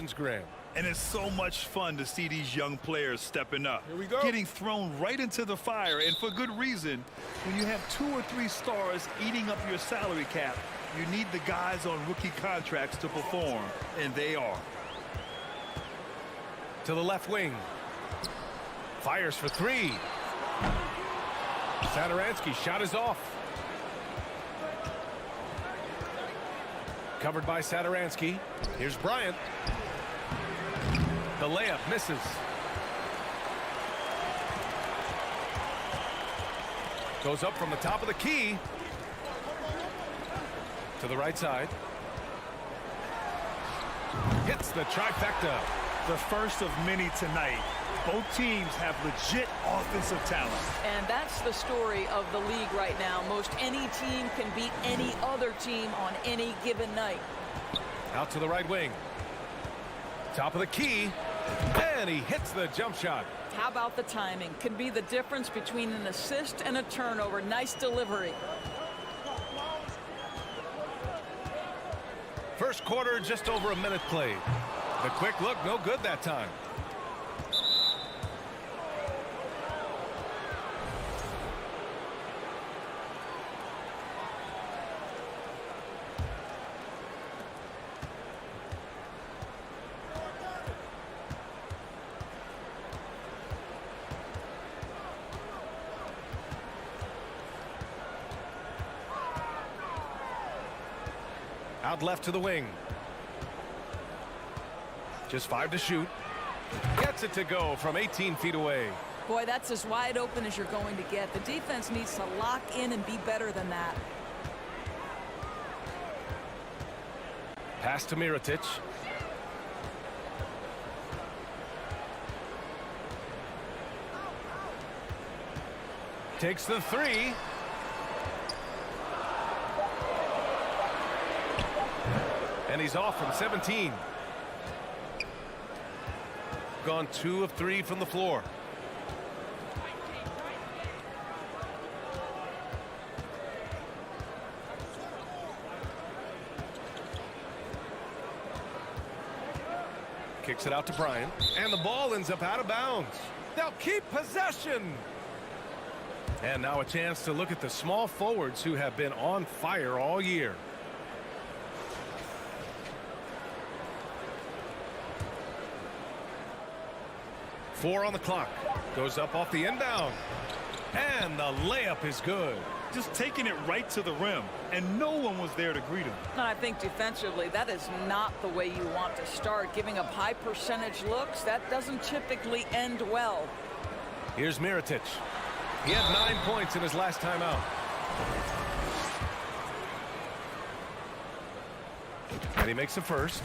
possessions, Graham. And it's so much fun to see these young players stepping up. Here we go. Getting thrown right into the fire, and for good reason. When you have 2 or 3 stars eating up your salary cap, you need the guys on rookie contracts to perform, and they are. To the left wing. Fires for 3. Satoransky's shot is off. Covered by Satoransky. Here's Bryant. The layup misses. Goes up from the top of the key. To the right side. Hits the trifecta. The first of many tonight. Both teams have legit offensive talent. And that's the story of the league right now. Most any team can beat any other team on any given night. Out to the right wing. Top of the key. And he hits the jump shot. How about the timing? Can be the difference between an assist and a turnover. Nice delivery. First quarter, just over a minute played. The quick look, no good that time. Out left to the wing. Just 5 to shoot. Gets it to go from 18 feet away. Boy, that's as wide open as you're going to get. The defense needs to lock in and be better than that. Pass to Mirotic. Takes the 3. And he's off from 17. Gone 2 of 3 from the floor. Kicks it out to Bryant. And the ball ends up out of bounds. They'll keep possession. And now a chance to look at the small forwards who have been on fire all year. Four on the clock. Goes up off the inbound. And the layup is good. Just taking it right to the rim, and no one was there to greet him. And I think defensively, that is not the way you want to start. Giving up high percentage looks, that doesn't typically end well. Here's Mirotic. He had 9 points in his last time out. And he makes the first.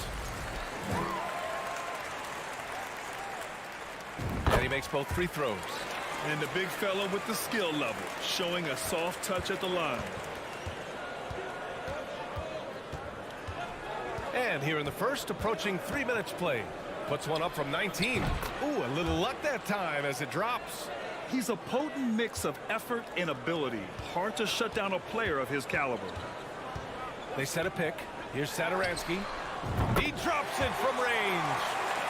And he makes both free throws. And the big fella with the skill level, showing a soft touch at the line. And here in the first, approaching 3 minutes played. Puts one up from 19. Ooh, a little luck that time as it drops. He's a potent mix of effort and ability. Hard to shut down a player of his caliber. They set a pick. Here's Satoransky. He drops it from range.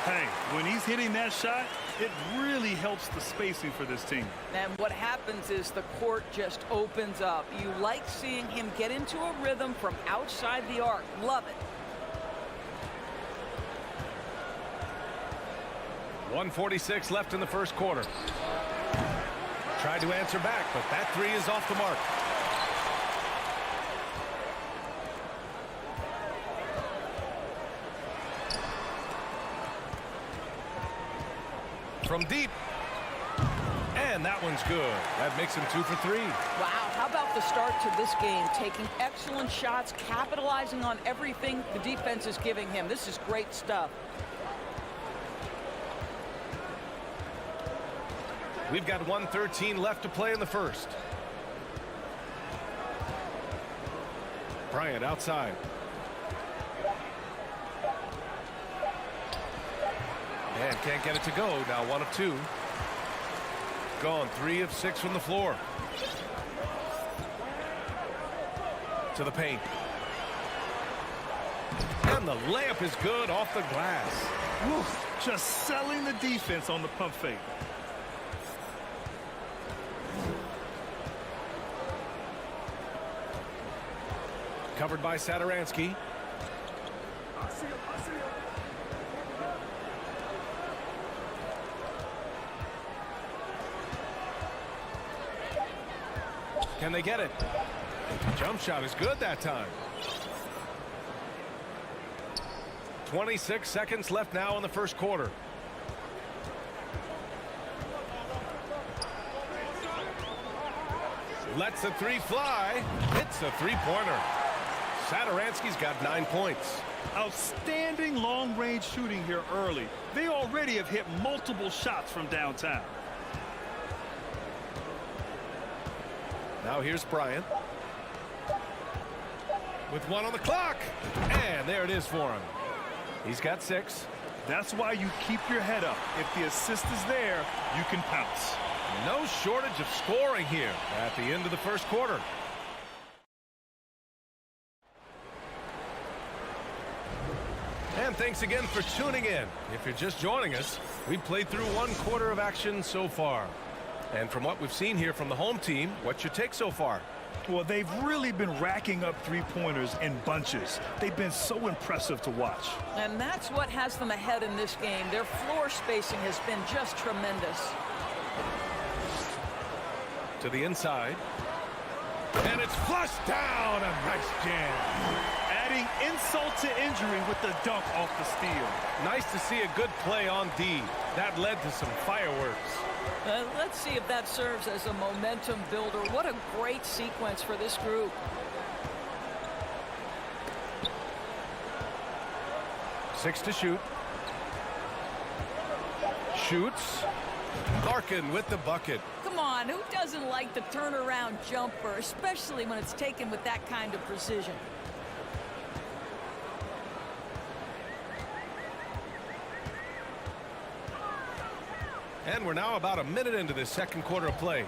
Hey, when he's hitting that shot, it really helps the spacing for this team. And what happens is the court just opens up. You like seeing him get into a rhythm from outside the arc. Love it. 1:46 left in the first quarter. Tried to answer back, but that 3 is off the mark. From deep. And that one's good. That makes him 2 for 3. Wow, how about the start to this game? Taking excellent shots, capitalizing on everything the defense is giving him. This is great stuff. We've got 1:13 left to play in the first. Bryant outside. And can't get it to go. Now 1 of 2. Gone 3 of 6 from the floor. To the paint. And And the layup is good off the glass. Whew, just selling the defense on the pump fake. Covered by Satoransky. Can they get it? Jump shot is good that time. 26 seconds left now in the first quarter. Lets the three fly. Hits a three-pointer. Satoransky's got 9 points. Outstanding long-range shooting here early. They already have hit multiple shots from downtown. Now here's Bryant. With 1 on the clock. And there it is for him. He's got 6. That's why you keep your head up. If the assist is there, you can pounce. No shortage of scoring here at the end of the first quarter. And thanks again for tuning in. If you're just joining us, we've played through 1 quarter of action so far. And from what we've seen here from the home team, what's your take so far? Well, they've really been racking up three-pointers in bunches. They've been so impressive to watch. And that's what has them ahead in this game. Their floor spacing has been just tremendous. To the inside. And it's flushed down. A nice jam. Adding insult to injury with the dunk off the steal. Nice to see a good play on D. That led to some fireworks. Let's see if that serves as a momentum builder. What a great sequence for this group. Six to shoot. Shoots. Larkin with the bucket. Come on, who doesn't like the turnaround jumper, especially when it's taken with that kind of precision? And we're now about a minute into this second quarter of play.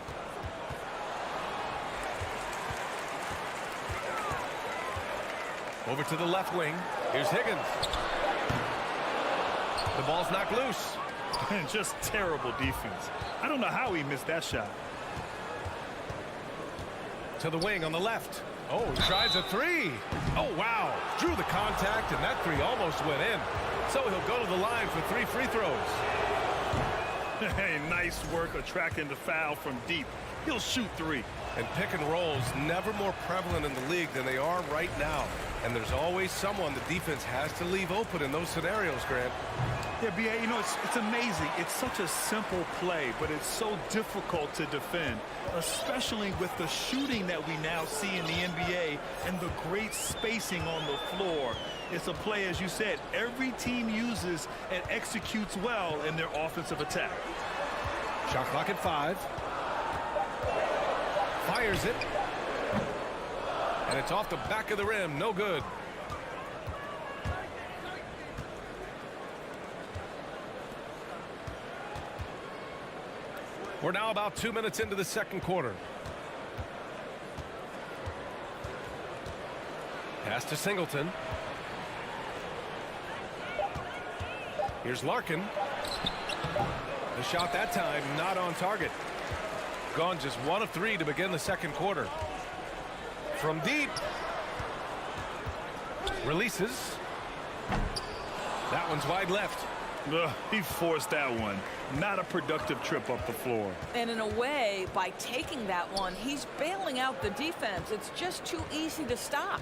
Over to the left wing. Here's Higgins. The ball's knocked loose. Just terrible defense. I don't know how he missed that shot. To the wing on the left. Oh, he tries a three. Oh, wow. Drew the contact, and that three almost went in. So he'll go to the line for 3 free throws. Hey, nice work attracting the foul from deep. He'll shoot 3. And pick and rolls never more prevalent in the league than they are right now. And there's always someone the defense has to leave open in those scenarios, Grant. Yeah, B.A., you know, it's amazing. It's such a simple play, but it's so difficult to defend, especially with the shooting that we now see in the NBA and the great spacing on the floor. It's a play, as you said, every team uses and executes well in their offensive attack. Shot clock at 5. Fires it. And it's off the back of the rim. No good. We're now about 2 minutes into the second quarter. Pass to Singleton. Here's Larkin. The shot that time not on target. Gone just 1 of 3 to begin the second quarter. From deep. Releases. That one's wide left. Ugh, he forced that one. Not a productive trip up the floor. And in a way, by taking that one, he's bailing out the defense. It's just too easy to stop.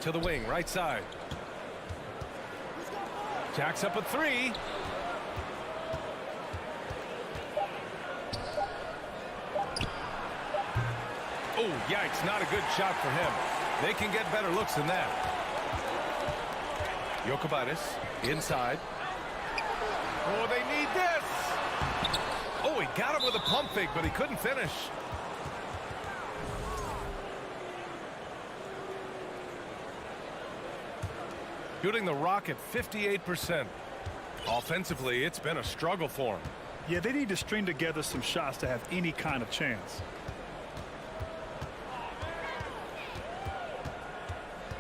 To the wing, right side. Jacks up a 3. Oh, yikes, not a good shot for him. They can get better looks than that. Jokic inside. Oh, they need this. Oh, he got him with a pump fake, but he couldn't finish. Shooting the Rock at 58%. Offensively, it's been a struggle for him. Yeah, they need to string together some shots to have any kind of chance.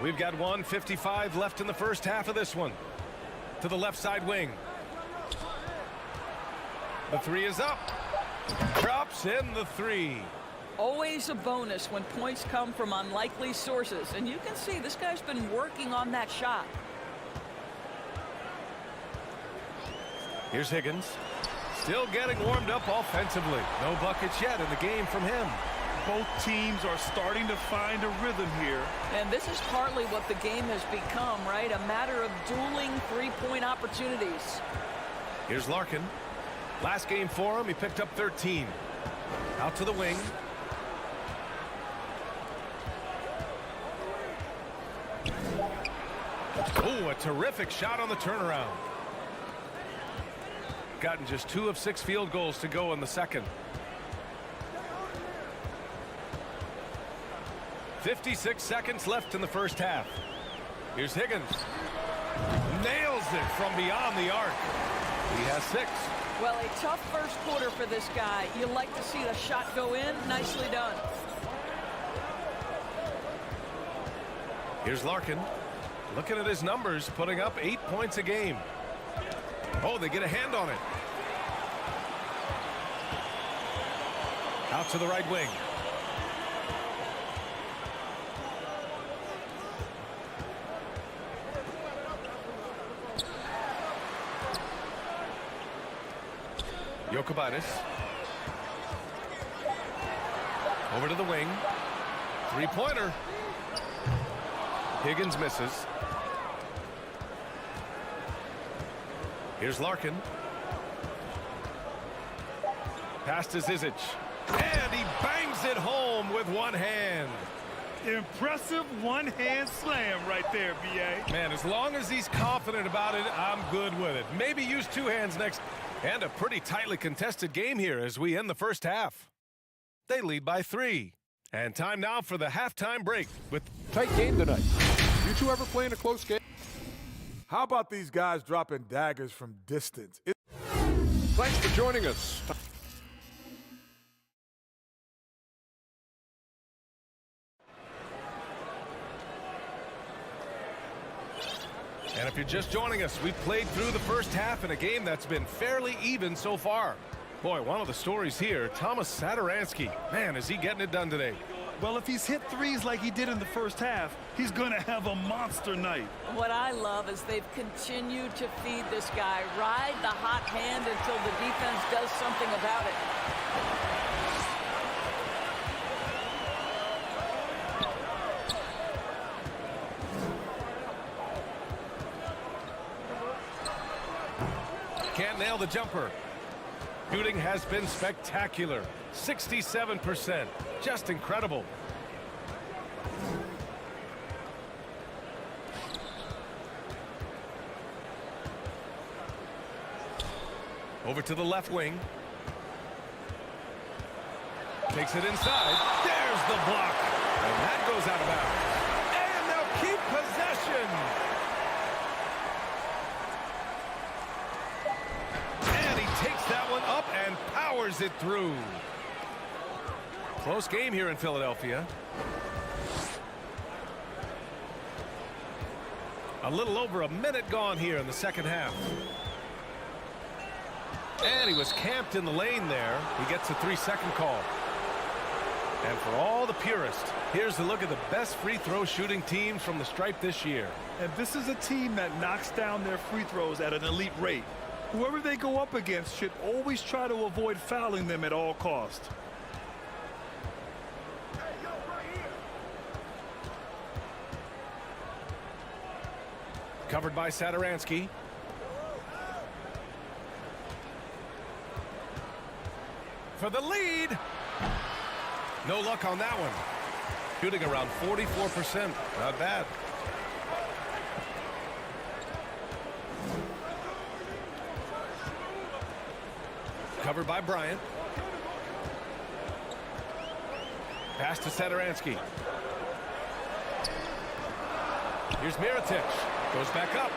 We've got 1:55 left in the first half of this one. To the left side wing. The three is up. Drops in the three. Always a bonus when points come from unlikely sources. And you can see this guy's been working on that shot. Here's Higgins. Still getting warmed up offensively. No buckets yet in the game from him. Both teams are starting to find a rhythm here. And this is partly what the game has become, right? A matter of dueling three-point opportunities. Here's Larkin. Last game for him, he picked up 13. Out to the wing. Oh, a terrific shot on the turnaround. Gotten just 2 of 6 field goals to go in the second. 56 seconds left in the first half. Here's Higgins. Nails it from beyond the arc. He has 6. Well, a tough first quarter for this guy. You like to see the shot go in. Nicely done. Here's Larkin. Looking at his numbers, putting up 8 points a game. Oh, they get a hand on it. Out to the right wing. Jokic. Over to the wing. Three-pointer. Higgins misses. Here's Larkin. Pass to Zizic. And he bangs it home with one hand. Impressive one-hand slam right there, B.A. Man, as long as he's confident about it, I'm good with it. Maybe use 2 hands next. And a pretty tightly contested game here as we end the first half. They lead by 3. And time now for the halftime break with tight game tonight. You two ever play in a close game? How about these guys dropping daggers from distance? Thanks for joining us. And if you're just joining us, we've played through the first half in a game that's been fairly even so far. Boy, one of the stories here, Thomas Satoransky. Man, is he getting it done today. Well, if he's hit threes like he did in the first half, he's going to have a monster night. What I love is they've continued to feed this guy. Ride the hot hand until the defense does something about it. Can't nail the jumper. Shooting has been spectacular. 67%. Just incredible. Over to the left wing. Takes it inside. There's the block. And that goes out of bounds. And they'll keep possession. And he takes that one up and powers it through. Close game here in Philadelphia. A little over a minute gone here in the second half. And he was camped in the lane there. He gets a 3-second call. And for all the purists, here's a look at the best free throw shooting teams from the stripe this year. And this is a team that knocks down their free throws at an elite rate. Whoever they go up against should always try to avoid fouling them at all costs. Covered by Satoransky. For the lead. No luck on that one. Shooting around 44%. Not bad. Covered by Bryant. Pass to Satoransky. Here's Mirotic. Goes back up.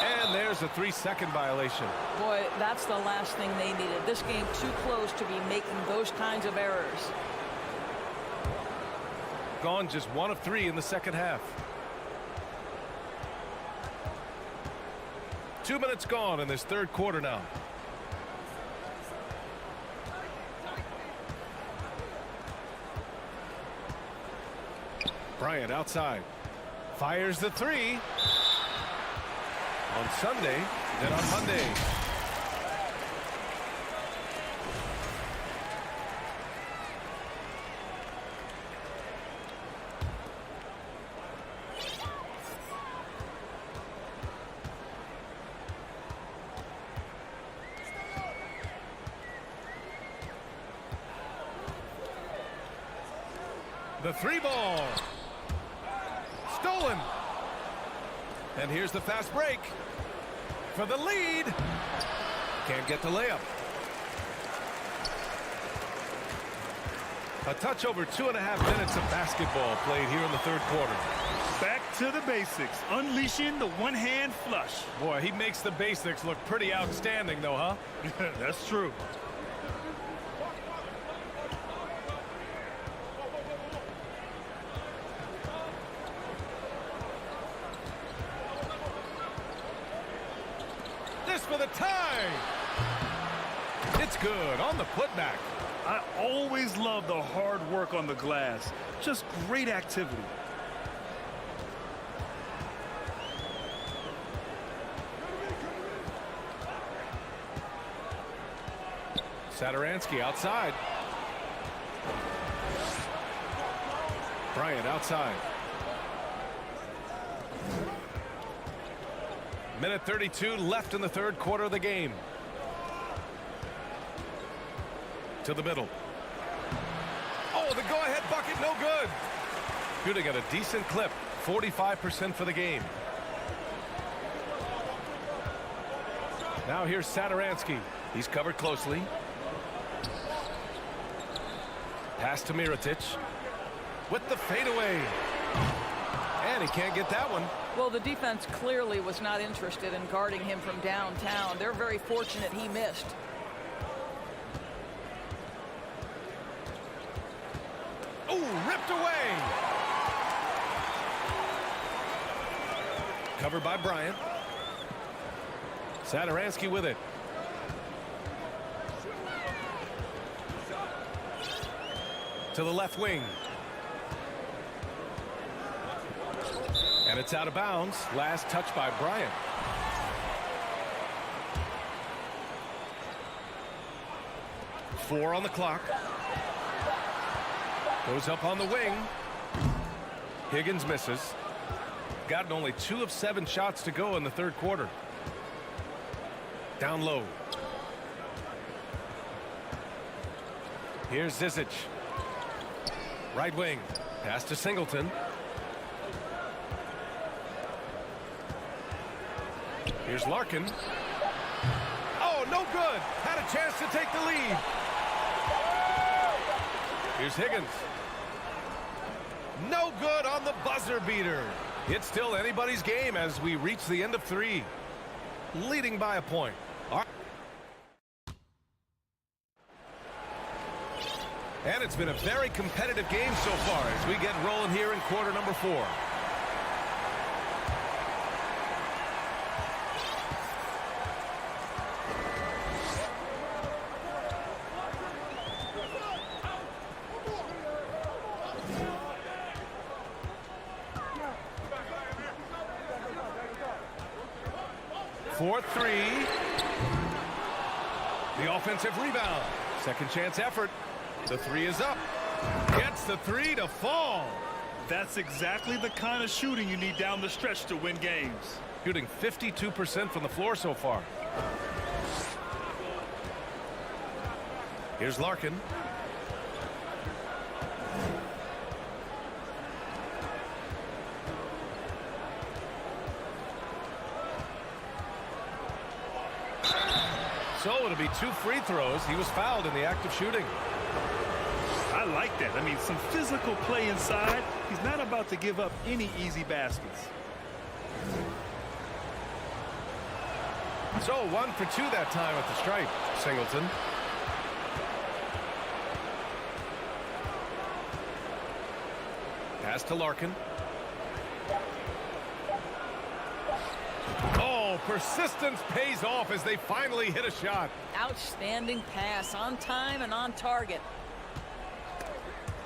And there's a 3-second violation. Boy, that's the last thing they needed. This game too close to be making those kinds of errors. gone just 1 of 3 in the second half. 2 minutes gone in this third quarter now. Bryant outside. Fires the 3. On Sunday, then on Monday. The 3 ball. Stolen. And here's the fast break for the lead. Can't get the layup. A touch over 2.5 minutes of basketball played here in the third quarter. Back to the basics, unleashing the one-hand flush. Boy, he makes the basics look pretty outstanding, though, huh? That's true. For the tie. It's good on the putback. I always love the hard work on the glass. Just great activity. Satoransky outside. Bryant outside. Minute 32 left in the third quarter of the game. To the middle. Oh, the go-ahead bucket, no good. Shooting at a decent clip, 45% for the game. Now here's Satoransky. He's covered closely. Pass to Mirotic. With the fadeaway. And he can't get that one. Well, the defense clearly was not interested in guarding him from downtown. They're very fortunate he missed. Oh, ripped away. Covered by Bryant. Satoransky with it. To the left wing. And it's out of bounds. Last touch by Bryant. Four on the clock. Goes up on the wing. Higgins misses. Gotten only 2 of 7 shots to go in the third quarter. Down low. Here's Zizic. Right wing. Pass to Singleton. Here's Larkin. Oh, no good. Had a chance to take the lead. Here's Higgins. No good on the buzzer beater. It's still anybody's game as we reach the end of 3. Leading by a point. And it's been a very competitive game so far as we get rolling here in quarter number 4. For 3. The offensive rebound. Second chance effort. The 3 is up. Gets the 3 to fall. That's exactly the kind of shooting you need down the stretch to win games. Shooting 52% from the floor so far. Here's Larkin. So it'll be 2 free throws. He was fouled in the act of shooting. I like that. I mean, some physical play inside. He's not about to give up any easy baskets. So 1 for 2 that time at the stripe. Singleton. Pass to Larkin. Oh, persistence pays off as they finally hit a shot. Outstanding pass, on time and on target.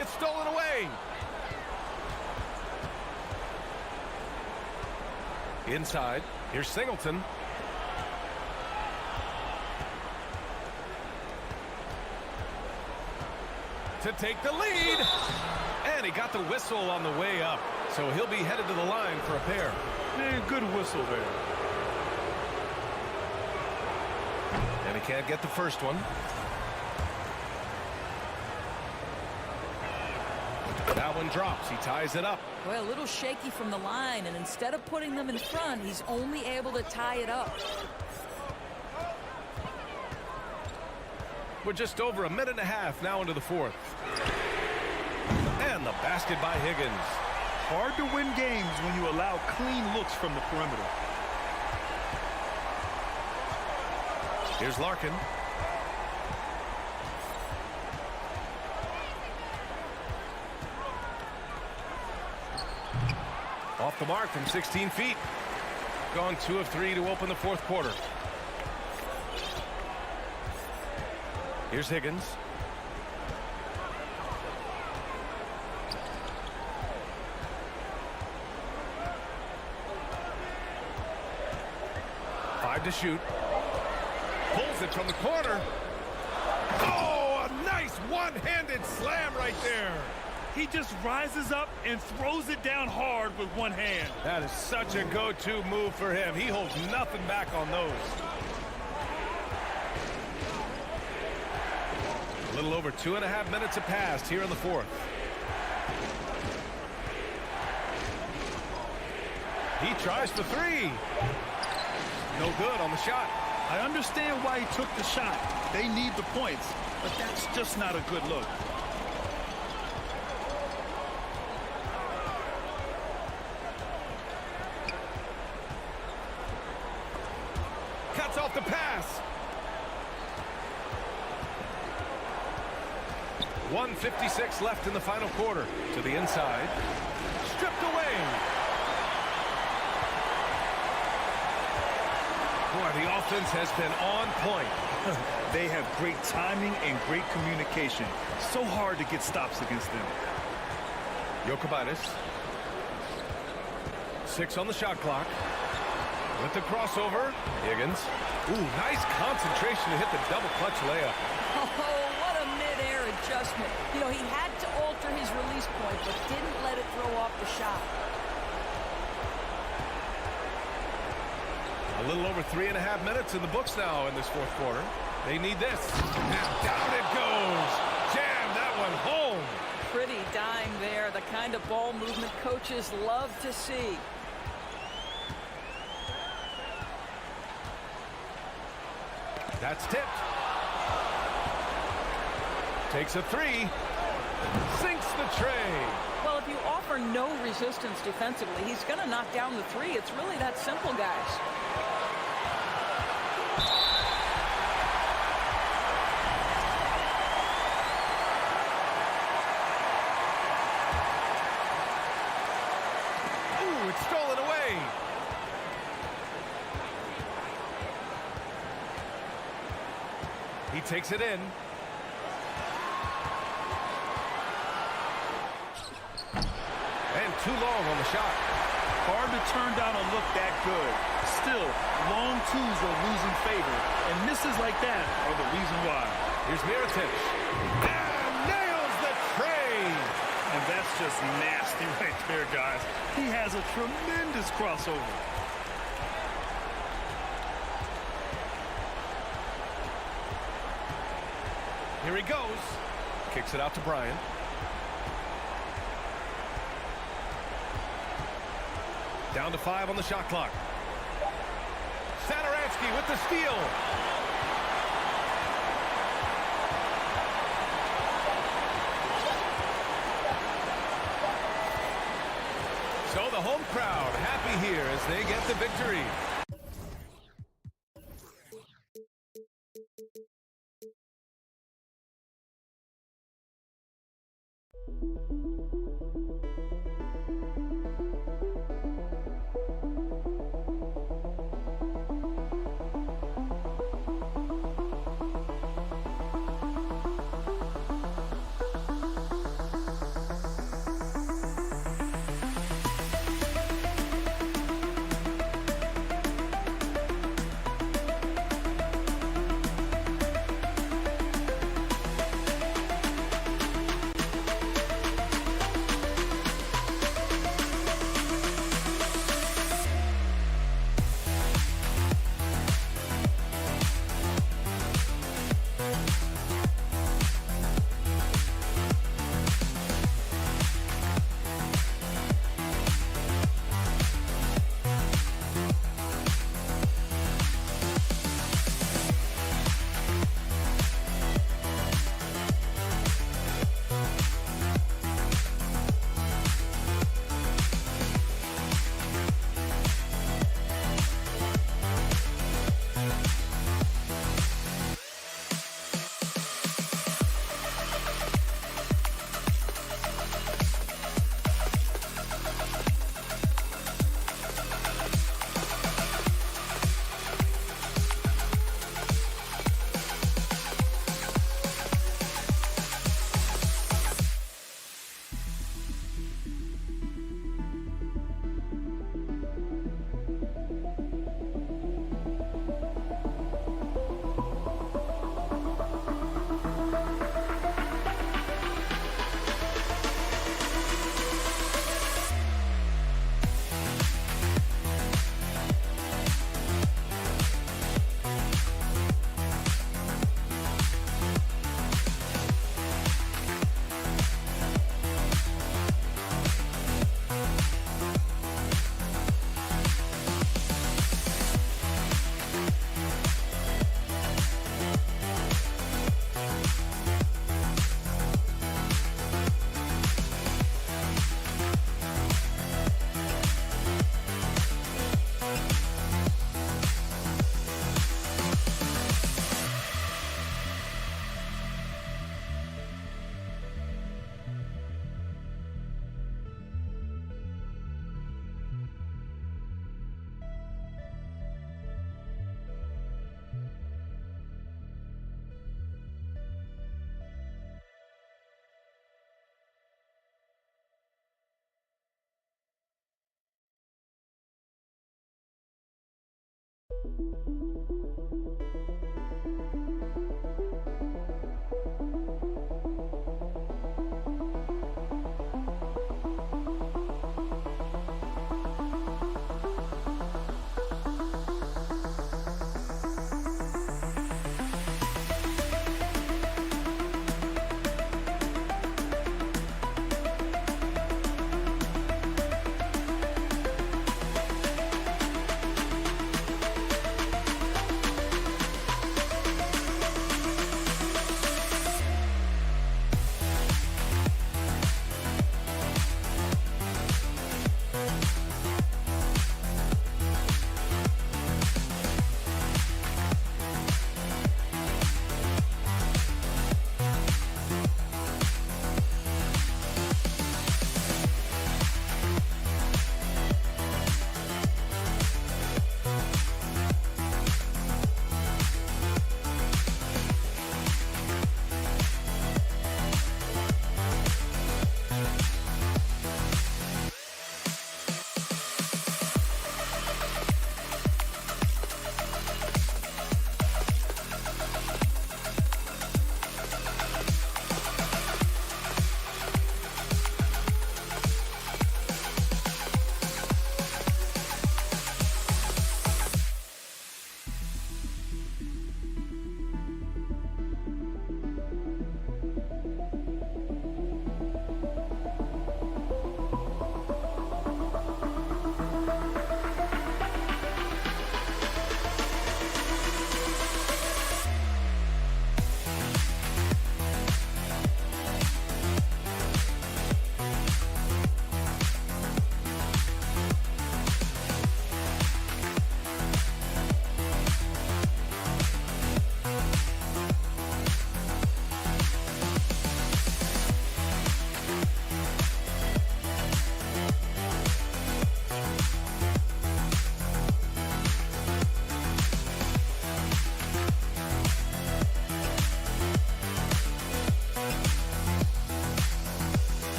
It's stolen away. Inside, here's Singleton. To take the lead. And he got the whistle on the way up. So he'll be headed to the line for a pair. Man, good whistle there. And he can't get the first one. That one drops. He ties it up. Well, a little shaky from the line, and instead of putting them in front, he's only able to tie it up. We're just over a minute and a half now into the fourth. And the basket by Higgins. Hard to win games when you allow clean looks from the perimeter. Here's Larkin. Off the mark from 16 feet. Gone 2 of 3 to open the fourth quarter. Here's Higgins. Five to shoot. Pulls it from the corner. Oh, a nice one-handed slam right there. He just rises up and throws it down hard with one hand. That is such a go-to move for him. He holds nothing back on those. A little over 2.5 minutes have passed here in the fourth. He tries for three. No good on the shot. I understand why he took the shot. They need the points, but that's just not a good look. Cuts off the pass. 1:56 left in the final quarter. To the inside. Stripped away. Boy, the offense has been on point. They have great timing and great communication. So hard to get stops against them. Jokic. 6 on the shot clock. With the crossover, Higgins. Ooh, nice concentration to hit the double clutch layup. Oh, what a mid-air adjustment. You know, he had to alter his release point, but didn't let it throw off the shot. A little over 3.5 minutes in the books now in this fourth quarter. They need this. And down it goes. Jam that one home. Pretty dime there, the kind of ball movement coaches love to see. That's tipped. Takes a three. Sinks the tray. Well, if you offer no resistance defensively, he's going to knock down the three. It's really that simple, guys. Ooh, it's stolen away. He takes it in. And too long on the shot. Hard to turn down a look that good. Still, long twos are losing favor, and misses like that are the reason why. Here's Mirotic. And nails the tray. And that's just nasty right there, guys. He has a tremendous crossover. Here he goes. Kicks it out to Bryant. Down to 5 on the shot clock. Satoransky with the steal. So the home crowd happy here as they get the victory.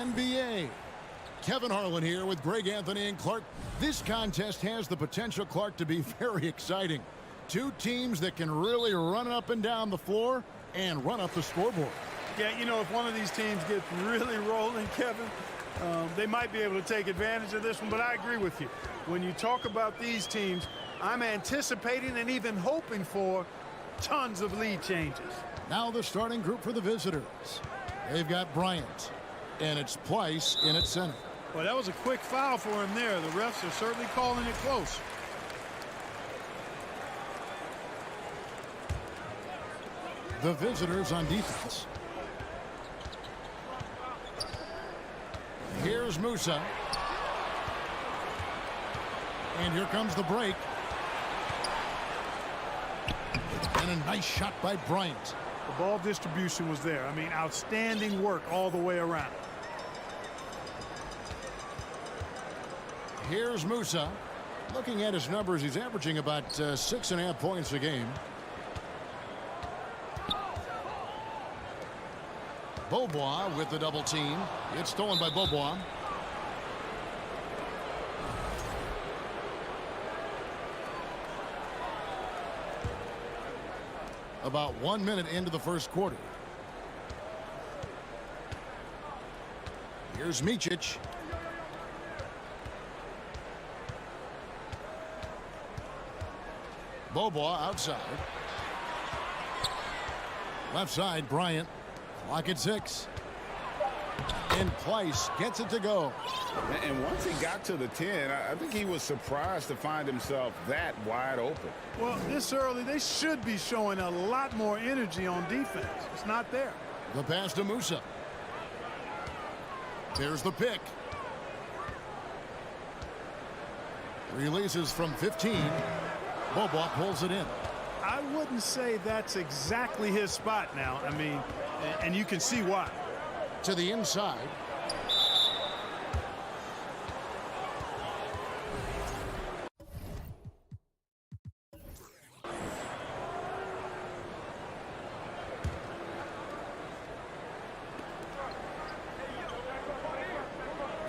NBA. Kevin Harlan here with Greg Anthony and Clark. This contest has the potential, Clark, to be very exciting. Two teams that can really run up and down the floor and run up the scoreboard. Yeah, you know, if one of these teams gets really rolling, Kevin, they might be able to take advantage of this one, but I agree with you. When you talk about these teams, I'm anticipating and even hoping for tons of lead changes. Now the starting group for the visitors. They've got Bryant, and it's Pleiss in at center. Well, that was a quick foul for him there. The refs are certainly calling it close. The visitors on defense. Here's Musa. And here comes the break. And a nice shot by Bryant. The ball distribution was there. I mean, outstanding work all the way around. Here's Musa. Looking at his numbers, he's averaging about 6.5 points a game. Beaubois with the double team. It's stolen by Beaubois. About 1 minute into the first quarter. Here's Micic. Beaubois outside. Left side, Bryant. Clock at 6. And Pleiss gets it to go. And once he got to the 10, I think he was surprised to find himself that wide open. Well, this early, they should be showing a lot more energy on defense. It's not there. The pass to Musa. There's the pick. Releases from 15. Beaubois pulls it in. I wouldn't say that's exactly his spot now. I mean, and you can see why. To the inside.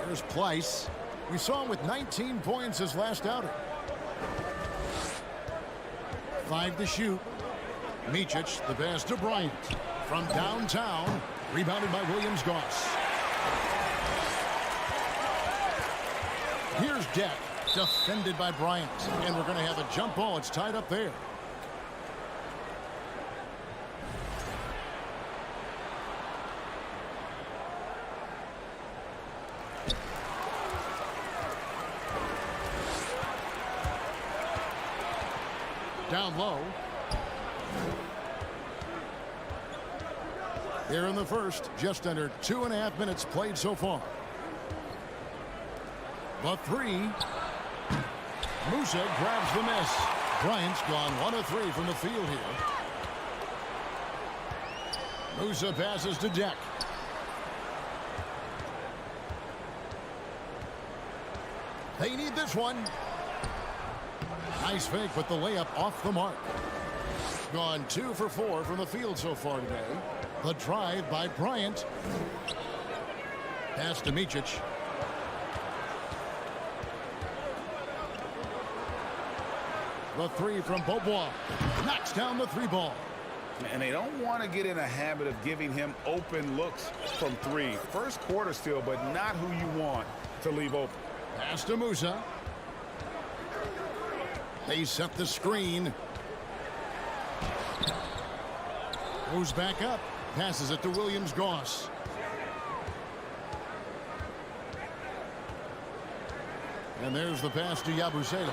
There's Pleiss. We saw him with 19 points his last outing. 5 to shoot. Micic, the pass to Bryant. From downtown, rebounded by Williams-Goss. Here's Deck, defended by Bryant. And we're going to have a jump ball. It's tied up there. Down low. Here in the first, just under 2.5 minutes played so far. The 3. Musa grabs the miss. Bryant's gone 1 of 3 from the field here. Musa passes to Deck. They need this one. Nice fake, but the layup off the mark. Gone 2 for 4 from the field so far today. The drive by Bryant. Pass to Micic. The 3 from Beaubois. Knocks down the 3 ball. And they don't want to get in a habit of giving him open looks from 3. First quarter still, but not who you want to leave open. Pass to Musa. They set the screen. Moves back up. Passes it to Williams-Goss. And there's the pass to Yabusele.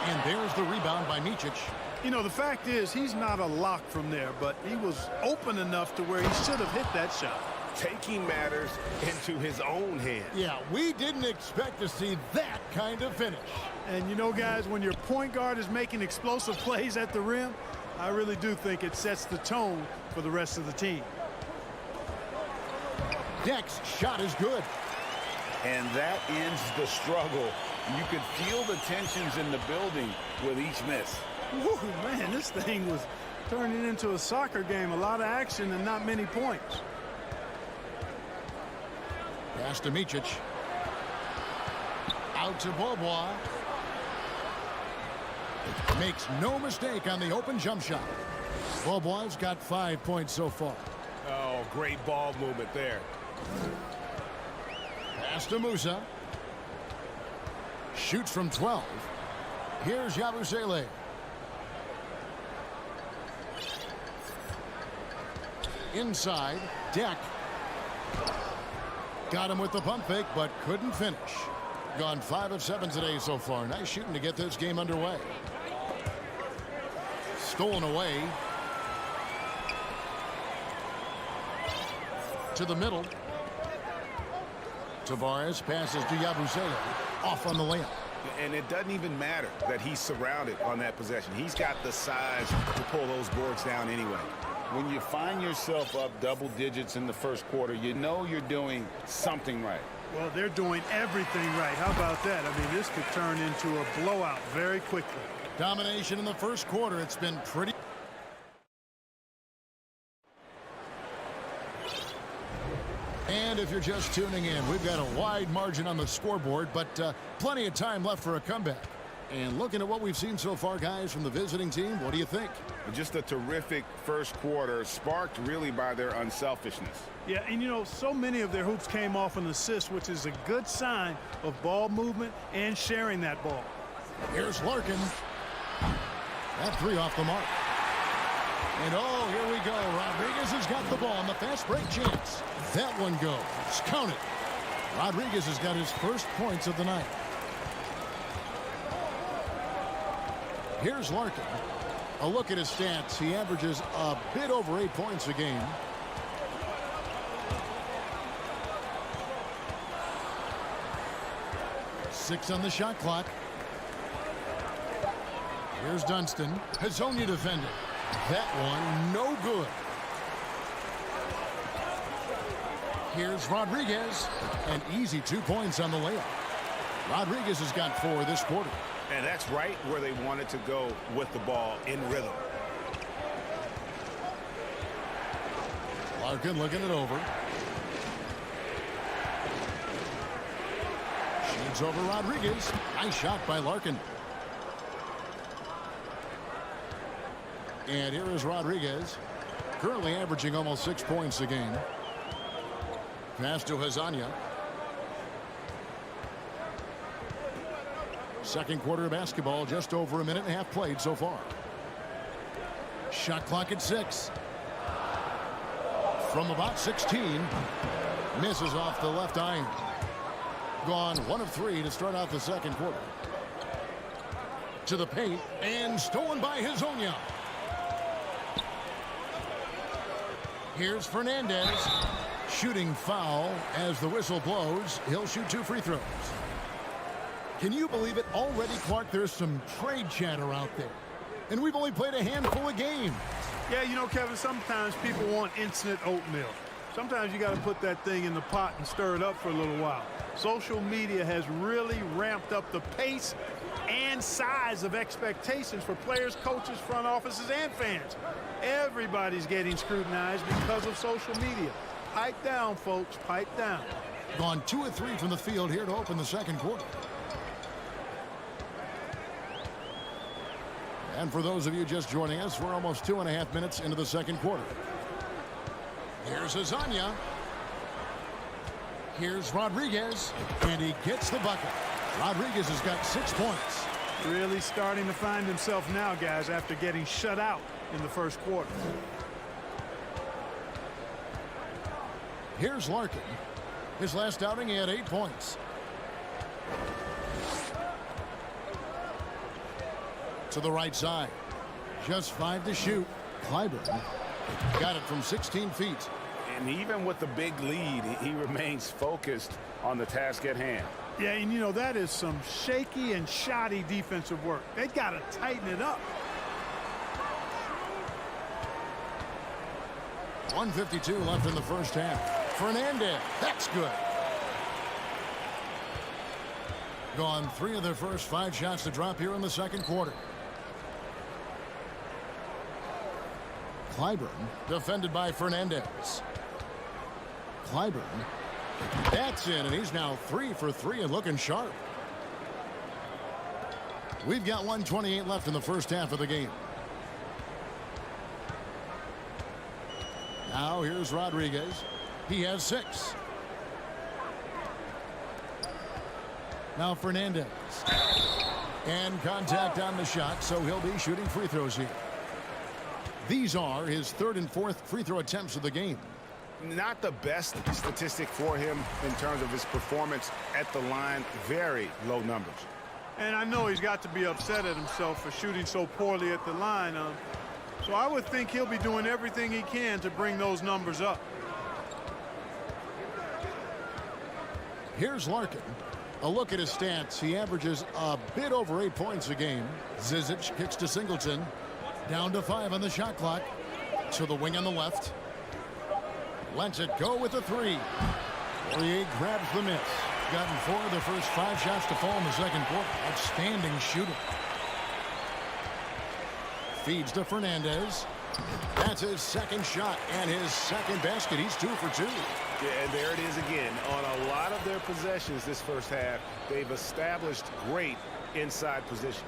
And there's the rebound by Micic. You know, the fact is he's not a lock from there, but he was open enough to where he should have hit that shot. Taking matters into his own hands. Yeah, we didn't expect to see that kind of finish. And you know, guys, when your point guard is making explosive plays at the rim, I really do think it sets the tone for the rest of the team. Deck's shot is good. And that ends the struggle. You could feel the tensions in the building with each miss. Woo, man, this thing was turning into a soccer game. A lot of action and not many points. Pass to Micic. Out to Bobois. Makes no mistake on the open jump shot. Bobois got 5 points so far. Oh, great ball movement there. Pass to Musa. Shoots from 12. Here's Yabusele. Inside, Deck. Got him with the pump fake, but couldn't finish. Gone 5 of 7 today so far. Nice shooting to get this game underway. Stolen away. To the middle. Tavares passes to Yabusele. Off on the layup. And it doesn't even matter that he's surrounded on that possession. He's got the size to pull those boards down anyway. When you find yourself up double digits in the first quarter, you know you're doing something right. Well, they're doing everything right. How about that? I mean, this could turn into a blowout very quickly. Domination in the first quarter. It's been pretty. And if you're just tuning in, we've got a wide margin on the scoreboard, but plenty of time left for a comeback. And looking at what we've seen so far, guys, from the visiting team, what do you think? Just a terrific first quarter, sparked really by their unselfishness. Yeah, and you know, so many of their hoops came off an assist, which is a good sign of ball movement and sharing that ball. Here's Larkin. That three off the mark. And oh, here we go. Rodriguez has got the ball on the fast break chance. That one goes. Count it. Rodriguez has got his first points of the night. Here's Larkin. A look at his stats. He averages a bit over 8 points a game. Six on the shot clock. Here's Dunston. Hazonia defended. That one, no good. Here's Rodriguez. An easy 2 points on the layup. Rodriguez has got 4 this quarter. And that's right where they wanted to go with the ball, in rhythm. Larkin looking it over. Shades over Rodriguez. Nice shot by Larkin. And here is Rodriguez. Currently averaging almost 6 points a game. Pass to Hazonia. Second quarter of basketball, just over a minute and a half played so far. Shot clock at 6. From about 16. Misses off the left iron. Gone 1 of 3 to start out the second quarter. To the paint and stolen by Hazonia. Here's Fernandez. Shooting foul as the whistle blows. He'll shoot 2 free throws. Can you believe it? Already, Clark, there's some trade chatter out there. And we've only played a handful of games. Yeah, you know, Kevin, sometimes people want instant oatmeal. Sometimes you got to put that thing in the pot and stir it up for a little while. Social media has really ramped up the pace and size of expectations for players, coaches, front offices, and fans. Everybody's getting scrutinized because of social media. Pipe down, folks. Pipe down. Gone 2 of 3 from the field here to open the second quarter. And for those of you just joining us, we're almost 2.5 minutes into the second quarter. Here's Hazonia. Here's Rodriguez. And he gets the bucket. Rodriguez has got 6 points. Really starting to find himself now, guys, after getting shut out in the first quarter. Here's Larkin. His last outing, he had 8 points. To the right side. Just 5 to shoot. Clyburn got it from 16 feet. And even with the big lead, he remains focused on the task at hand. Yeah, and you know, that is some shaky and shoddy defensive work. They got to tighten it up. 1:52 left in the first half. Fernandez, that's good. Gone 3 of their first 5 shots to drop here in the second quarter. Clyburn, defended by Fernandez. Clyburn, that's in, and he's now 3 for 3 and looking sharp. We've got 1:28 left in the first half of the game. Now here's Rodriguez. He has 6. Now Fernandez. And contact on the shot, so he'll be shooting free throws here. These are his 3rd and 4th free throw attempts of the game. Not the best statistic for him in terms of his performance at the line. Very low numbers. And I know he's got to be upset at himself for shooting so poorly at the line. So I would think he'll be doing everything he can to bring those numbers up. Here's Larkin. A look at his stats. He averages a bit over 8 points a game. Zizic kicks to Singleton. Down to 5 on the shot clock. To the wing on the left. Lets it go with the 3. Poirier grabs the miss. Gotten 4 of the first 5 shots to fall in the second quarter. Outstanding shooter. Feeds to Fernandez. That's his second shot and his second basket. He's 2 for 2. Yeah, and there it is again. On a lot of their possessions this first half, they've established great inside position.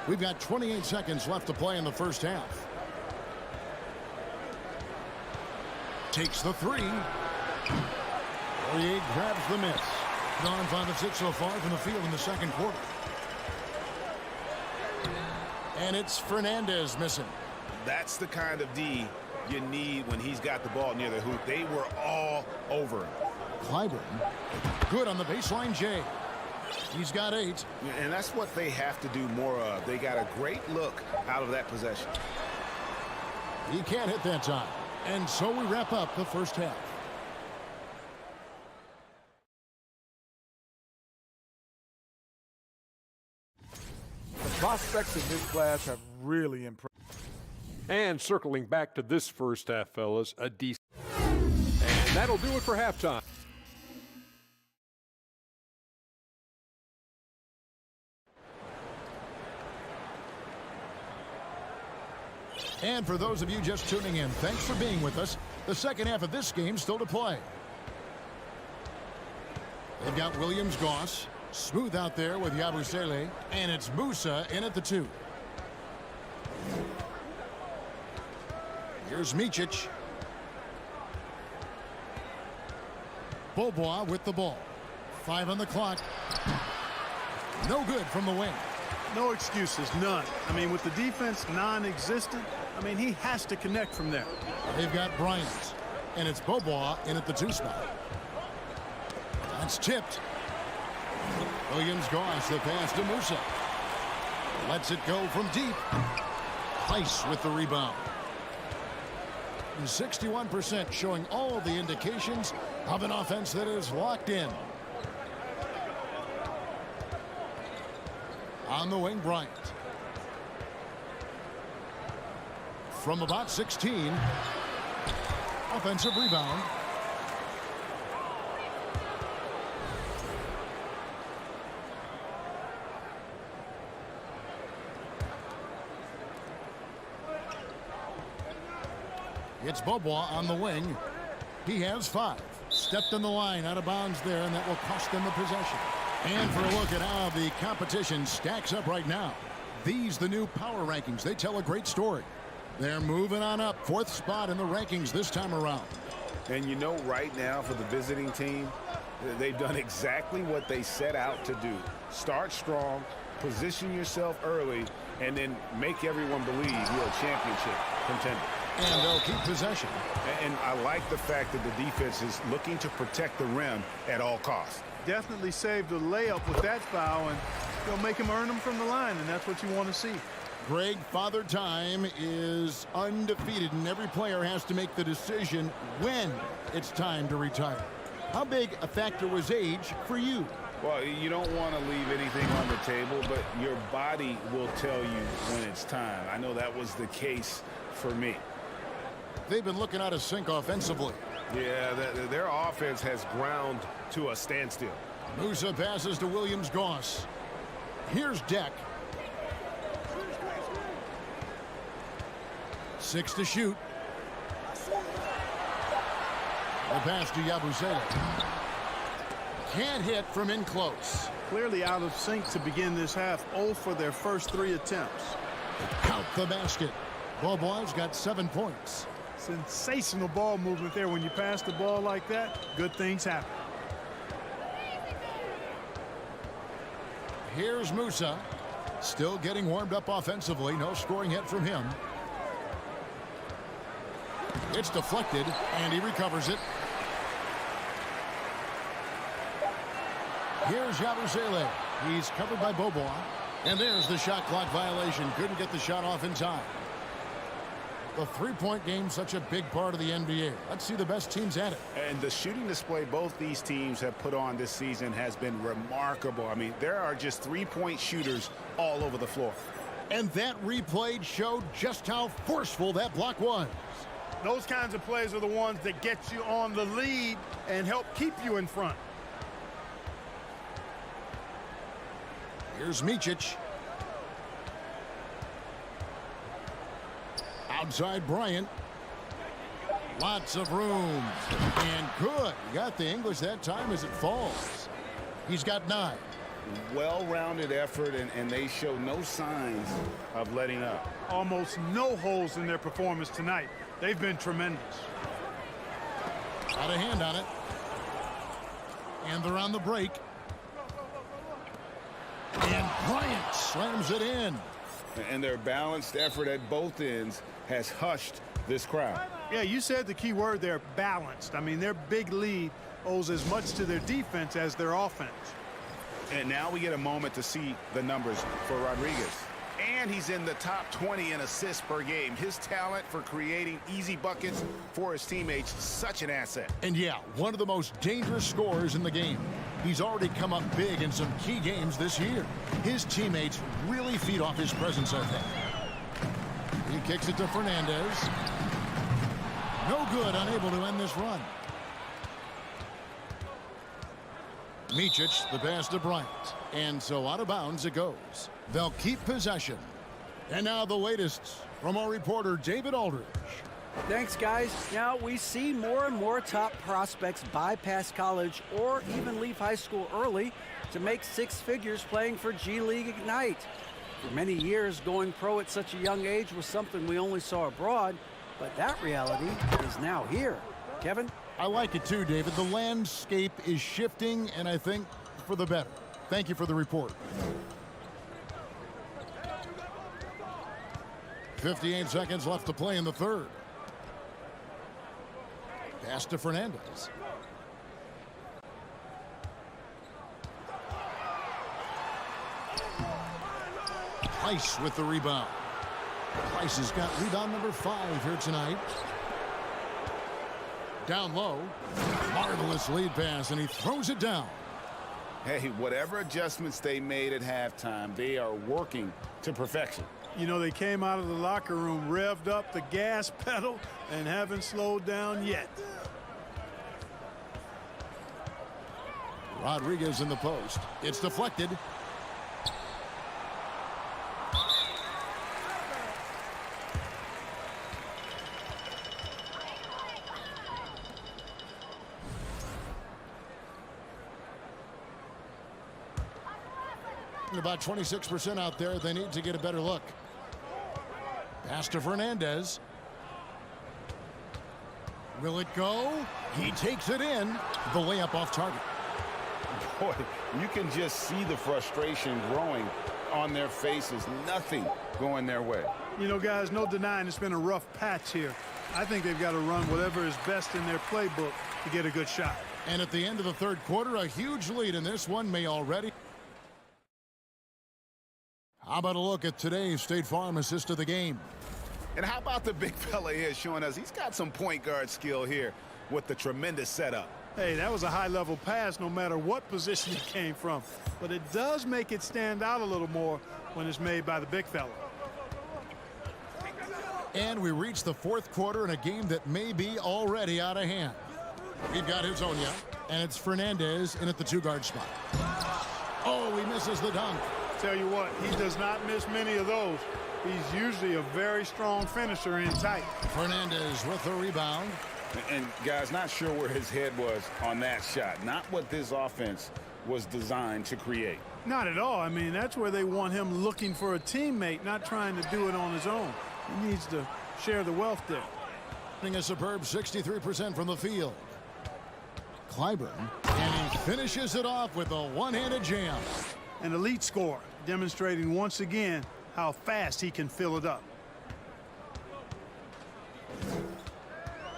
We've got 28 seconds left to play in the first half. Takes the 3. Poirier grabs the miss. Gone 5 of 6 so far from the field in the second quarter. And it's Fernandez missing. That's the kind of D you need when he's got the ball near the hoop. They were all over him. Clyburn, good on the baseline J. He's got 8. And that's what they have to do more of. They got a great look out of that possession. He can't hit that time. And so we wrap up the first half. The prospects in this class have really impressed. And circling back to this first half, fellas, a decent. And that'll do it for halftime. And for those of you just tuning in, thanks for being with us. The second half of this game still to play. They've got Williams-Goss. Smooth out there with Yabusele. And it's Musa in at the 2. Here's Micic. Beaubois with the ball. 5 on the clock. No good from the wing. No excuses, none. I mean, with the defense non-existent, I mean, he has to connect from there. They've got Bryant. And it's Beaubois in at the 2 spot. That's tipped. Williams-Goss, the pass to Musa. Lets it go from deep. Heiss with the rebound. 61% showing all the indications of an offense that is locked in. On the wing, Bryant. From about 16. Offensive rebound. It's Beaubois on the wing. He has 5. Stepped in the line, out of bounds there, and that will cost them the possession. And for a look at how the competition stacks up right now. These, the new power rankings, they tell a great story. They're moving on up, 4th spot in the rankings this time around. And you know, right now for the visiting team, they've done exactly what they set out to do. Start strong, position yourself early, and then make everyone believe you're a championship contender. And they'll keep possession. And I like the fact that the defense is looking to protect the rim at all costs. Definitely saved the layup with that foul, and they'll make him earn them from the line, and that's what you want to see. Greg, Father Time is undefeated, and every player has to make the decision when it's time to retire. How big a factor was age for you? Well, you don't want to leave anything on the table, but your body will tell you when it's time. I know that was the case for me. They've been looking out of sync offensively. Yeah, their offense has ground to a standstill. Musa passes to Williams-Goss. Here's Deck. 6 to shoot. The pass to Yabusele. Can't hit from in close. Clearly out of sync to begin this half. 0 for their first 3 attempts. Count the basket. Bobo's got 7 points. Sensational ball movement there. When you pass the ball like that, good things happen. Here's Musa. Still getting warmed up offensively. No scoring hit from him. It's deflected, and he recovers it. Here's Yabusele. He's covered by Bobo. And there's the shot clock violation. Couldn't get the shot off in time. The three-point game, such a big part of the NBA. Let's see the best teams at it. And the shooting display both these teams have put on this season has been remarkable. I mean, there are just three-point shooters all over the floor. And that replay showed just how forceful that block was. Those kinds of plays are the ones that get you on the lead and help keep you in front. Here's Micic. Outside Bryant. Lots of room. And good. He got the English that time as it falls. He's got 9. Well-rounded effort, and they show no signs of letting up. Almost no holes in their performance tonight. They've been tremendous. Got a hand on it. And they're on the break. And Bryant slams it in. And their balanced effort at both ends has hushed this crowd. Yeah, you said the key word there, balanced. I mean, their big lead owes as much to their defense as their offense. And now we get a moment to see the numbers for Rodriguez. And he's in the top 20 in assists per game. His talent for creating easy buckets for his teammates, such an asset. And yeah, one of the most dangerous scorers in the game. He's already come up big in some key games this year. His teammates really feed off his presence, I think. He kicks it to Fernandez. No good, unable to end this run. Micic, the pass to Bryant. And so out of bounds it goes. They'll keep possession. And now the latest from our reporter, David Aldridge. Thanks, guys. Now, we see more and more top prospects bypass college or even leave high school early to make 6 figures playing for G League Ignite. For many years, going pro at such a young age was something we only saw abroad, but that reality is now here. Kevin? I like it too, David. The landscape is shifting, and I think for the better. Thank you for the report. 58 seconds left to play in the third. Pass to Fernandez. Price with the rebound. Price has got rebound number 5 here tonight. Down low. Marvelous lead pass, and he throws it down. Hey, whatever adjustments they made at halftime, they are working to perfection. You know, they came out of the locker room, revved up the gas pedal, and haven't slowed down yet. Rodriguez in the post. It's deflected. About 26% out there. They need to get a better look. Pass to Fernandez. Will it go? He takes it in. The layup off target. Boy, You can just see the frustration growing on their faces. Nothing going their way. You know, guys, no denying it's been a rough patch here. I think they've got to run whatever is best in their playbook to get a good shot. And at the end of the third quarter, a huge lead in this one may already. How about a look at today's State Farm assist of the game? And how about the big fella here showing us he's got some point guard skill here with the tremendous setup. Hey, that was a high-level pass no matter what position it came from. But it does make it stand out a little more when it's made by the big fella. And we reach the fourth quarter in a game that may be already out of hand. We've got Hezonja, and it's Fernandez in at the two-guard spot. Oh, he misses the dunk. Tell you what, he does not miss many of those. He's usually a very strong finisher in tight. Fernandez with the rebound. And guys, not sure where his head was on that shot. Not what this offense was designed to create. Not at all. I mean, that's where they want him looking for a teammate, not trying to do it on his own. He needs to share the wealth there. A superb 63% from the field. Clyburn, and he finishes it off with a one-handed jam. An elite scorer, demonstrating once again how fast he can fill it up.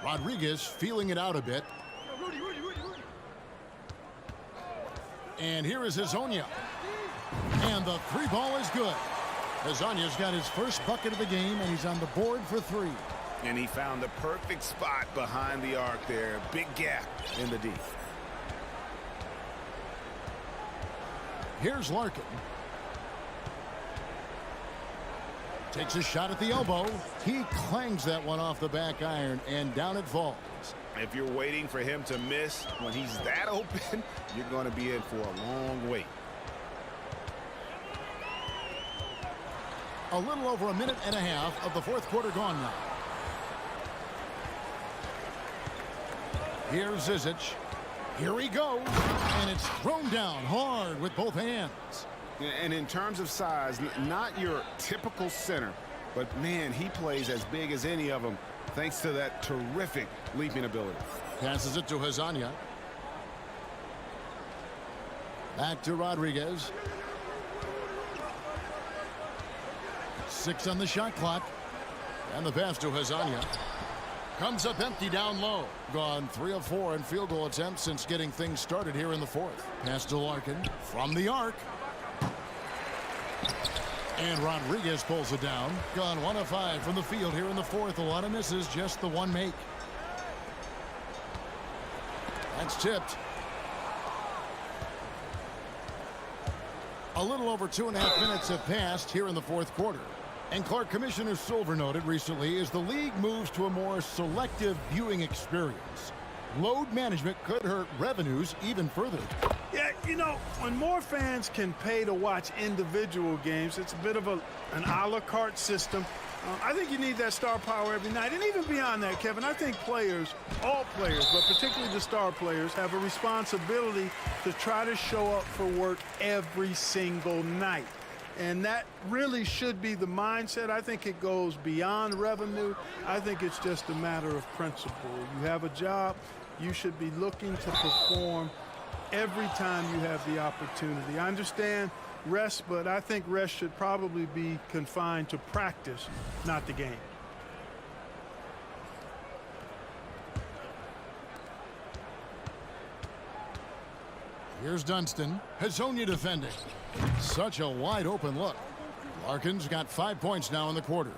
Rodriguez feeling it out a bit. And here is Hezonja. And the three ball is good. Hezonja's got his first bucket of the game, and he's on the board for three. And he found the perfect spot behind the arc there. Big gap in the D. Here's Larkin. Takes a shot at the elbow. He clangs that one off the back iron, and down it falls. If you're waiting for him to miss when he's that open, you're going to be in for a long wait. A little over a minute and a half of the fourth quarter gone now. Here's Zizic. Here he goes. And it's thrown down hard with both hands. And in terms of size, not your typical center, but man, he plays as big as any of them thanks to that terrific leaping ability. Passes it to Hezonja. Back to Rodriguez. 6 on the shot clock. And the pass to Hezonja. Comes up empty down low. Gone 3 of 4 in field goal attempts since getting things started here in the fourth. Pass to Larkin from the arc. And Rodriguez pulls it down. Gone 1 of 5 from the field here in the fourth. A lot of misses, just the one make. That's tipped. A little over 2.5 minutes have passed here in the fourth quarter. And Clark, Commissioner Silver noted recently as the league moves to a more selective viewing experience, load management could hurt revenues even further. Yeah, you know, when more fans can pay to watch individual games, it's a bit of an a la carte system. I think you need that star power every night. And even beyond that, Kevin, I think players, all players, but particularly the star players, have a responsibility to try to show up for work every single night. And that really should be the mindset. I think it goes beyond revenue. I think it's just a matter of principle. You have a job, you should be looking to perform every time you have the opportunity. I understand rest, but I think rest should probably be confined to practice, not the game. Here's Dunston. Hezonja defending. Such a wide open look. Larkin's got 5 points now in the quarter.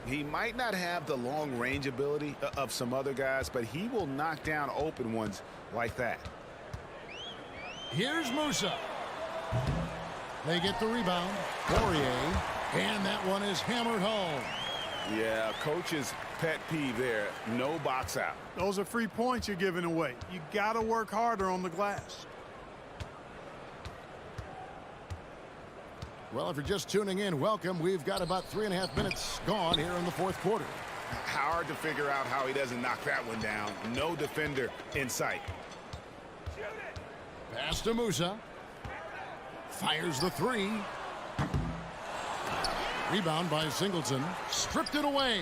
He might not have the long range ability of some other guys, but he will knock down open ones like that. Here's Musa. They get the rebound. Poirier. And that one is hammered home. Yeah, coach's pet peeve there. No box out. Those are free points you're giving away. You got to work harder on the glass. Well, if you're just tuning in, welcome. We've got about 3.5 minutes gone here in the fourth quarter. Hard to figure out how he doesn't knock that one down. No defender in sight. Pass to Musa. Fires the three. Rebound by Singleton. Stripped it away.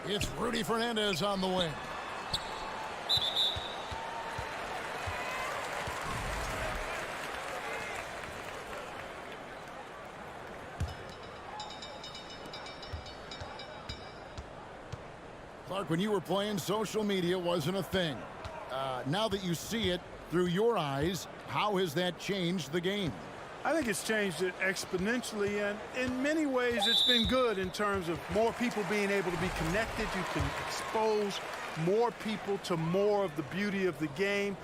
It's Rudy Fernandez on the wing. Clark, when you were playing, social media wasn't a thing. Now that you see it through your eyes, how has that changed the game? I think it's changed it exponentially, and in many ways it's been good in terms of more people being able to be connected. You can expose more people to more of the beauty of the game.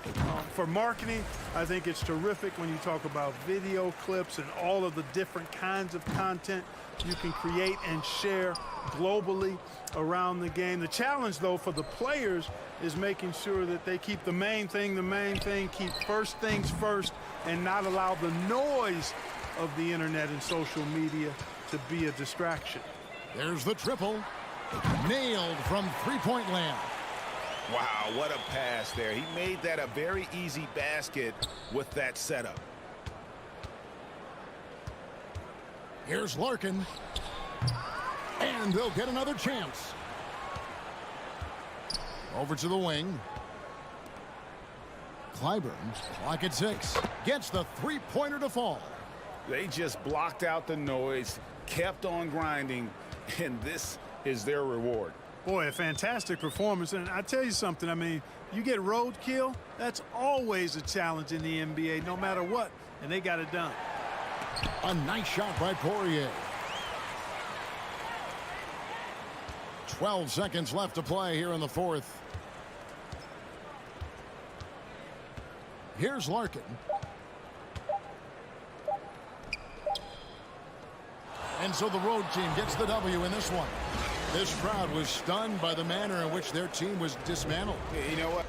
For marketing, I think it's terrific when you talk about video clips and all of the different kinds of content you can create and share globally around the game. The challenge, though, for the players is making sure that they keep the main thing, keep first things first, and not allow the noise of the internet and social media to be a distraction. There's the triple. Nailed from three-point land. Wow, what a pass there. He made that a very easy basket with that setup. Here's Larkin. And they'll get another chance. Over to the wing. Clyburn, clock at 6, gets the three-pointer to fall. They just blocked out the noise, kept on grinding, and this is their reward. Boy, a fantastic performance. And I tell you something, I mean, you get roadkill, that's always a challenge in the NBA, no matter what, and they got it done. A nice shot by Poirier. 12 seconds left to play here in the fourth. Here's Larkin. And so the road team gets the W in this one. This crowd was stunned by the manner in which their team was dismantled. You know what?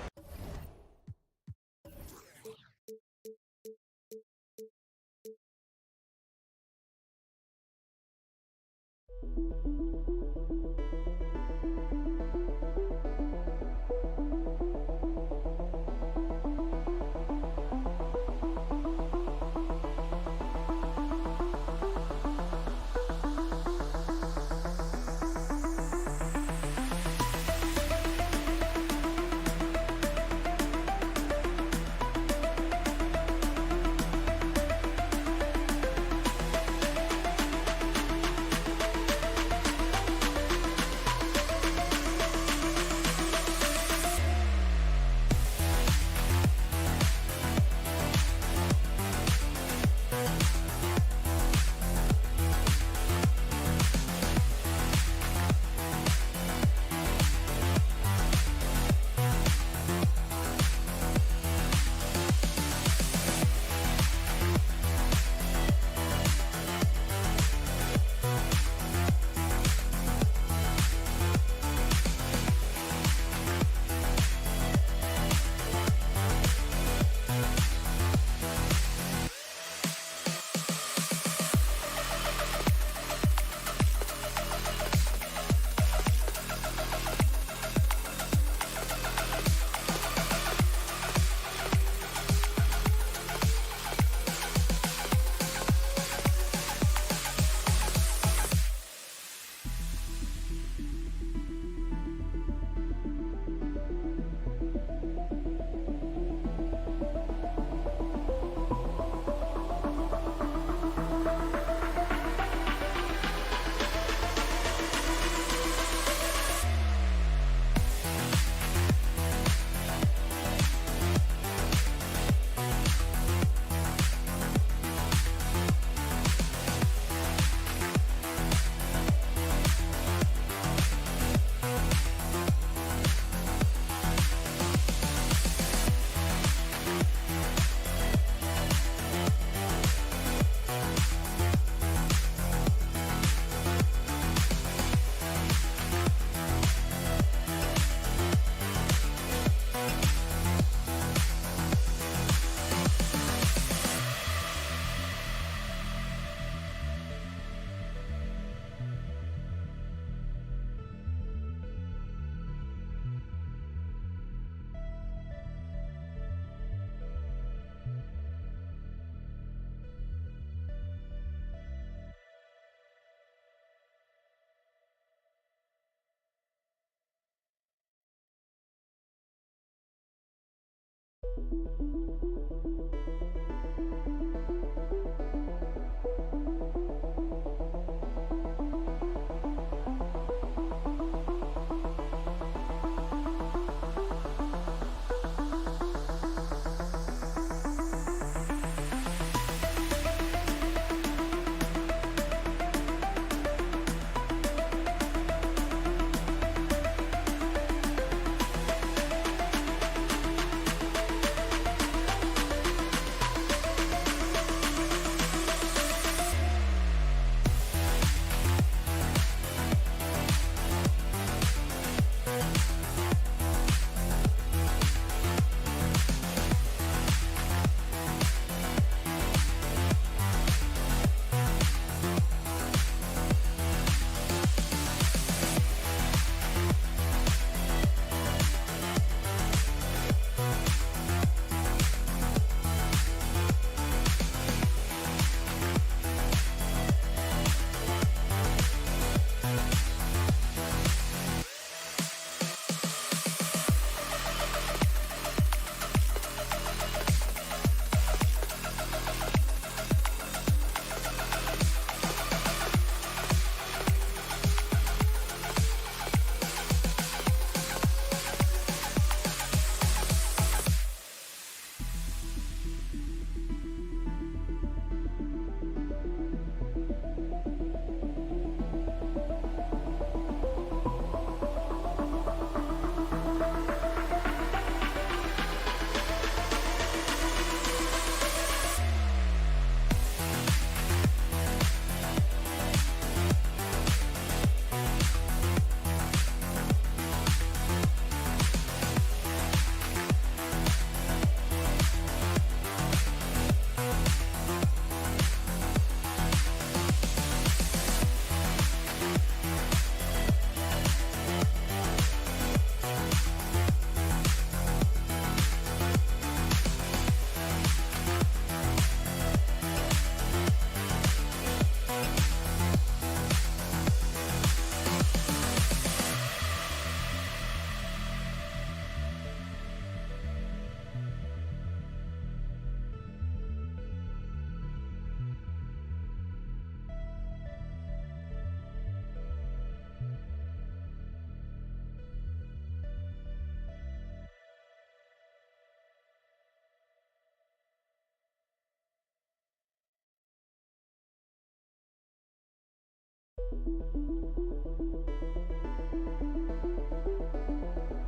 You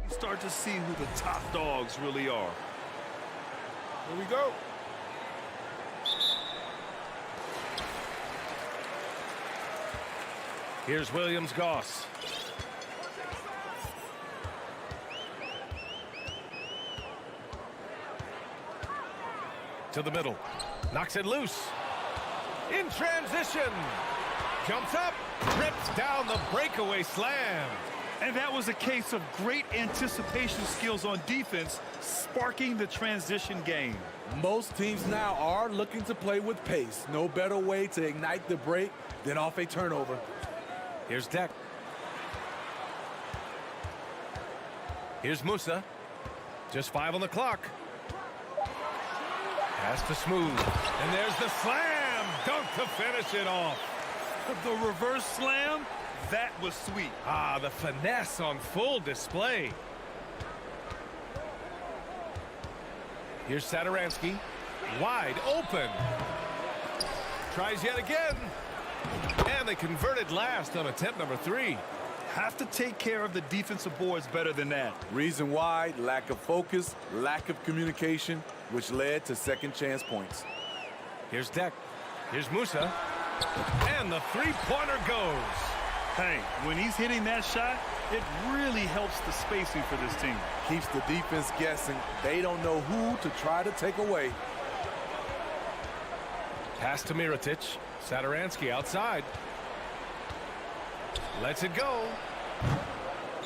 start to see who the top dogs really are. Here we go. Here's Williams-Goss. To the middle. Knocks it loose. In transition. Jumps up. Rips down the breakaway slam. And that was a case of great anticipation skills on defense, sparking the transition game. Most teams now are looking to play with pace. No better way to ignite the break than off a turnover. Here's Deck. Here's Musa. Just 5 on the clock. Pass to Smooth. And there's the slam. Dunk to finish it off. The reverse slam, that was sweet. Ah, the finesse on full display. Here's Satoransky. Wide open. Tries yet again. And they converted last on attempt number 3. Have to take care of the defensive boards better than that. Reason why, lack of focus, lack of communication, which led to second chance points. Here's Deck. Here's Musa. And the three-pointer goes. Hey, when he's hitting that shot, it really helps the spacing for this team. Keeps the defense guessing. They don't know who to try to take away. Pass to Mirotic. Satoransky outside. Lets it go.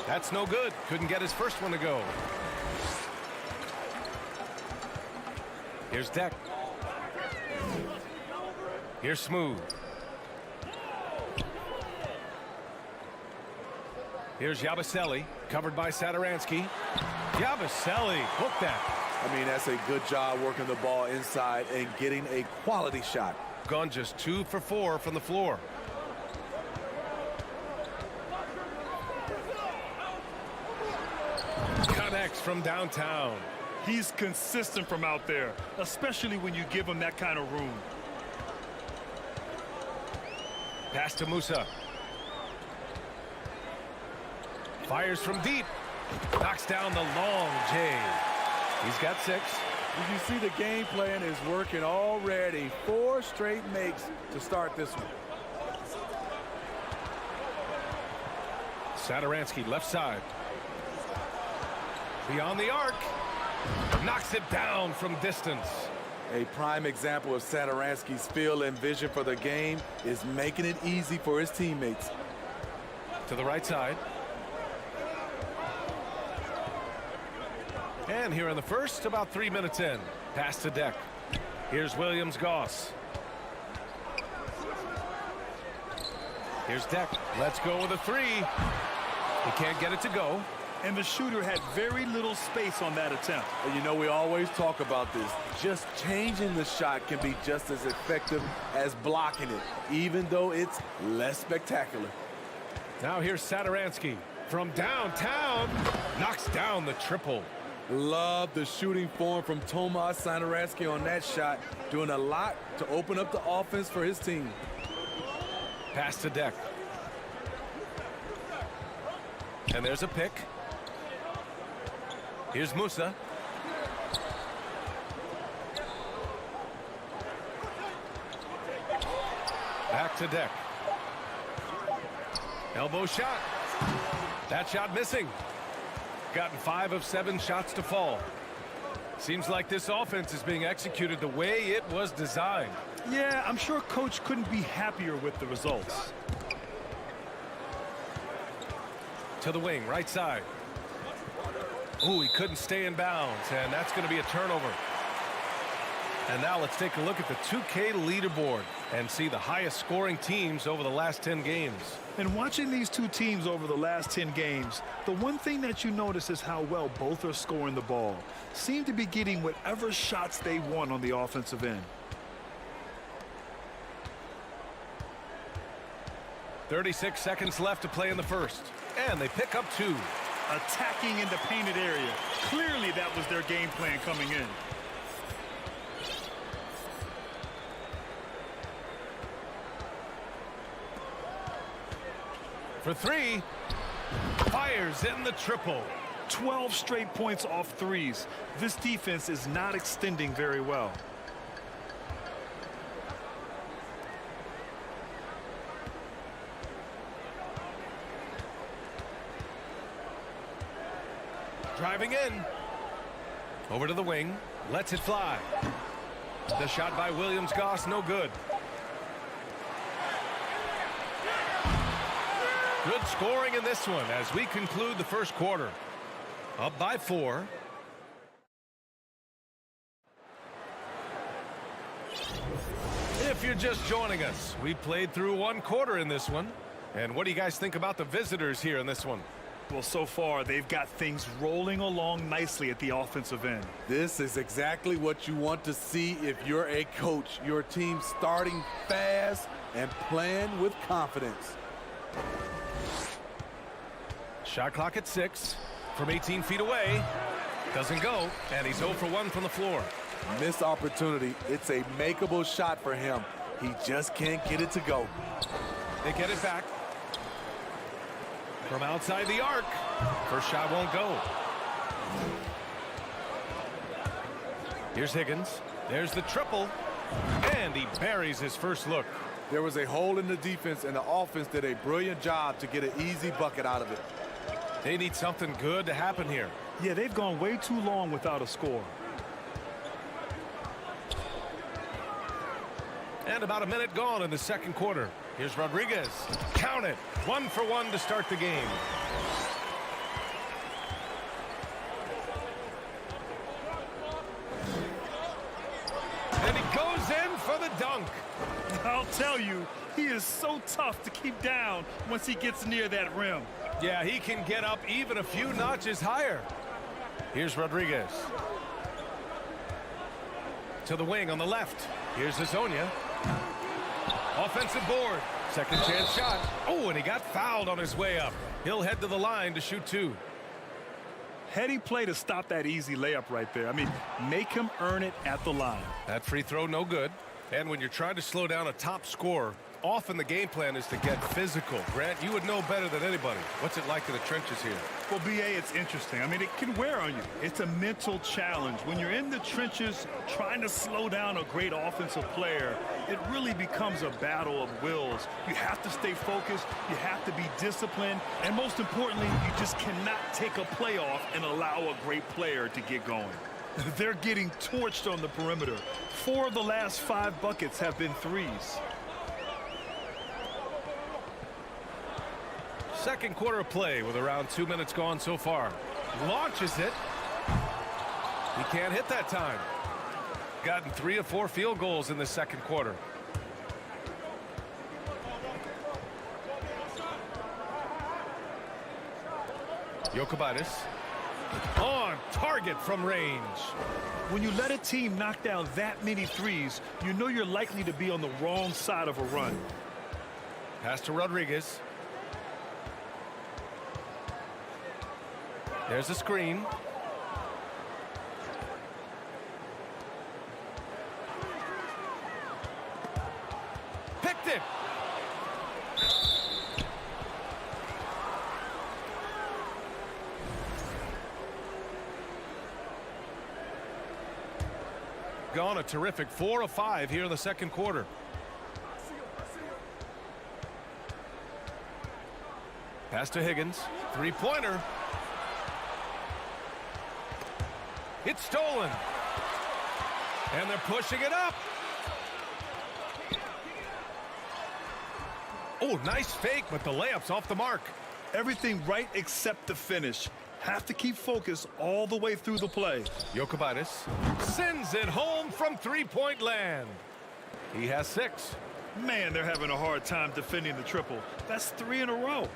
That's no good. Couldn't get his first one to go. Here's Deck. Here's Smooth. Here's Yabusele, covered by Satoransky. Yabusele, hook that. I mean, that's a good job working the ball inside and getting a quality shot. Gone just 2 for 4 from the floor. Connects from downtown. He's consistent from out there, especially when you give him that kind of room. Pass to Musa. Fires from deep. Knocks down the long J. He's got 6. You can see the game plan is working already. 4 straight makes to start this one. Satoransky left side. Beyond the arc. Knocks it down from distance. A prime example of Satoransky's feel and vision for the game is making it easy for his teammates. To the right side. And here in the first, about 3 minutes in. Pass to Deck. Here's Williams-Goss. Here's Deck. Let's go with a 3. He can't get it to go. And the shooter had very little space on that attempt. And you know, we always talk about this. Just changing the shot can be just as effective as blocking it, even though it's less spectacular. Now here's Satoransky. From downtown, knocks down the triple. Love the shooting form from Tomas Satoransky on that shot, doing a lot to open up the offense for his team. Pass to Deck. And there's a pick. Here's Musa. Back to Deck. Elbow shot. That shot missing. Gotten 5 of 7 shots to fall. Seems like this offense is being executed the way it was designed. Yeah, I'm sure coach couldn't be happier with the results. To the wing, right side. Ooh, he couldn't stay in bounds, and that's going to be a turnover. And now let's take a look at the 2K leaderboard and see the highest scoring teams over the last 10 games. And watching these two teams over the last 10 games, the one thing that you notice is how well both are scoring the ball. Seem to be getting whatever shots they want on the offensive end. 36 seconds left to play in the first. And they pick up 2. Attacking in the painted area. Clearly that was their game plan coming in. for three. Fires in the triple. 12 straight points off threes. This defense is not extending very well. Driving in. Over to the wing. Lets it fly. The shot by Williams-Goss, no good. Good scoring in this one as we conclude the first quarter. Up by 4. If you're just joining us, we played through 1 quarter in this one. And what do you guys think about the visitors here in this one? Well, so far, they've got things rolling along nicely at the offensive end. This is exactly what you want to see if you're a coach. Your team starting fast and playing with confidence. Shot clock at 6 from 18 feet away. Doesn't go, and he's 0 for 1 from the floor. Missed opportunity. It's a makeable shot for him. He just can't get it to go. They get it back. From outside the arc. First shot won't go. Here's Higgins. There's the triple. And he buries his first look. There was a hole in the defense, and the offense did a brilliant job to get an easy bucket out of it. They need something good to happen here. Yeah, they've gone way too long without a score. And about a minute gone in the second quarter. Here's Rodriguez. Count it. 1 for 1 to start the game. And he goes in for the dunk. I'll tell you, he is so tough to keep down once he gets near that rim. Yeah, he can get up even a few notches higher. Here's Rodriguez. To the wing on the left. Here's Azonia. Offensive board. Second chance shot. Oh, and he got fouled on his way up. He'll head to the line to shoot 2. Heady play to stop that easy layup right there. I mean, make him earn it at the line. That free throw, no good. And when you're trying to slow down a top scorer, often the game plan is to get physical. Grant, you would know better than anybody. What's it like in the trenches here? Well, B.A., it's interesting. I mean, it can wear on you. It's a mental challenge. When you're in the trenches trying to slow down a great offensive player, it really becomes a battle of wills. You have to stay focused. You have to be disciplined. And most importantly, you just cannot take a play off and allow a great player to get going. They're getting torched on the perimeter. 4 of the last 5 buckets have been threes. Second quarter of play with around 2 minutes gone so far. Launches it. He can't hit that time. Gotten 3 of 4 field goals in the second quarter. Jokubaitis on target from range. When you let a team knock down that many threes, you know you're likely to be on the wrong side of a run. Pass to Rodriguez. There's a screen. Picked it. Gone a terrific 4 of 5 here in the second quarter. Pass to Higgins. Three-pointer. It's stolen. And they're pushing it up. Oh, nice fake, but the layup's off the mark. Everything right except the finish. Have to keep focus all the way through the play. Jokubaitis sends it home from three-point land. He has 6. Man, they're having a hard time defending the triple. That's 3 in a row.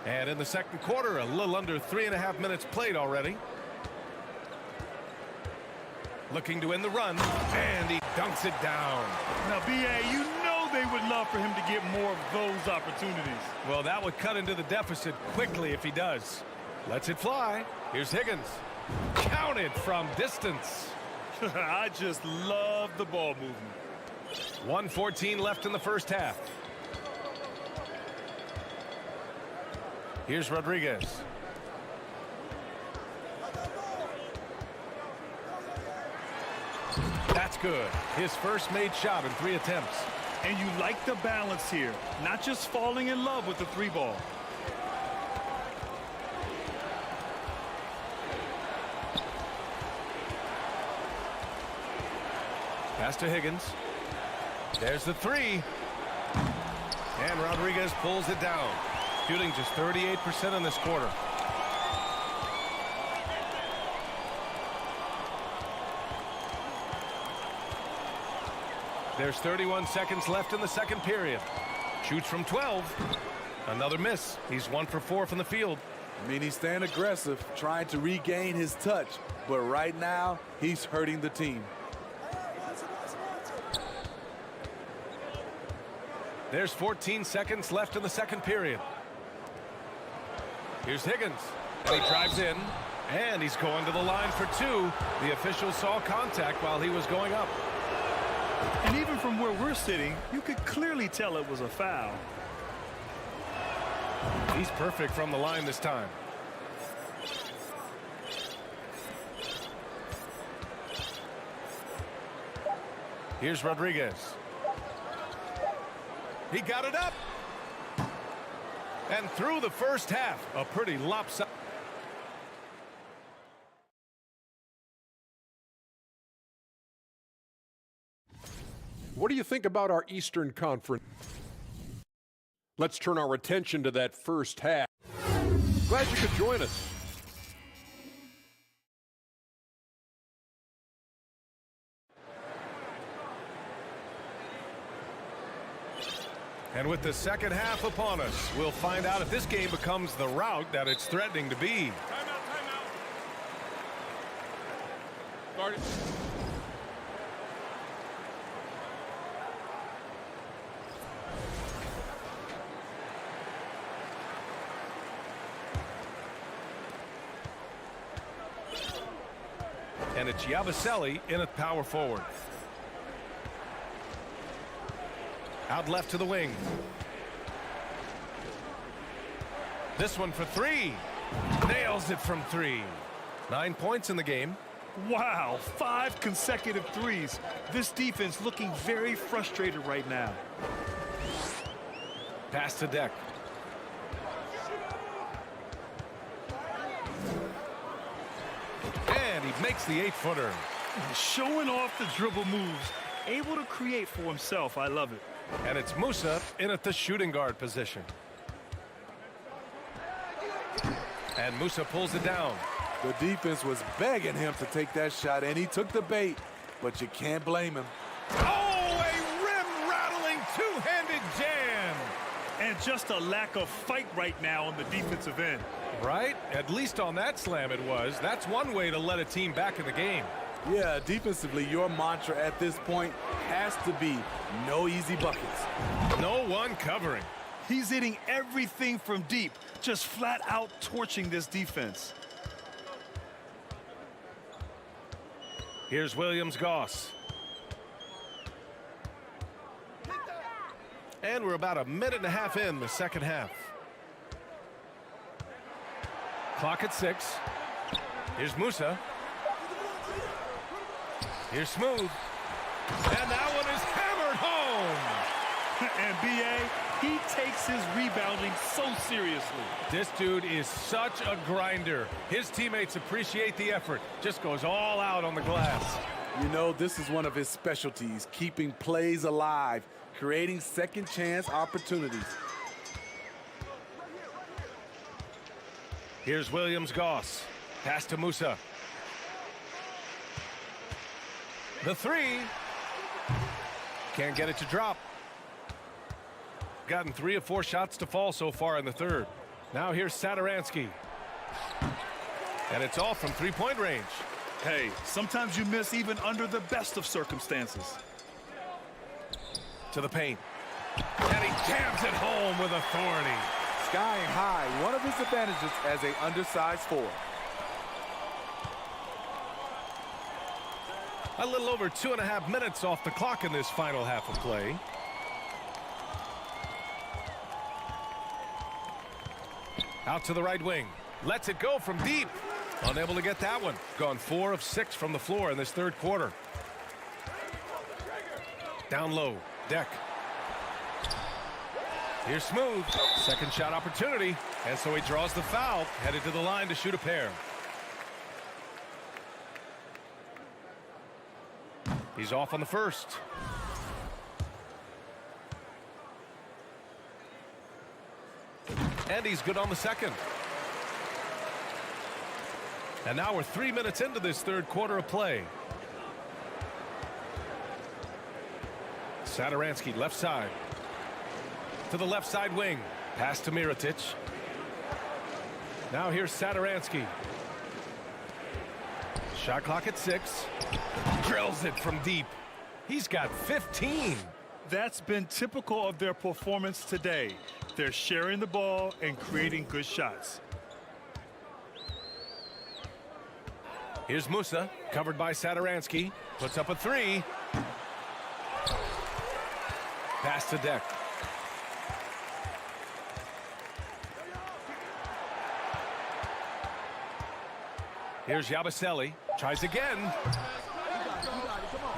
And in the second quarter, a little under 3.5 minutes played already. Looking to end the run, and he dunks it down. Now, B.A., you know they would love for him to get more of those opportunities. Well, that would cut into the deficit quickly if he does. Lets it fly. Here's Higgins. Counted from distance. I just love the ball movement. 1:14 left in the first half. Here's Rodriguez. That's good. His first made shot in 3 attempts. And you like the balance here, not just falling in love with the 3 ball. Pass to Higgins. There's the 3. And Rodriguez pulls it down. Shooting just 38% in this quarter. There's 31 seconds left in the second period. Shoots from 12. Another miss. He's 1 for 4 from the field. I mean, he's staying aggressive, trying to regain his touch. But right now, he's hurting the team. There's 14 seconds left in the second period. Here's Higgins. And he drives in. And he's going to the line for 2. The official saw contact while he was going up. And even from where we're sitting, you could clearly tell it was a foul. He's perfect from the line this time. Here's Rodriguez. He got it up. And through the first half, a pretty lopsided. What do you think about our Eastern Conference? Let's turn our attention to that first half. Glad you could join us. And with the second half upon us, we'll find out if this game becomes the rout that it's threatening to be. Timeout. Guard it. And it's Yabusele in at power forward. Out left to the wing. This one for 3. Nails it from 3. 9 points in the game. Wow, 5 consecutive threes. This defense looking very frustrated right now. Pass to Deck. And he makes the 8-footer. Showing off the dribble moves. Able to create for himself. I love it. And it's Musa in at the shooting guard position. And Musa pulls it down. The defense was begging him to take that shot, and he took the bait, but you can't blame him. Oh, a rim-rattling two-handed jam. And just a lack of fight right now on the defensive end. Right? At least on that slam it was. That's one way to let a team back in the game. Yeah, defensively, your mantra at this point has to be no easy buckets. No one covering. He's hitting everything from deep, just flat out torching this defense. Here's Williams-Goss. And we're about a minute and a half in the second half. Clock at 6. Here's Musa. Here's Smooth. And that one is hammered home. And B.A., he takes his rebounding so seriously. This dude is such a grinder. His teammates appreciate the effort. Just goes all out on the glass. You know, this is one of his specialties, keeping plays alive, creating second chance opportunities. Here's Williams-Goss. Pass to Musa. The 3. Can't get it to drop. Gotten 3 of 4 shots to fall so far in the third. Now here's Satoransky. And it's all from 3-point range. Hey, sometimes you miss even under the best of circumstances. To the paint. And he jams it home with authority. Skying high, one of his advantages as an undersized forward. A little over 2.5 minutes off the clock in this final half of play. Out to the right wing. Lets it go from deep. Unable to get that one. Gone 4 of 6 from the floor in this third quarter. Down low. Deck. Here's Smooth. Second shot opportunity. And so he draws the foul. Headed to the line to shoot a pair. He's off on the first. And he's good on the second. And now we're 3 minutes into this third quarter of play. Satoransky left side. To the left side wing. Pass to Mirotic. Now here's Satoransky. Shot clock at 6. Drills it from deep. He's got 15. That's been typical of their performance today. They're sharing the ball and creating good shots. Here's Musa, covered by Satoransky. Puts up a 3. Pass to Deck. Here's Yabusele. Tries again.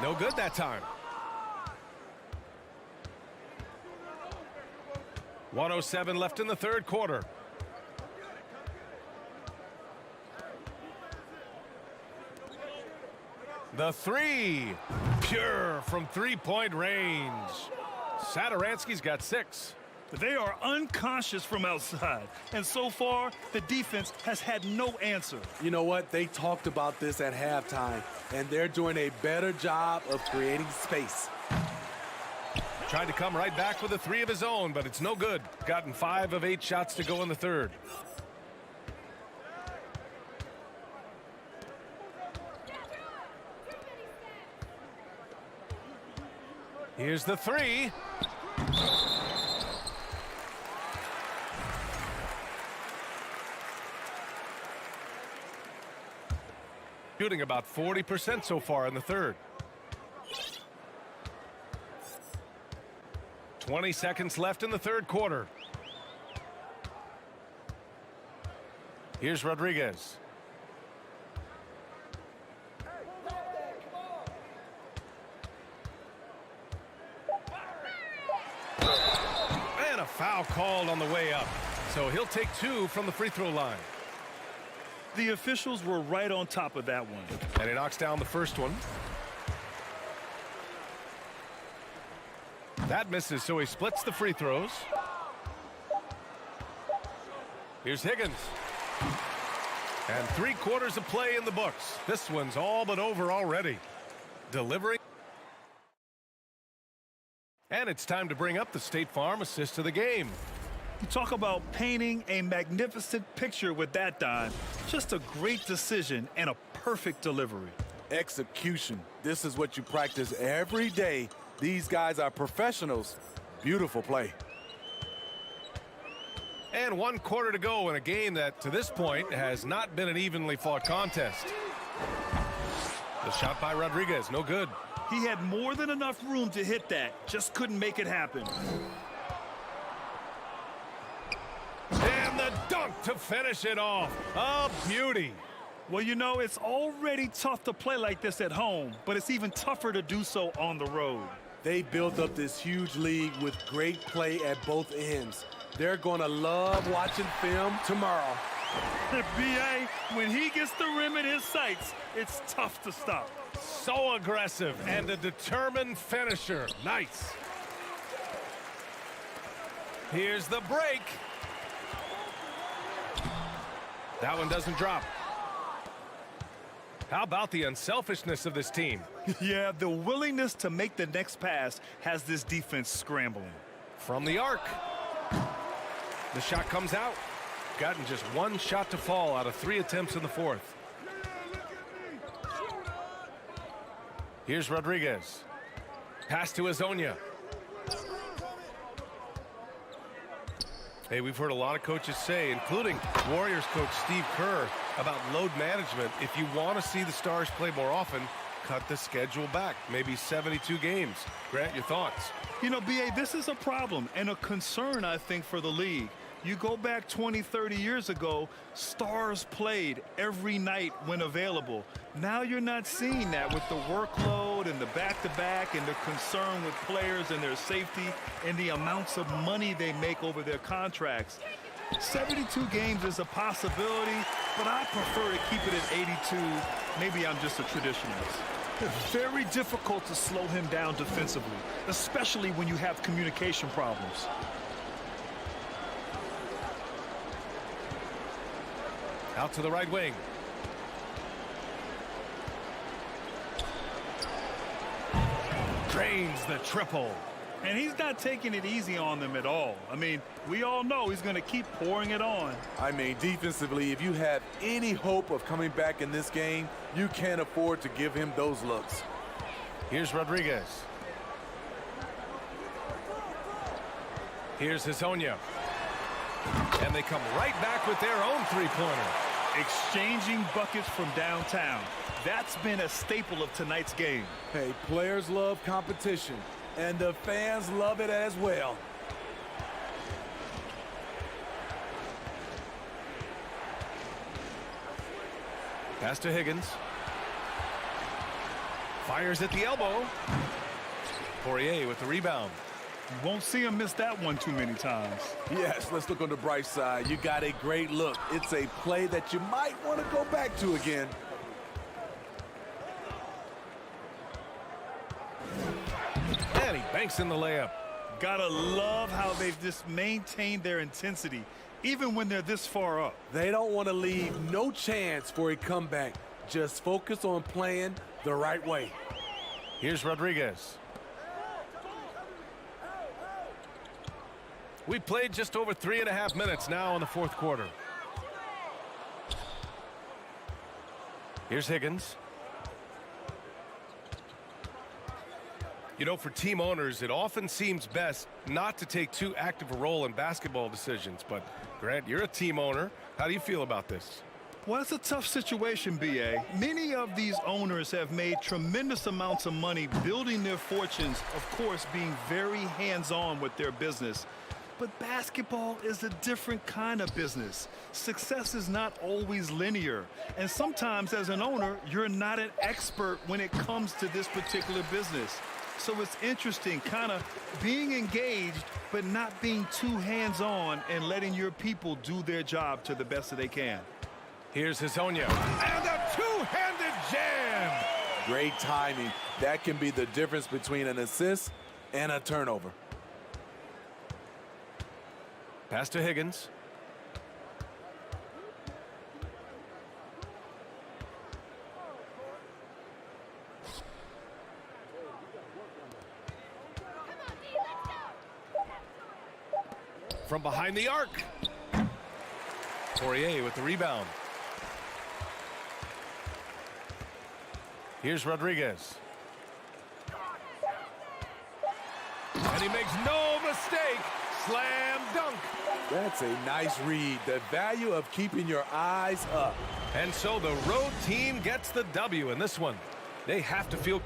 No good that time. 1:07 left in the third quarter. The 3. Pure from three-point range. Satoransky's got 6. They are unconscious from outside, and so far the defense has had no answer. You know what? They talked about this at halftime, and they're doing a better job of creating space. Tried to come right back with a 3 of his own, but it's no good. Gotten 5 of 8 shots to go in the third. Here's the 3. Shooting about 40% so far in the third. 20 seconds left in the third quarter. Here's Rodriguez. And a foul called on the way up. So he'll take 2 from the free throw line. The officials were right on top of that one. And he knocks down the first one. That misses, so he splits the free throws. Here's Higgins. And 3 quarters of play in the books. This one's all but over already. Delivering. And it's time to bring up the State Farm assist of the game. You talk about painting a magnificent picture with that dime. Just a great decision and a perfect delivery. Execution. This is what you practice every day. These guys are professionals. Beautiful play. And 1 quarter to go in a game that, to this point, has not been an evenly fought contest. The shot by Rodriguez, no good. He had more than enough room to hit that. Just couldn't make it happen. And the dunk to finish it off. A beauty. Well, you know, it's already tough to play like this at home, but it's even tougher to do so on the road. They built up this huge league with great play at both ends. They're going to love watching film tomorrow. B.A., when he gets the rim in his sights, it's tough to stop. So aggressive and a determined finisher. Nice. Here's the break. That one doesn't drop. How about the unselfishness of this team? Yeah, the willingness to make the next pass has this defense scrambling. From the arc. The shot comes out. Gotten just 1 shot to fall out of 3 attempts in the fourth. Here's Rodriguez. Pass to Azonia. Hey, we've heard a lot of coaches say, including Warriors coach Steve Kerr, about load management. If you want to see the Stars play more often, cut the schedule back, maybe 72 games. Grant, your thoughts? You know, B.A., this is a problem and a concern, I think, for the league. You go back 20, 30 years ago, stars played every night when available. Now you're not seeing that with the workload and the back-to-back and the concern with players and their safety and the amounts of money they make over their contracts. 72 games is a possibility, but I prefer to keep it at 82. Maybe I'm just a traditionalist. It's very difficult to slow him down defensively, especially when you have communication problems. Out to the right wing. Drains the triple. And he's not taking it easy on them at all. I mean, we all know he's going to keep pouring it on. I mean, defensively, if you have any hope of coming back in this game, you can't afford to give him those looks. Here's Rodriguez. Here's Hezonja. And they come right back with their own three-pointer. Exchanging buckets from downtown. That's been a staple of tonight's game. Hey, players love competition, and the fans love it as well. Pass to Higgins. Fires at the elbow. Poirier with the rebound. You won't see him miss that one too many times. Yes, let's look on the bright side. You got a great look. It's a play that you might want to go back to again. And he banks in the layup. Gotta love how they've just maintained their intensity, even when they're this far up. They don't want to leave no chance for a comeback. Just focus on playing the right way. Here's Rodriguez. We played just over 3.5 minutes now in the fourth quarter. Here's Higgins. You know, for team owners, it often seems best not to take too active a role in basketball decisions. But, Grant, you're a team owner. How do you feel about this? Well, it's a tough situation, B.A. Many of these owners have made tremendous amounts of money building their fortunes, of course, being very hands-on with their business. But basketball is a different kind of business. Success is not always linear. And sometimes as an owner, you're not an expert when it comes to this particular business. So it's interesting kind of being engaged, but not being too hands-on and letting your people do their job to the best that they can. Here's Hezonja. And a two-handed jam. Great timing. That can be the difference between an assist and a turnover. Pass to Higgins. From behind the arc. Poirier with the rebound. Here's Rodriguez. And he makes no mistake. Slam dunk. That's a nice read. The value of keeping your eyes up. And so the road team gets the W in this one. They have to feel...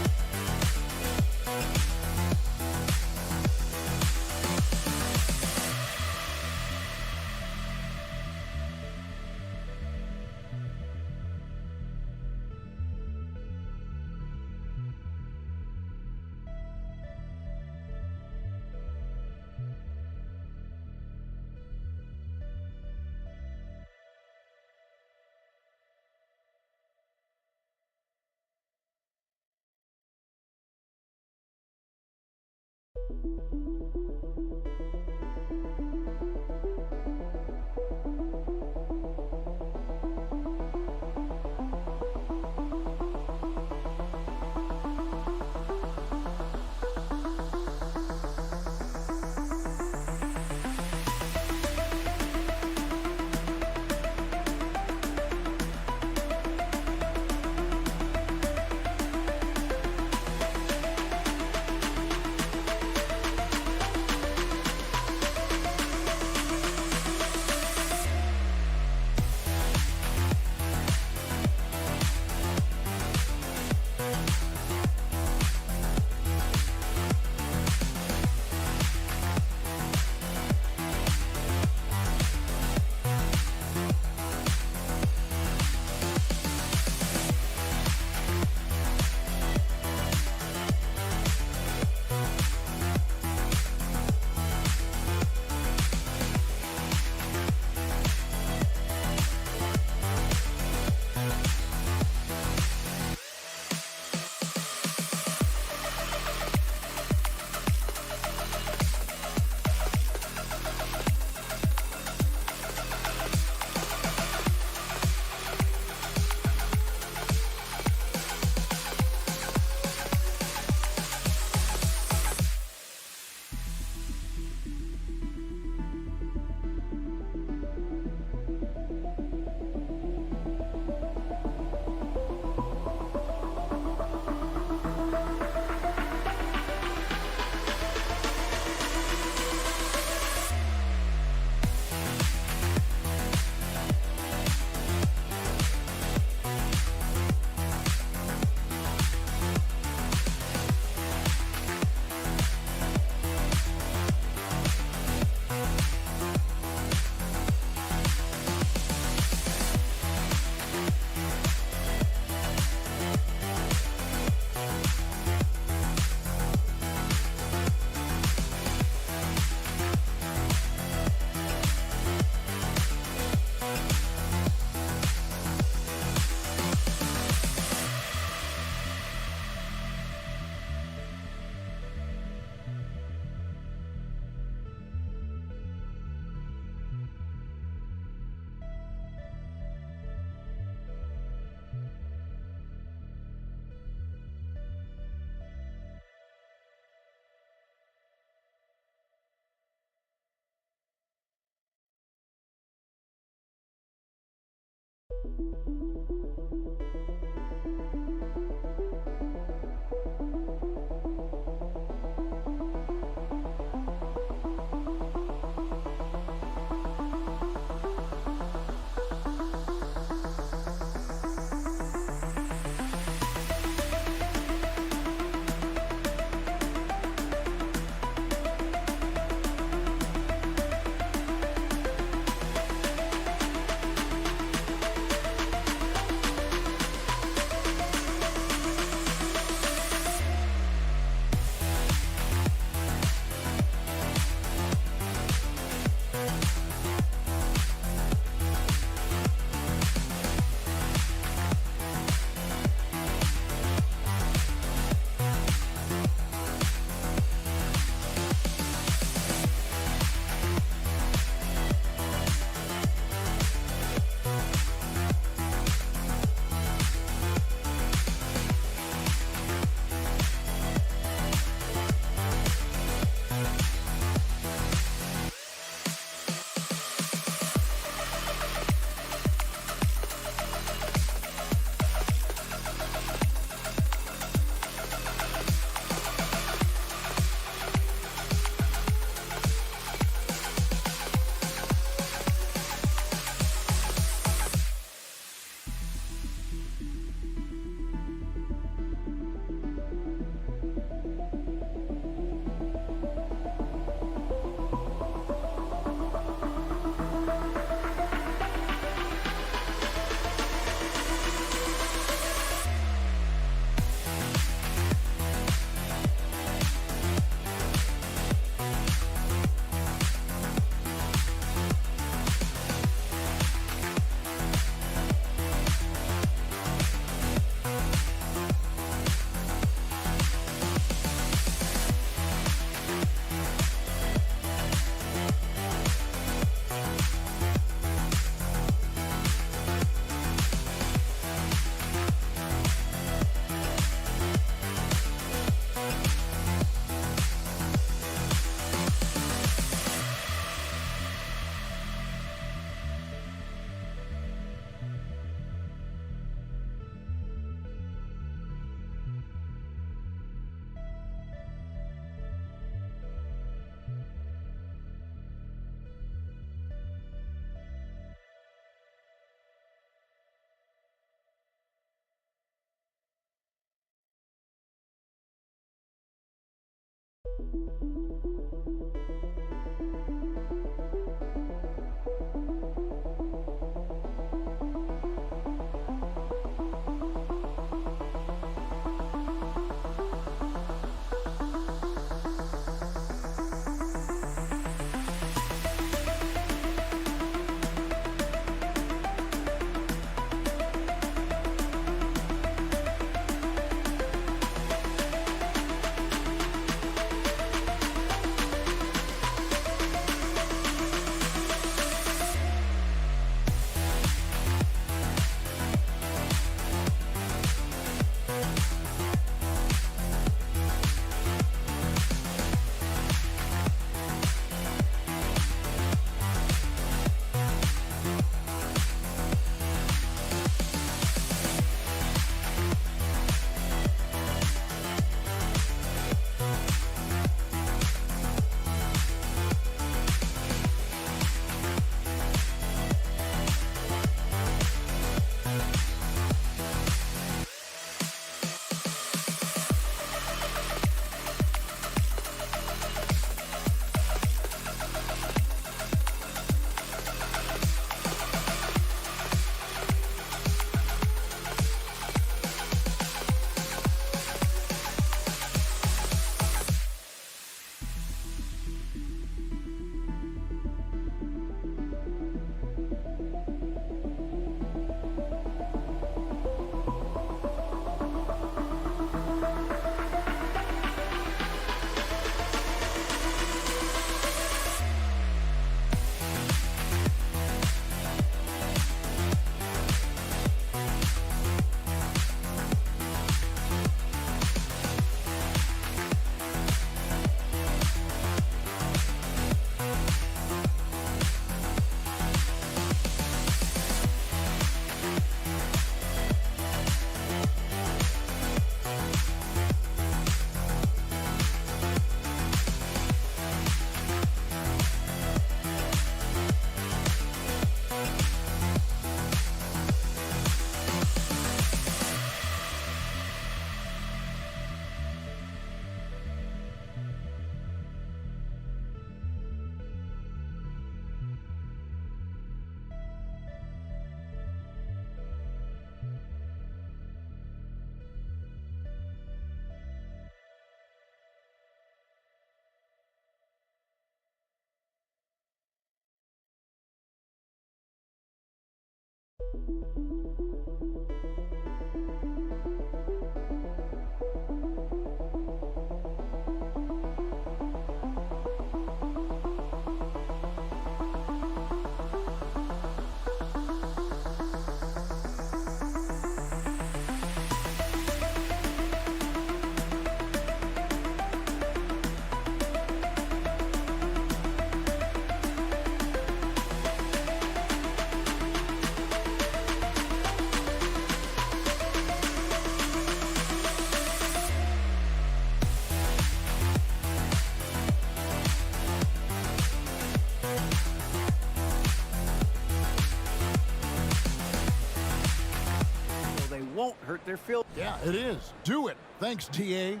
won't hurt their field. Yeah, it is. Do it. Thanks, TA. Here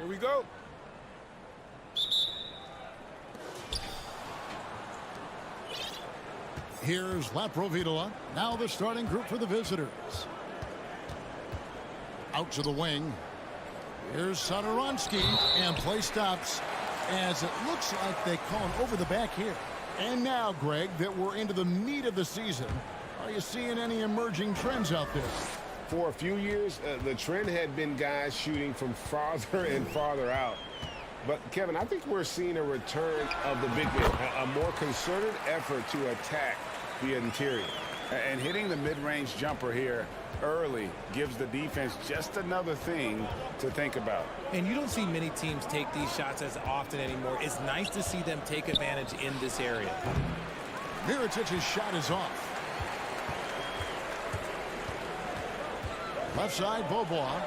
we go. Here's Laprovitola. Now the starting group for the visitors. Out to the wing. Here's Sadoronsky. And play stops as it looks like they call him over the back here. And now, Greg, that we're into the meat of the season, are you seeing any emerging trends out there? For a few years, the trend had been guys shooting from farther and farther out. But, Kevin, I think we're seeing a return of the big man, a more concerted effort to attack the interior. And hitting the mid-range jumper here early gives the defense just another thing to think about. And you don't see many teams take these shots as often anymore. It's nice to see them take advantage in this area. Mirotic's shot is off. Left side, Bobois.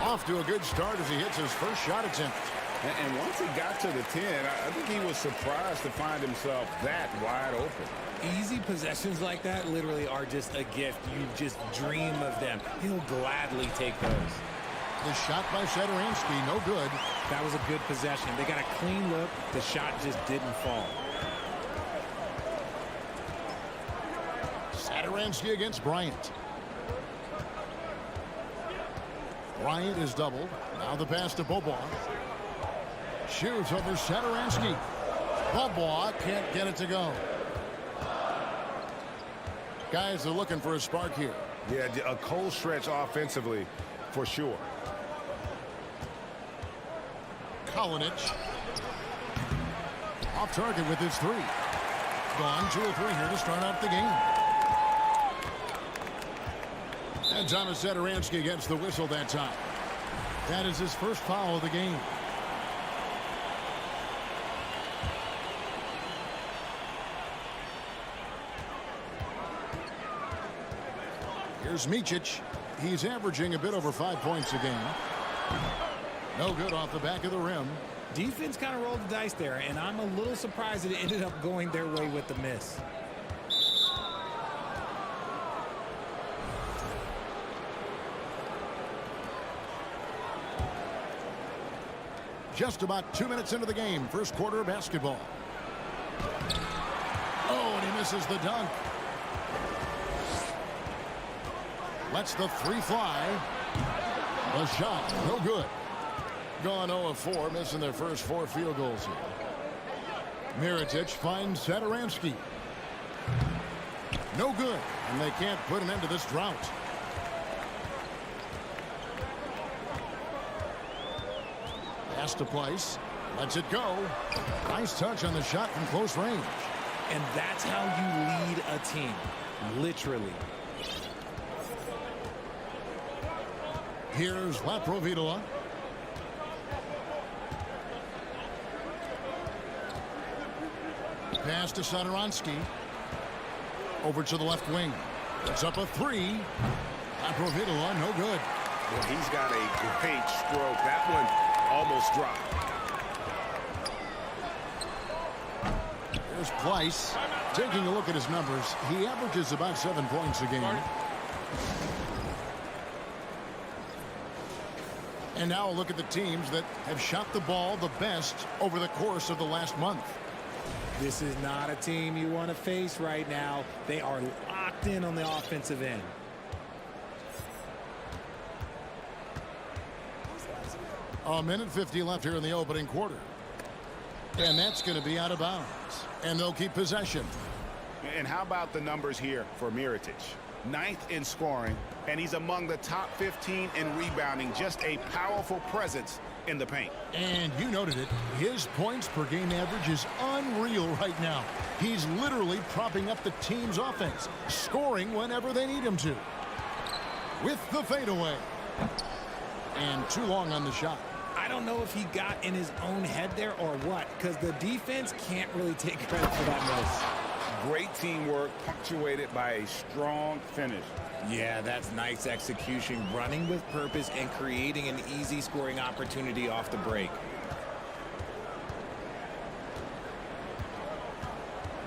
Off to a good start as he hits his first shot attempt. And once he got to the 10, I think he was surprised to find himself that wide open. Easy possessions like that literally are just a gift. You just dream of them. He'll gladly take those. The shot by Satoransky, no good. That was a good possession. They got a clean look. The shot just didn't fall. Satoransky against Bryant. Bryant is doubled. Now the pass to Bobois. Shoots over Satoransky. Bobois can't get it to go. Guys are looking for a spark here. Yeah, a cold stretch offensively for sure. Kalinic. Off target with his three. Gone 2 or 3 here to start out the game. And Thomas Satoransky gets the whistle that time. That is his first foul of the game. Here's Micic. He's averaging a bit over 5 points a game. No good off the back of the rim. Defense kind of rolled the dice there, and I'm a little surprised that it ended up going their way with the miss. Just about 2 minutes into the game. First quarter of basketball. Oh, and he misses the dunk. Lets the three fly. The shot, no good. Gone 0 of 4, missing their first 4 field goals here. Mirotic finds Satoransky. No good, and they can't put an end to this drought. Pass to Place. Lets it go. Nice touch on the shot from close range. And that's how you lead a team. Literally. Here's Laprovitola. Pass to Satoransky. Over to the left wing. It's up a 3. Laprovitola, no good. Well, he's got a great stroke. That one almost dropped. Here's Place. Taking a look at his numbers, he averages about 7 points a game. And now a look at the teams that have shot the ball the best over the course of the last month. This is not a team you want to face right now. They are locked in on the offensive end. A minute 50 left here in the opening quarter. And that's going to be out of bounds. And they'll keep possession. And how about the numbers here for Mirotic? 9th in scoring, and he's among the top 15 in rebounding. Just a powerful presence in the paint. And you noted it. His points per game average is unreal right now. He's literally propping up the team's offense, scoring whenever they need him to. With the fadeaway. And too long on the shot. I don't know if he got in his own head there or what, because the defense can't really take credit for that miss. Great teamwork, punctuated by a strong finish. Yeah, that's nice execution, running with purpose and creating an easy scoring opportunity off the break.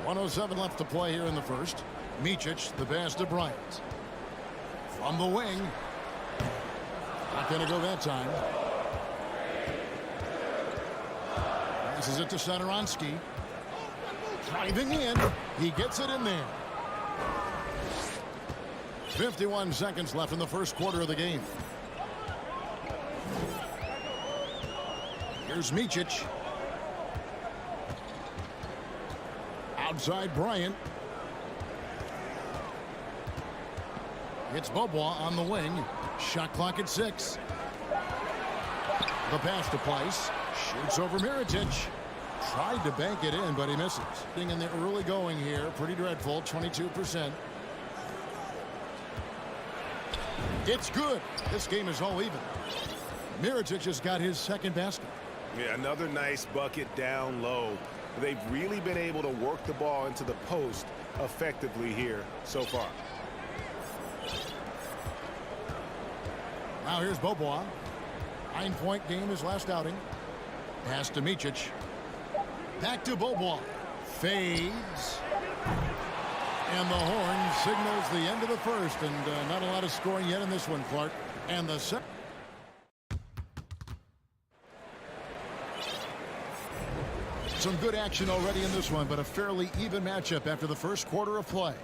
1:07 left to play here in the first. Micic, the pass to Bryant. From the wing. Not going to go that time. Passes it to Satoransky. Driving in. He gets it in there. 51 seconds left in the first quarter of the game. Here's Micic. Outside Bryant. It's Bobois on the wing. Shot clock at 6. The pass to Place. Shoots over Mirotic. Tried to bank it in, but he misses. In the early going here, pretty dreadful, 22%. It's good. This game is all even. Mirotic has got his second basket. Yeah, another nice bucket down low. They've really been able to work the ball into the post effectively here so far. Now here's Bobois. 9-point game his last outing. Pass to Micic. Back to Bobois. Fades. And the horn signals the end of the first. And not a lot of scoring yet in this one, Clark. And the second. Some good action already in this one, but a fairly even matchup after the first quarter of play.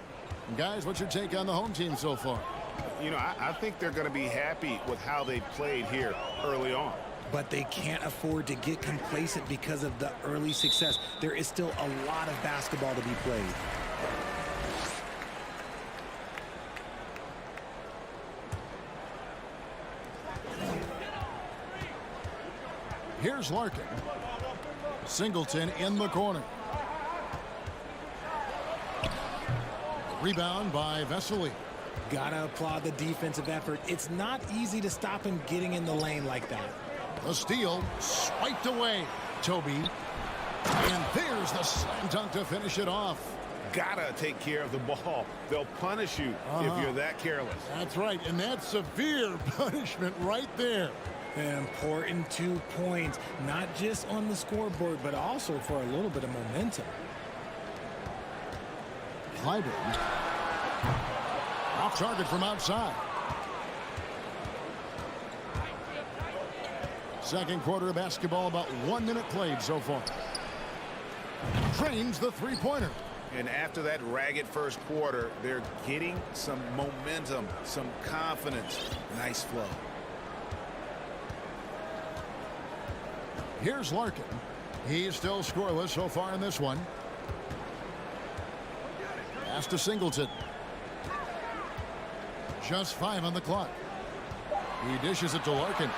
And guys, what's your take on the home team so far? You know, I think they're going to be happy with how they've played here early on. But they can't afford to get complacent because of the early success. There is still a lot of basketball to be played. Here's Larkin. Singleton in the corner. Rebound by Vesely. Gotta applaud the defensive effort. It's not easy to stop him getting in the lane like that. The steal swiped away. Toby. And there's the slam dunk to finish it off. Gotta take care of the ball. They'll punish you if you're that careless. That's right, and that's severe punishment right there. An important 2 points, not just on the scoreboard, but also for a little bit of momentum. Phabian. Off target from outside. Second quarter of basketball, about 1 minute played so far. Trains the three-pointer. And after that ragged first quarter, they're getting some momentum, some confidence. Nice flow. Here's Larkin. He's still scoreless so far in this one. Pass to Singleton. Just 5 on the clock. He dishes it to Larkin.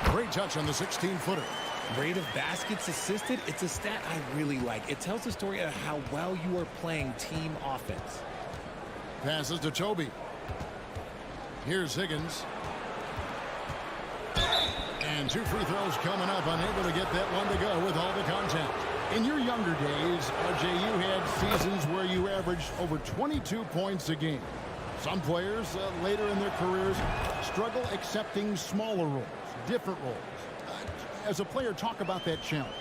Great touch on the 16-footer. Rate of baskets assisted, it's a stat I really like. It tells the story of how well you are playing team offense. Passes to Toby. Here's Higgins. And 2 free throws coming up, unable to get that one to go with all the contact. In your younger days, RJ, you had seasons where you averaged over 22 points a game. Some players later in their careers struggle accepting smaller roles, different roles. As a player, talk about that challenge.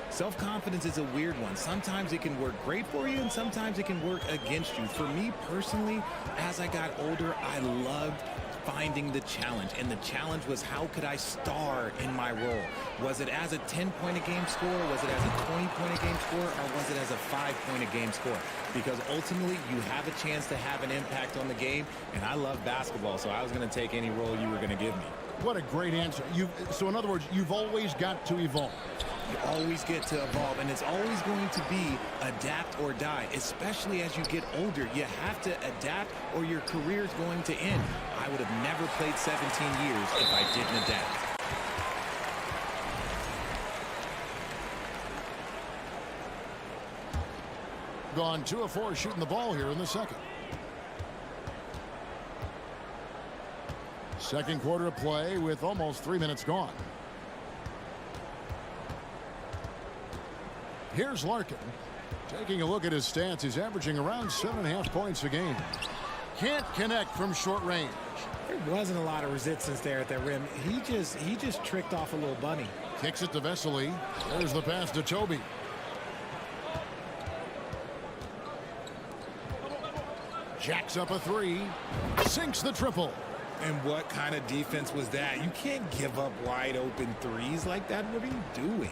Self-confidence is a weird one. Sometimes it can work great for you, and sometimes it can work against you. For me personally, as I got older, I loved finding the challenge, and the challenge was how could I star in my role? Was it as a 10-point-a-game scorer? Was it as a 20-point-a-game scorer? Or was it as a 5-point-a-game scorer? Because ultimately, you have a chance to have an impact on the game, and I love basketball, so I was going to take any role you were going to give me. What a great answer. So in other words, you've always got to evolve. You always get to evolve, and it's always going to be adapt or die, especially as you get older. You have to adapt or your career is going to end. I would have never played 17 years if I didn't adapt. Gone 2 of 4 shooting the ball here in the second. Second quarter of play with almost 3 minutes gone. Here's Larkin. Taking a look at his stats, he's averaging around 7.5 points a game. Can't connect from short range. There wasn't a lot of resistance there at the rim. He just tricked off a little bunny. Kicks it to Vesely. There's the pass to Toby. Jacks up a 3. Sinks the triple. And what kind of defense was that? You can't give up wide open threes like that. What are you doing?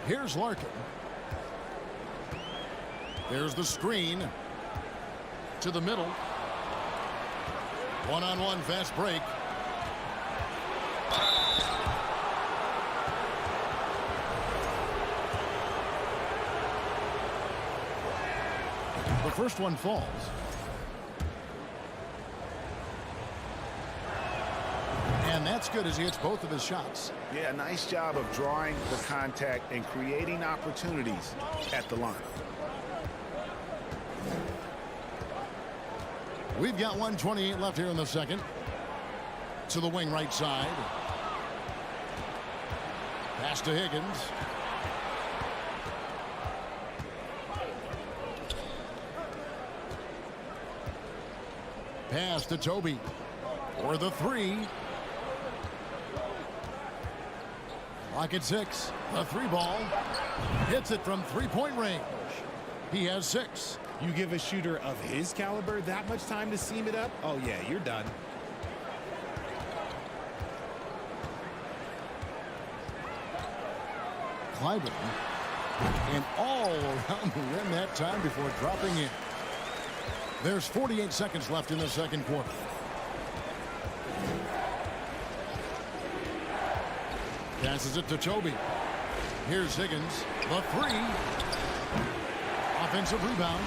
Here's Larkin. There's the screen to the middle. One-on-one fast break. The first one falls. And that's good as he hits both of his shots. Yeah, nice job of drawing the contact and creating opportunities at the line. We've got 1:28 left here in the second. To the wing right side. Pass to Higgins. Pass to Toby. For the 3. Lock at 6. The 3 ball. Hits it from 3-point range. He has 6. You give a shooter of his caliber that much time to seam it up? Oh, yeah, you're done. Clyburn. And all around the rim that time before dropping in. There's 48 seconds left in the second quarter. Passes it to Toby. Here's Higgins. The three. Offensive rebound.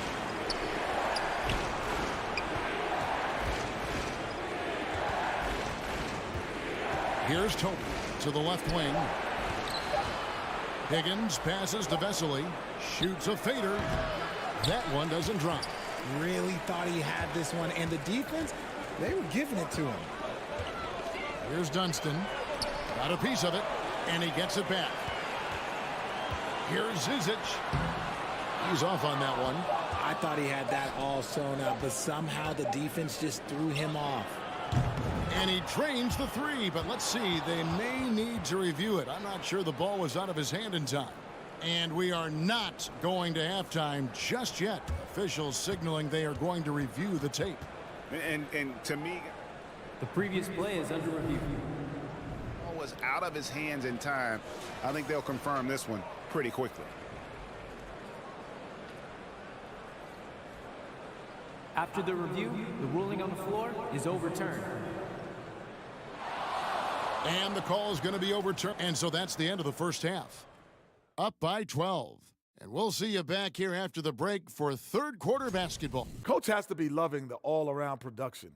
Here's Toby to the left wing. Higgins passes to Vesely. Shoots a fader. That one doesn't drop. Really thought he had this one, and the defense, they were giving it to him. Here's Dunston. Got a piece of it, and he gets it back. Here's Zizic. He's off on that one. I thought he had that all sewn up, but somehow the defense just threw him off. And he drains the three, but let's see. They may need to review it. I'm not sure the ball was out of his hand in time. And we are not going to halftime just yet. Officials signaling they are going to review the tape. And to me, the previous play is under review. Was out of his hands in time. I think they'll confirm this one pretty quickly. After the review, the ruling on the floor is overturned. And the call is going to be overturned. And so that's the end of the first half. Up by 12. And we'll see you back here after the break for third quarter basketball. Coach has to be loving the all-around production.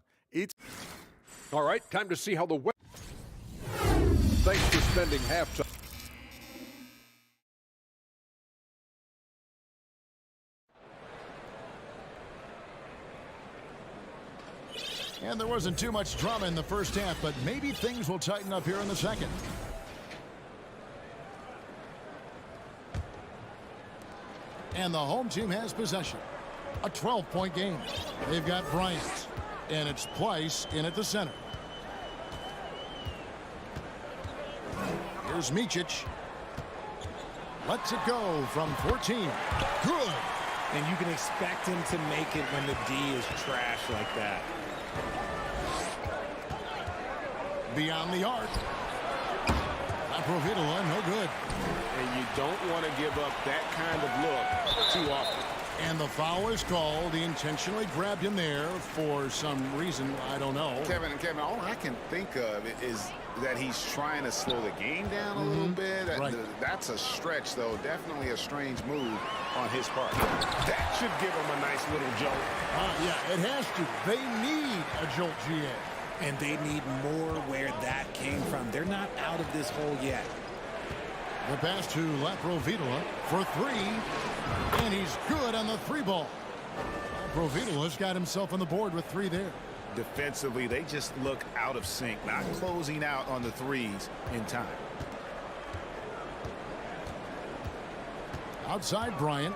All right, time to see how the Thanks for spending halftime. And there wasn't too much drama in the first half, but maybe things will tighten up here in the second. And the home team has possession. A 12-point game. They've got Bryant, and it's Pleiss in at the center. Here's Micic. Lets it go from 14. Good. And you can expect him to make it when the D is trash like that. Beyond the arc. Aprovitola, no good. And you don't want to give up that kind of look too often. And the foul is called. He intentionally grabbed him there for some reason. I don't know. Kevin, all I can think of is that he's trying to slow the game down a little bit. That's a stretch, though. Definitely a strange move on his part. That should give him a nice little jolt. Yeah, it has to. They need a jolt, GA. And they need more where that came from. They're not out of this hole yet. The pass to Laprovitola for three. And he's good on the three ball. Laprovitola's got himself on the board with three there. Defensively, they just look out of sync, not closing out on the threes in time. Outside Bryant.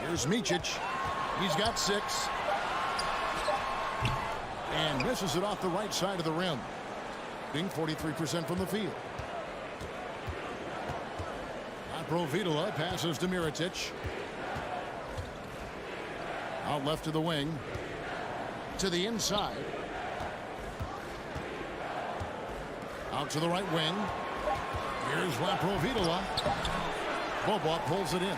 Here's Micic. He's got 6. And misses it off the right side of the rim. Being 43% from the field. Aprovitola passes to Mirotic. Out left to the wing. To the inside. Out to the right wing. Here's Laprovitola. Bobois pulls it in.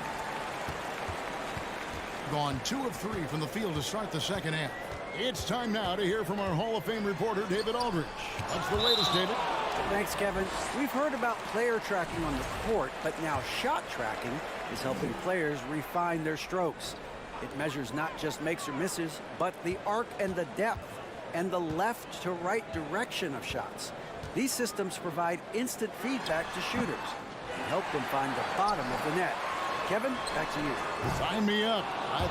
Gone 2 of 3 from the field to start the second half. It's time now to hear from our Hall of Fame reporter, David Aldridge. What's the latest, David? Thanks, Kevin. We've heard about player tracking on the court, but now shot tracking is helping players refine their strokes. It measures not just makes or misses, but the arc and the depth and the left to right direction of shots. These systems provide instant feedback to shooters and help them find the bottom of the net. Kevin, back to you. Sign me up.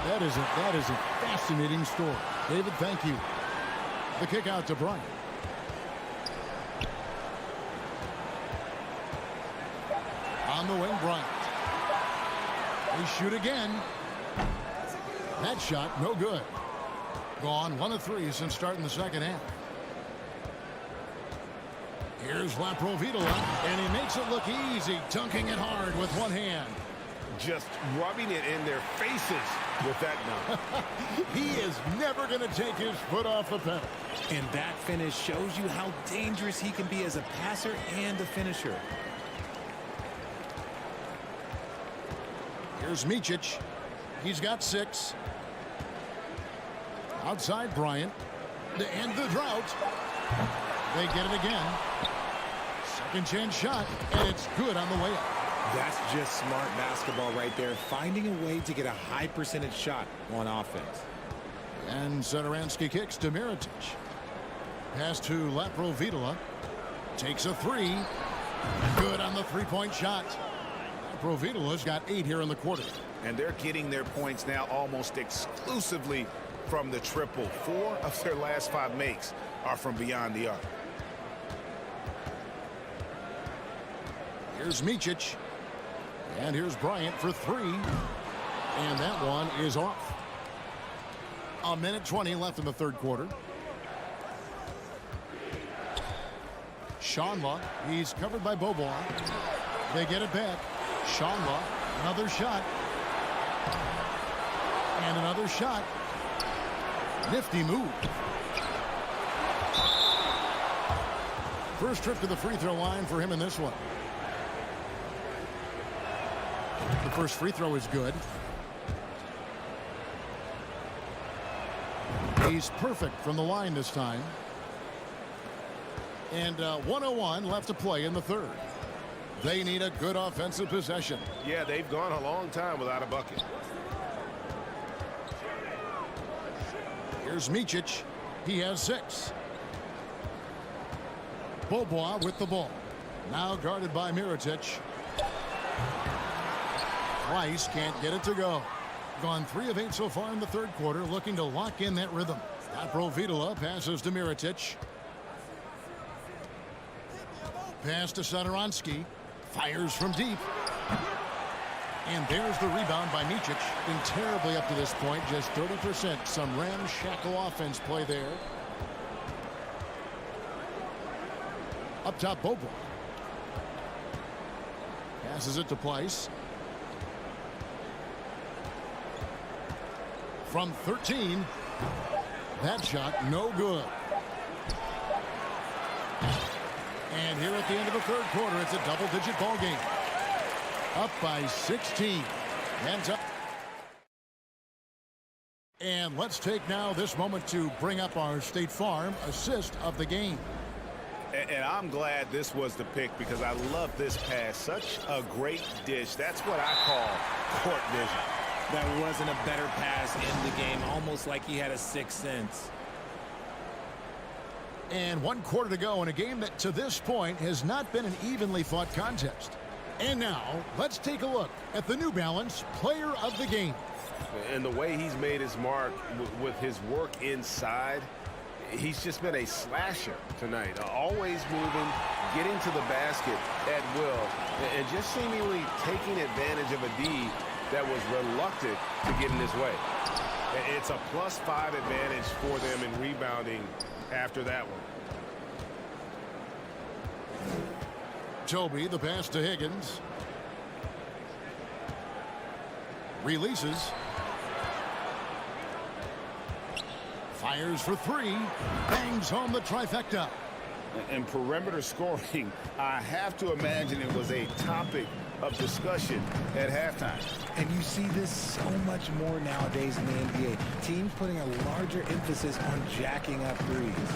That is a fascinating story. David, thank you. The kick out to Bryant. On the wing, Bryant. They shoot again. That shot, no good. Gone 1 of 3 since starting the second half. Here's Laprovitola, and he makes it look easy, dunking it hard with one hand. Just rubbing it in their faces. with that number. He is never going to take his foot off the pedal. And that finish shows you how dangerous he can be as a passer and a finisher. Here's Micic. He's got 6. Outside Bryant. To end the drought. They get it again. Second chance shot, and it's good on the way up. That's just smart basketball right there, finding a way to get a high percentage shot on offense. And Satoransky kicks to Mirotic. Pass to Laprovitola. Takes a 3. Good on the three-point shot. Laprovitola's got 8 here in the quarter. And they're getting their points now almost exclusively from the triple. 4 of their last 5 makes are from beyond the arc. Here's Micic. And here's Bryant for 3. And that one is off. 1:20 left in the third quarter. Shanla, he's covered by Bobois. They get it back. Shanla, another shot. And another shot. Nifty move. First trip to the free throw line for him in this one. The first free throw is good. He's perfect from the line this time. And 1:01 left to play in the third. They need a good offensive possession. Yeah, they've gone a long time without a bucket. Here's Micic. He has 6. Bobois with the ball. Now guarded by Mirotic. Rice can't get it to go. Gone 3 of 8 so far in the third quarter, looking to lock in that rhythm. Laprovitola passes to Mirotic. Pass to Satoransky. Fires from deep. And there's the rebound by Micic. Been terribly up to this point, just 30%. Some ramshackle offense play there. Up top, Bobois. Passes it to Pleiss. From 13. That shot, no good. And here at the end of the third quarter, it's a double-digit ball game. Up by 16. Hands up. And let's take now this moment to bring up our State Farm assist of the game. And I'm glad this was the pick because I love this pass. Such a great dish. That's what I call court vision. That wasn't a better pass in the game, almost like he had a sixth sense. And 1 quarter to go in a game that to this point has not been an evenly fought contest. And now let's take a look at the New Balance player of the game. And the way he's made his mark with his work inside, he's just been a slasher tonight. Always moving, getting to the basket at will, and just seemingly taking advantage of a D that was reluctant to get in his way. It's a +5 advantage for them in rebounding after that one. Toby, the pass to Higgins. Releases. Fires for 3. Bangs home the trifecta. And perimeter scoring, I have to imagine it was a topic of discussion at halftime. And you see this so much more nowadays in the NBA. Teams putting a larger emphasis on jacking up threes.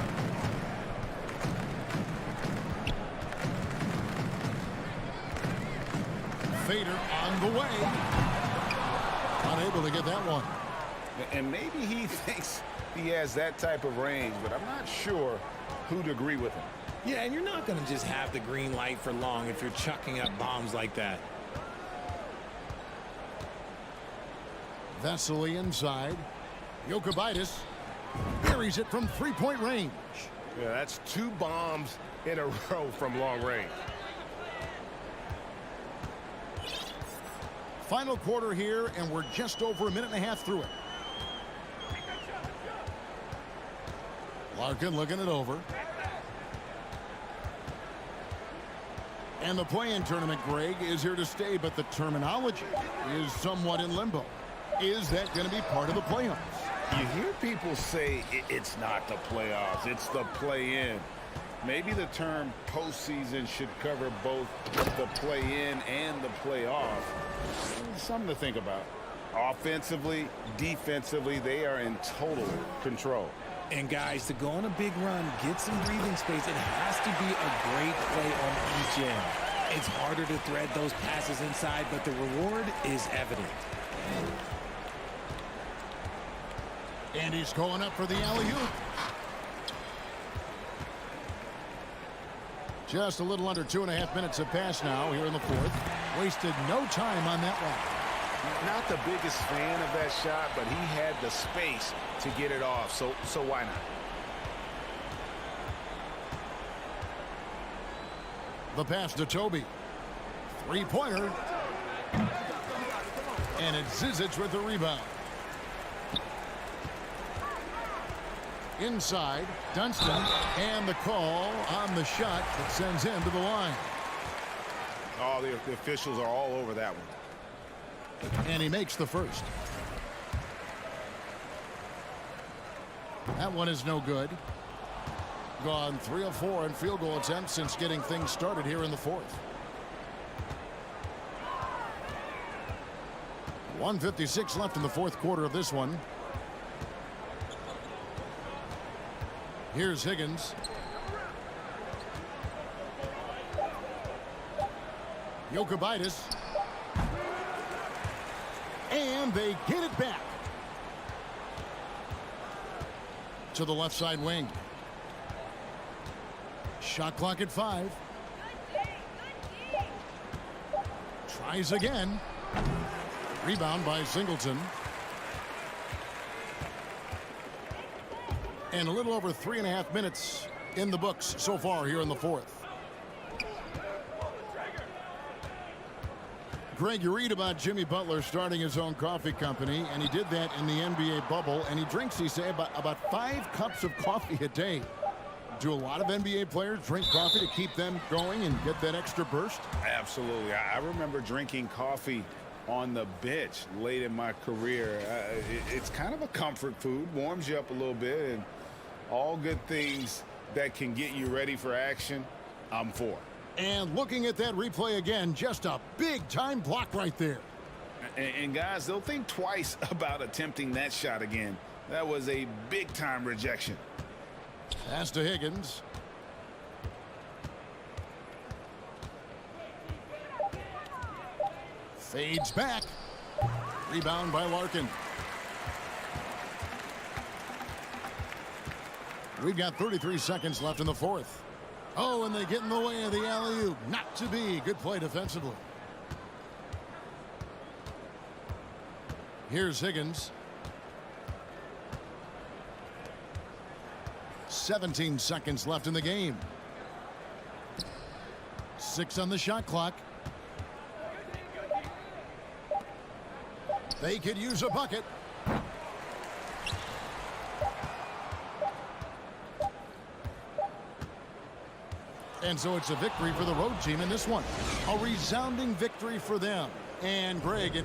Fader on the way. Unable to get that one. And maybe he thinks he has that type of range, but I'm not sure who'd agree with him. Yeah, and you're not going to just have the green light for long if you're chucking up bombs like that. Vesely inside. Jokubaitis buries it from three-point range. Yeah, that's 2 bombs in a row from long range. Final quarter here, and we're just over a minute and a half through it. Larkin looking it over. And the play-in tournament, Greg, is here to stay, but the terminology is somewhat in limbo. Is that going to be part of the playoffs? You hear people say it's not the playoffs, it's the play-in. Maybe the term postseason should cover both the play-in and the playoff. Something to think about. Offensively, defensively, they are in total control. And guys, to go on a big run, get some breathing space, it has to be a great play on each end. It's harder to thread those passes inside, but the reward is evident. And he's going up for the alley-oop. Just a little under 2.5 minutes have passed now here in the fourth. Wasted no time on that one. Not the biggest fan of that shot, but he had the space to get it off, so why not? The pass to Toby. Three-pointer. And it's Skijesss with the rebound. Inside, Dunston, and the call on the shot that sends him to the line. Oh, the officials are all over that one. And he makes the first. That one is no good. Gone 3 of 4 in field goal attempts since getting things started here in the fourth. 1:56 left in the fourth quarter of this one. Here's Higgins. Jokic. And they get it back. To the left side wing. Shot clock at 5. Tries again. Rebound by Singleton. And a little over 3.5 minutes in the books so far here in the fourth. Greg, you read about Jimmy Butler starting his own coffee company, and he did that in the NBA bubble, and he drinks, he said, about 5 cups of coffee a day. Do a lot of NBA players drink coffee to keep them going and get that extra burst? Absolutely. I remember drinking coffee on the bench late in my career. It's kind of a comfort food, warms you up a little bit, and all good things that can get you ready for action, I'm for. And looking at that replay again, just a big-time block right there. And guys, they'll think twice about attempting that shot again. That was a big-time rejection. Pass to Higgins. Fades back. Rebound by Larkin. We've got 33 seconds left in the fourth. Oh, and they get in the way of the alley-oop. Not to be. Good play defensively. Here's Higgins. 17 seconds left in the game. 6 on the shot clock. They could use a bucket. And so it's a victory for the road team in this one. A resounding victory for them. And Greg,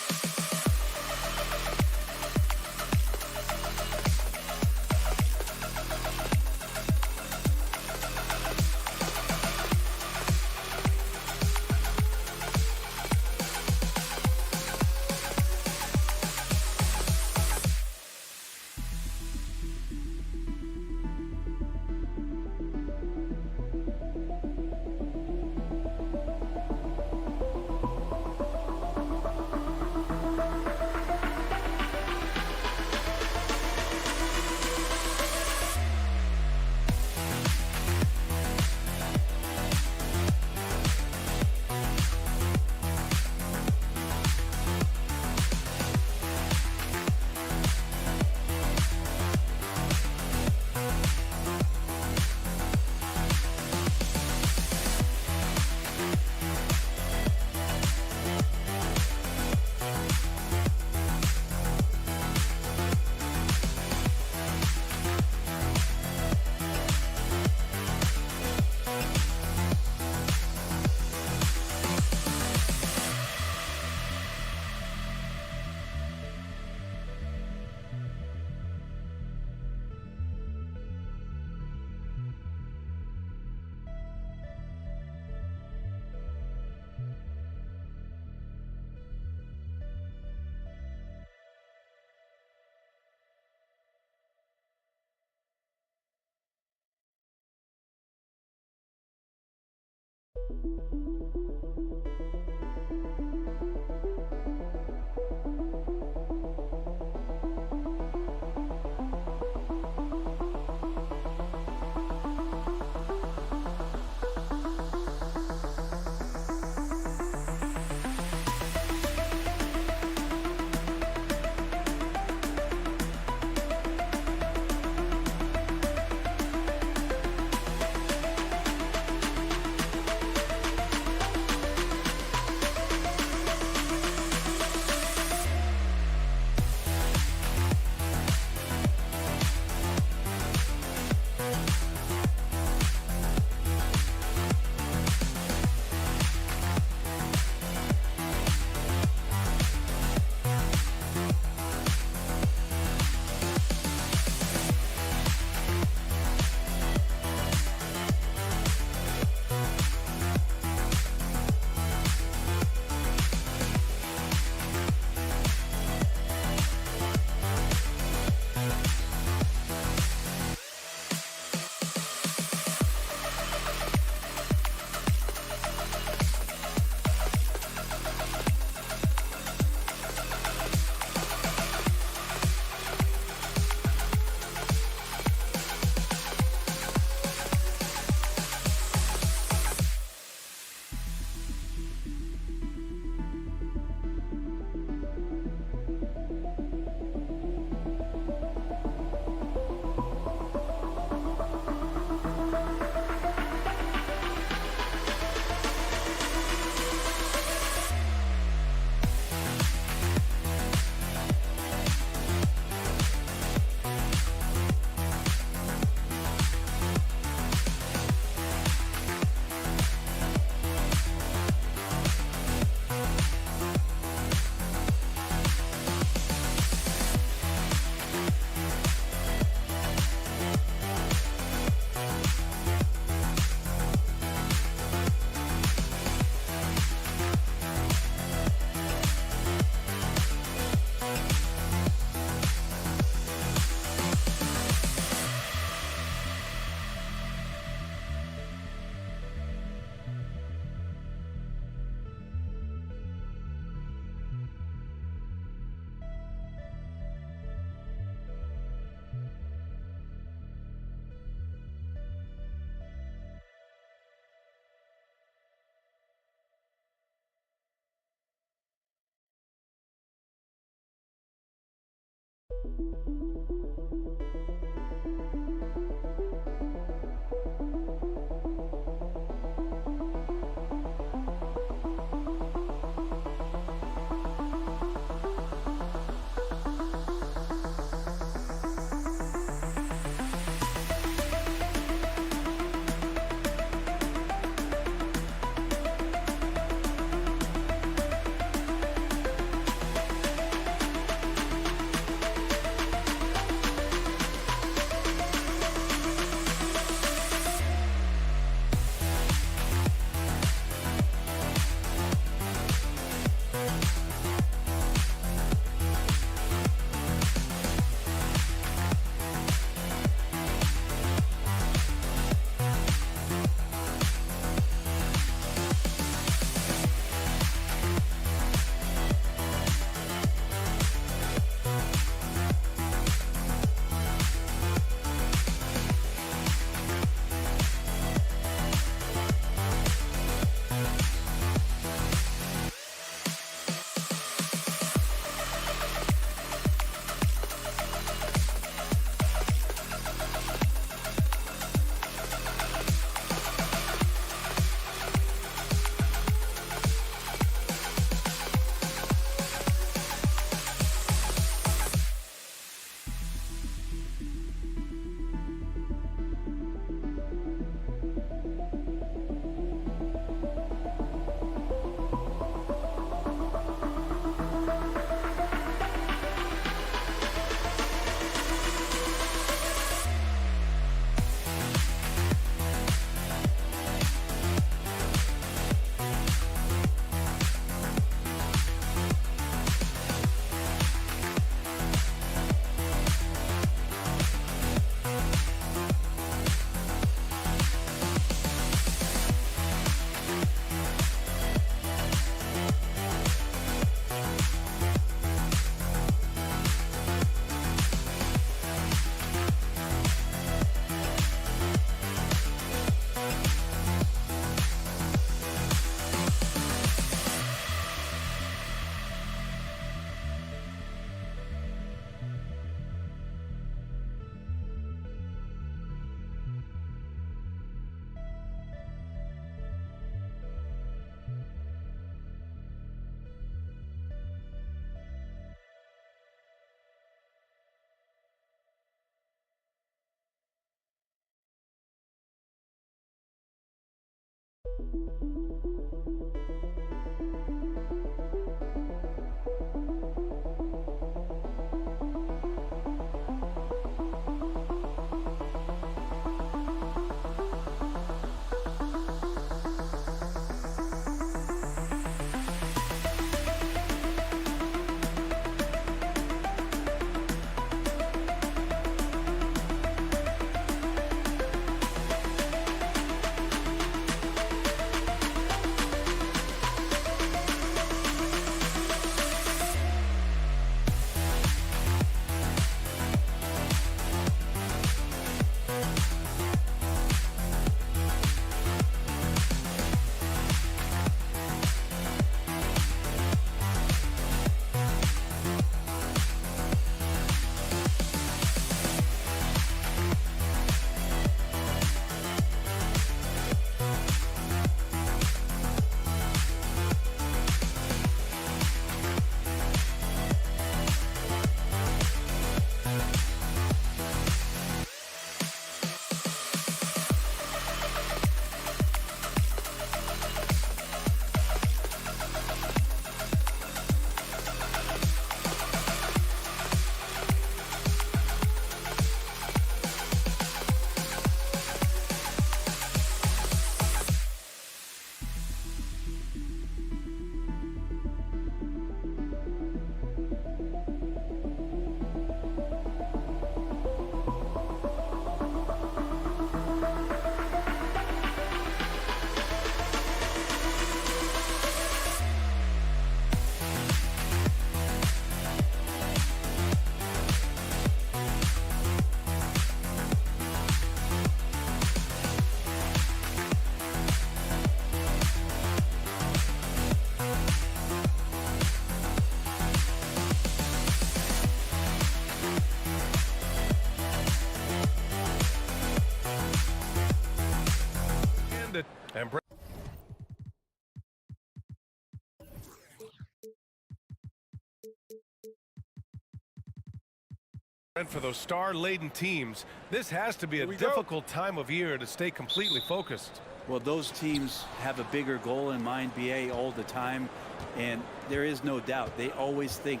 And for those star-laden teams, this has to be a difficult time of year to stay completely focused. Well, those teams have a bigger goal in mind, BA, all the time, and there is no doubt they always think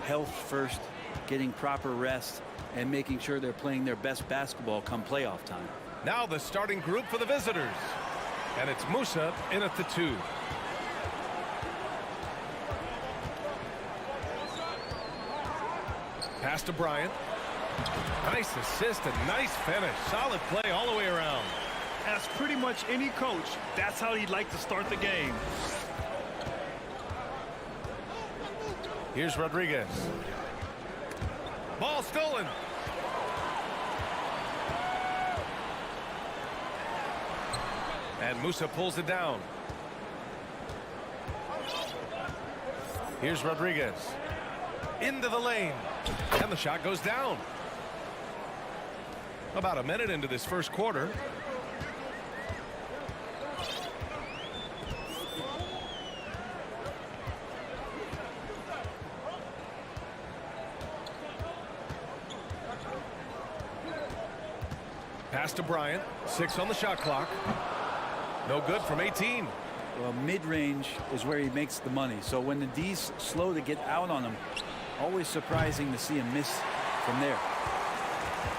health first, getting proper rest, and making sure they're playing their best basketball come playoff time. Now the starting group for the visitors, and it's Musa in at the 2. Pass to Bryant. Nice assist and nice finish. Solid play all the way around. As pretty much any coach, that's how he'd like to start the game. Here's Rodriguez. Ball stolen. And Musa pulls it down. Here's Rodriguez. Into the lane. And the shot goes down. About a minute into this first quarter. Pass to Bryant. 6 on the shot clock. No good from 18. Well, mid-range is where he makes the money. So when the D's slow to get out on him, always surprising to see him miss from there.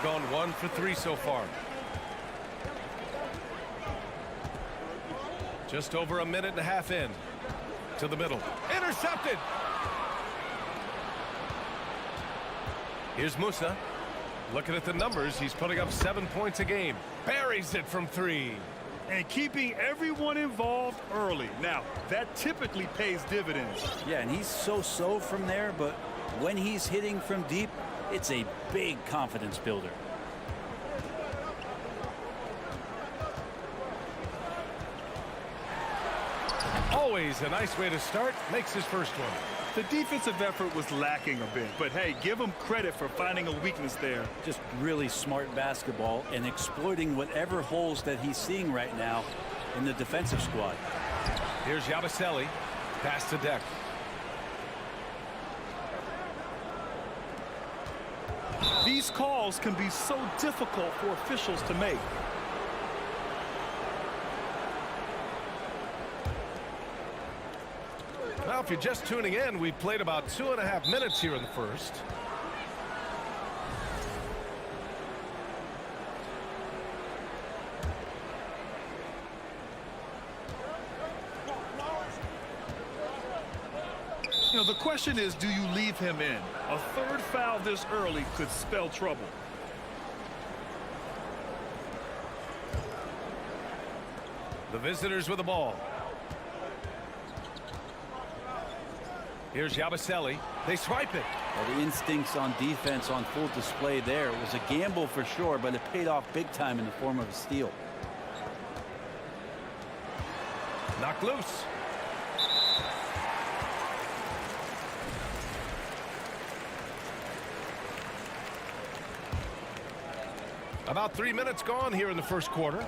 Gone 1 for 3 so far. Just over a minute and a half in. To the middle. Intercepted. Here's Musa. Looking at the numbers, he's putting up 7 points a game. Buries it from 3. And keeping everyone involved early. Now, that typically pays dividends. Yeah, and he's so-so from there, but when he's hitting from deep, it's a big confidence builder. Always a nice way to start. Makes his first one. The defensive effort was lacking a bit, but hey, give him credit for finding a weakness there. Just really smart basketball and exploiting whatever holes that he's seeing right now in the defensive squad. Here's Yabusele. Pass to Deck. These calls can be so difficult for officials to make. if you're just tuning in, we played about 2.5 minutes here in the first. You know, the question is, do you leave him in? A third foul this early could spell trouble. The visitors with the ball. Here's Yabusele. They swipe it. Well, the instincts on defense on full display there. It was a gamble for sure, but it paid off big time in the form of a steal. Knocked loose. About 3 minutes gone here in the first quarter.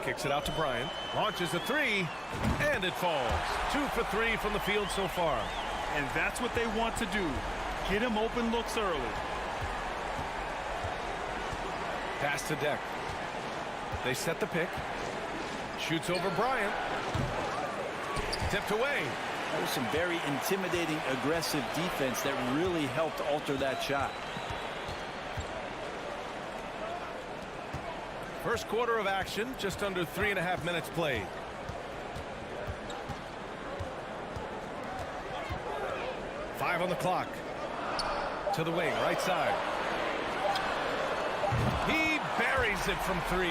Kicks it out to Bryant. Launches a three, and it falls. 2 for 3 from the field so far. And that's what they want to do. Get him open looks early. Pass to Deck. They set the pick. Shoots over Bryant. Tipped away. That was some very intimidating, aggressive defense that really helped alter that shot. First quarter of action, just under 3.5 minutes played. Five on the clock. To the wing, right side. He buries it from 3.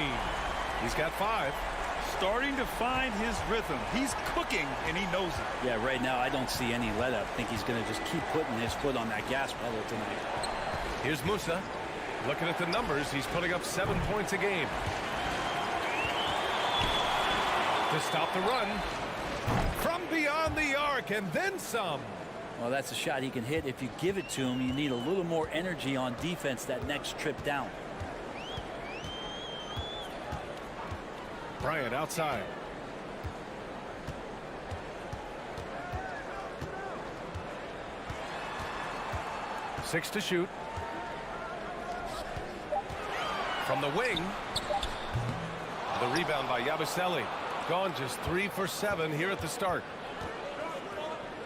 He's got 5. Starting to find his rhythm. He's cooking, and he knows it. Yeah, right now I don't see any let-up. I think he's going to just keep putting his foot on that gas pedal tonight. Here's Musa. Looking at the numbers, he's putting up 7 points a game. To stop the run. From beyond the arc, and then some. Well, that's a shot he can hit. If you give it to him, you need a little more energy on defense that next trip down. Bryant outside. Six to shoot. From the wing. The rebound by Yabusele. Gone just 3 for 7 here at the start.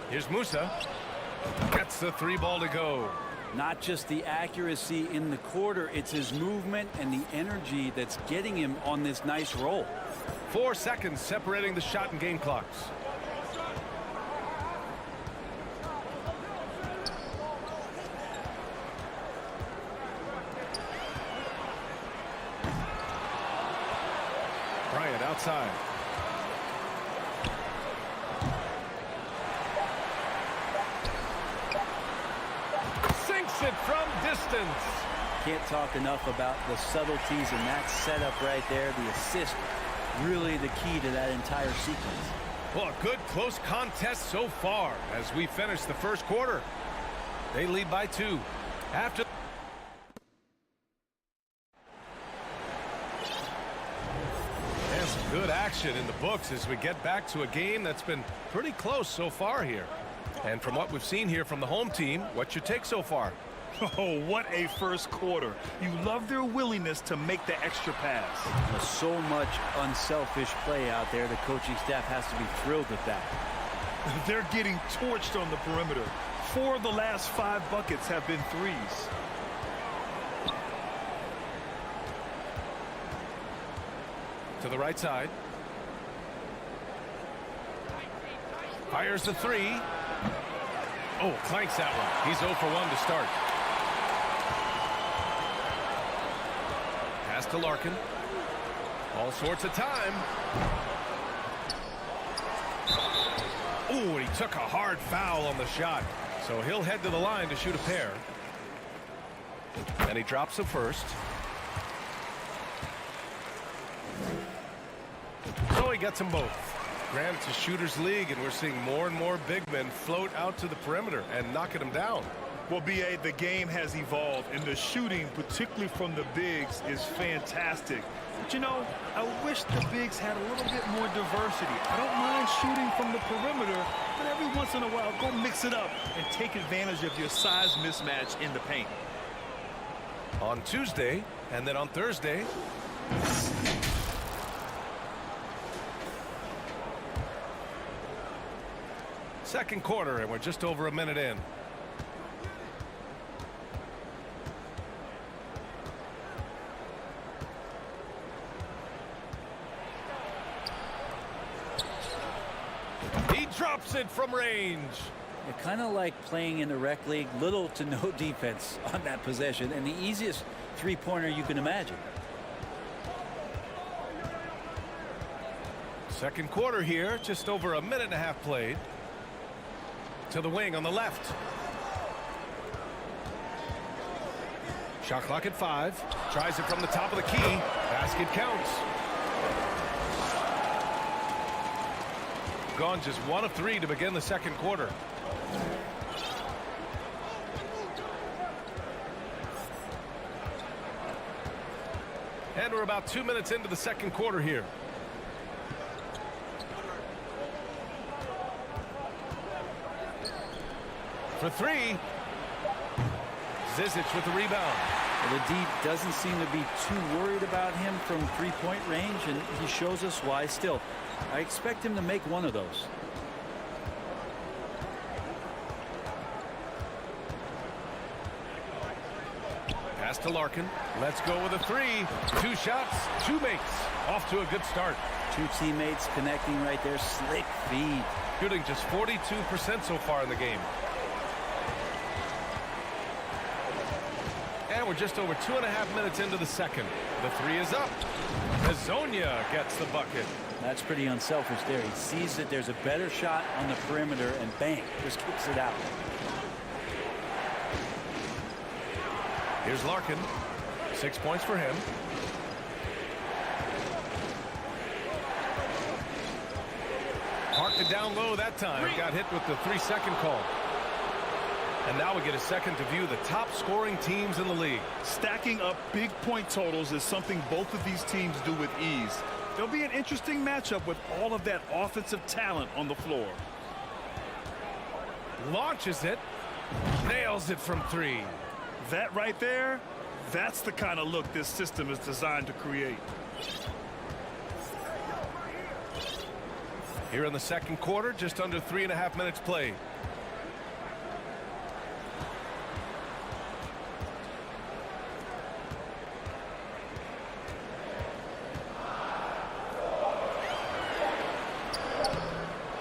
Here's Musa. Gets the 3 ball to go. Not just the accuracy in the quarter, it's his movement and the energy that's getting him on this nice roll. 4 seconds separating the shot and game clocks. Bryant outside. Sinks it from distance. Can't talk enough about the subtleties in that setup right there. The assist, really the key to that entire sequence. Well, a good close contest so far as we finish the first quarter. They lead by 2. After and some good action in the books as we get back to a game that's been pretty close so far here. And from what we've seen here from the home team, what's your take so far? Oh, what a first quarter. You love their willingness to make the extra pass. There's so much unselfish play out there. The coaching staff has to be thrilled with that. They're getting torched on the perimeter. 4 of the last 5 buckets have been threes. To the right side. Fires the 3. Oh, clanks that one. He's 0 for 1 to start. Pass to Larkin. All sorts of time. Oh, and he took a hard foul on the shot. So he'll head to the line to shoot a pair. And he drops the first. So he gets them both. Granted, it's a shooter's league, and we're seeing more and more big men float out to the perimeter and knocking them down. Well, B.A., the game has evolved, and the shooting, particularly from the bigs, is fantastic. But, you know, I wish the bigs had a little bit more diversity. I don't mind shooting from the perimeter, but every once in a while, go mix it up and take advantage of your size mismatch in the paint. On Tuesday, and then on Thursday. Second quarter, and we're just over a minute in. He drops it from range. Kind of like playing in the rec league, little to no defense on that possession, and the easiest three-pointer you can imagine. Second quarter here, just over a minute and a half played. To the wing on the left. Shot clock at 5. Tries it from the top of the key. Basket counts. Gone just 1 of 3 to begin the second quarter. And we're about 2 minutes into the second quarter here. For 3. Skijesss with the rebound. Well, the D doesn't seem to be too worried about him from three-point range, and he shows us why. Still, I expect him to make one of those. Pass to Larkin. Let's go with a 3. 2 shots, 2 makes. Off to a good start. 2 teammates connecting right there. Slick feed. Shooting just 42% so far in the game. And we're just over 2.5 minutes into the second. The 3 is up. Hazonia gets the bucket. That's pretty unselfish there. He sees that there's a better shot on the perimeter and bang, just kicks it out. Here's Larkin. 6 points for him. Parked it down low that time. Got hit with the 3-second call. And now we get a second to view the top scoring teams in the league. Stacking up big point totals is something both of these teams do with ease. There'll be an interesting matchup with all of that offensive talent on the floor. Launches it. Nails it from 3. That right there, that's the kind of look this system is designed to create. Here in the second quarter, just under 3.5 minutes played.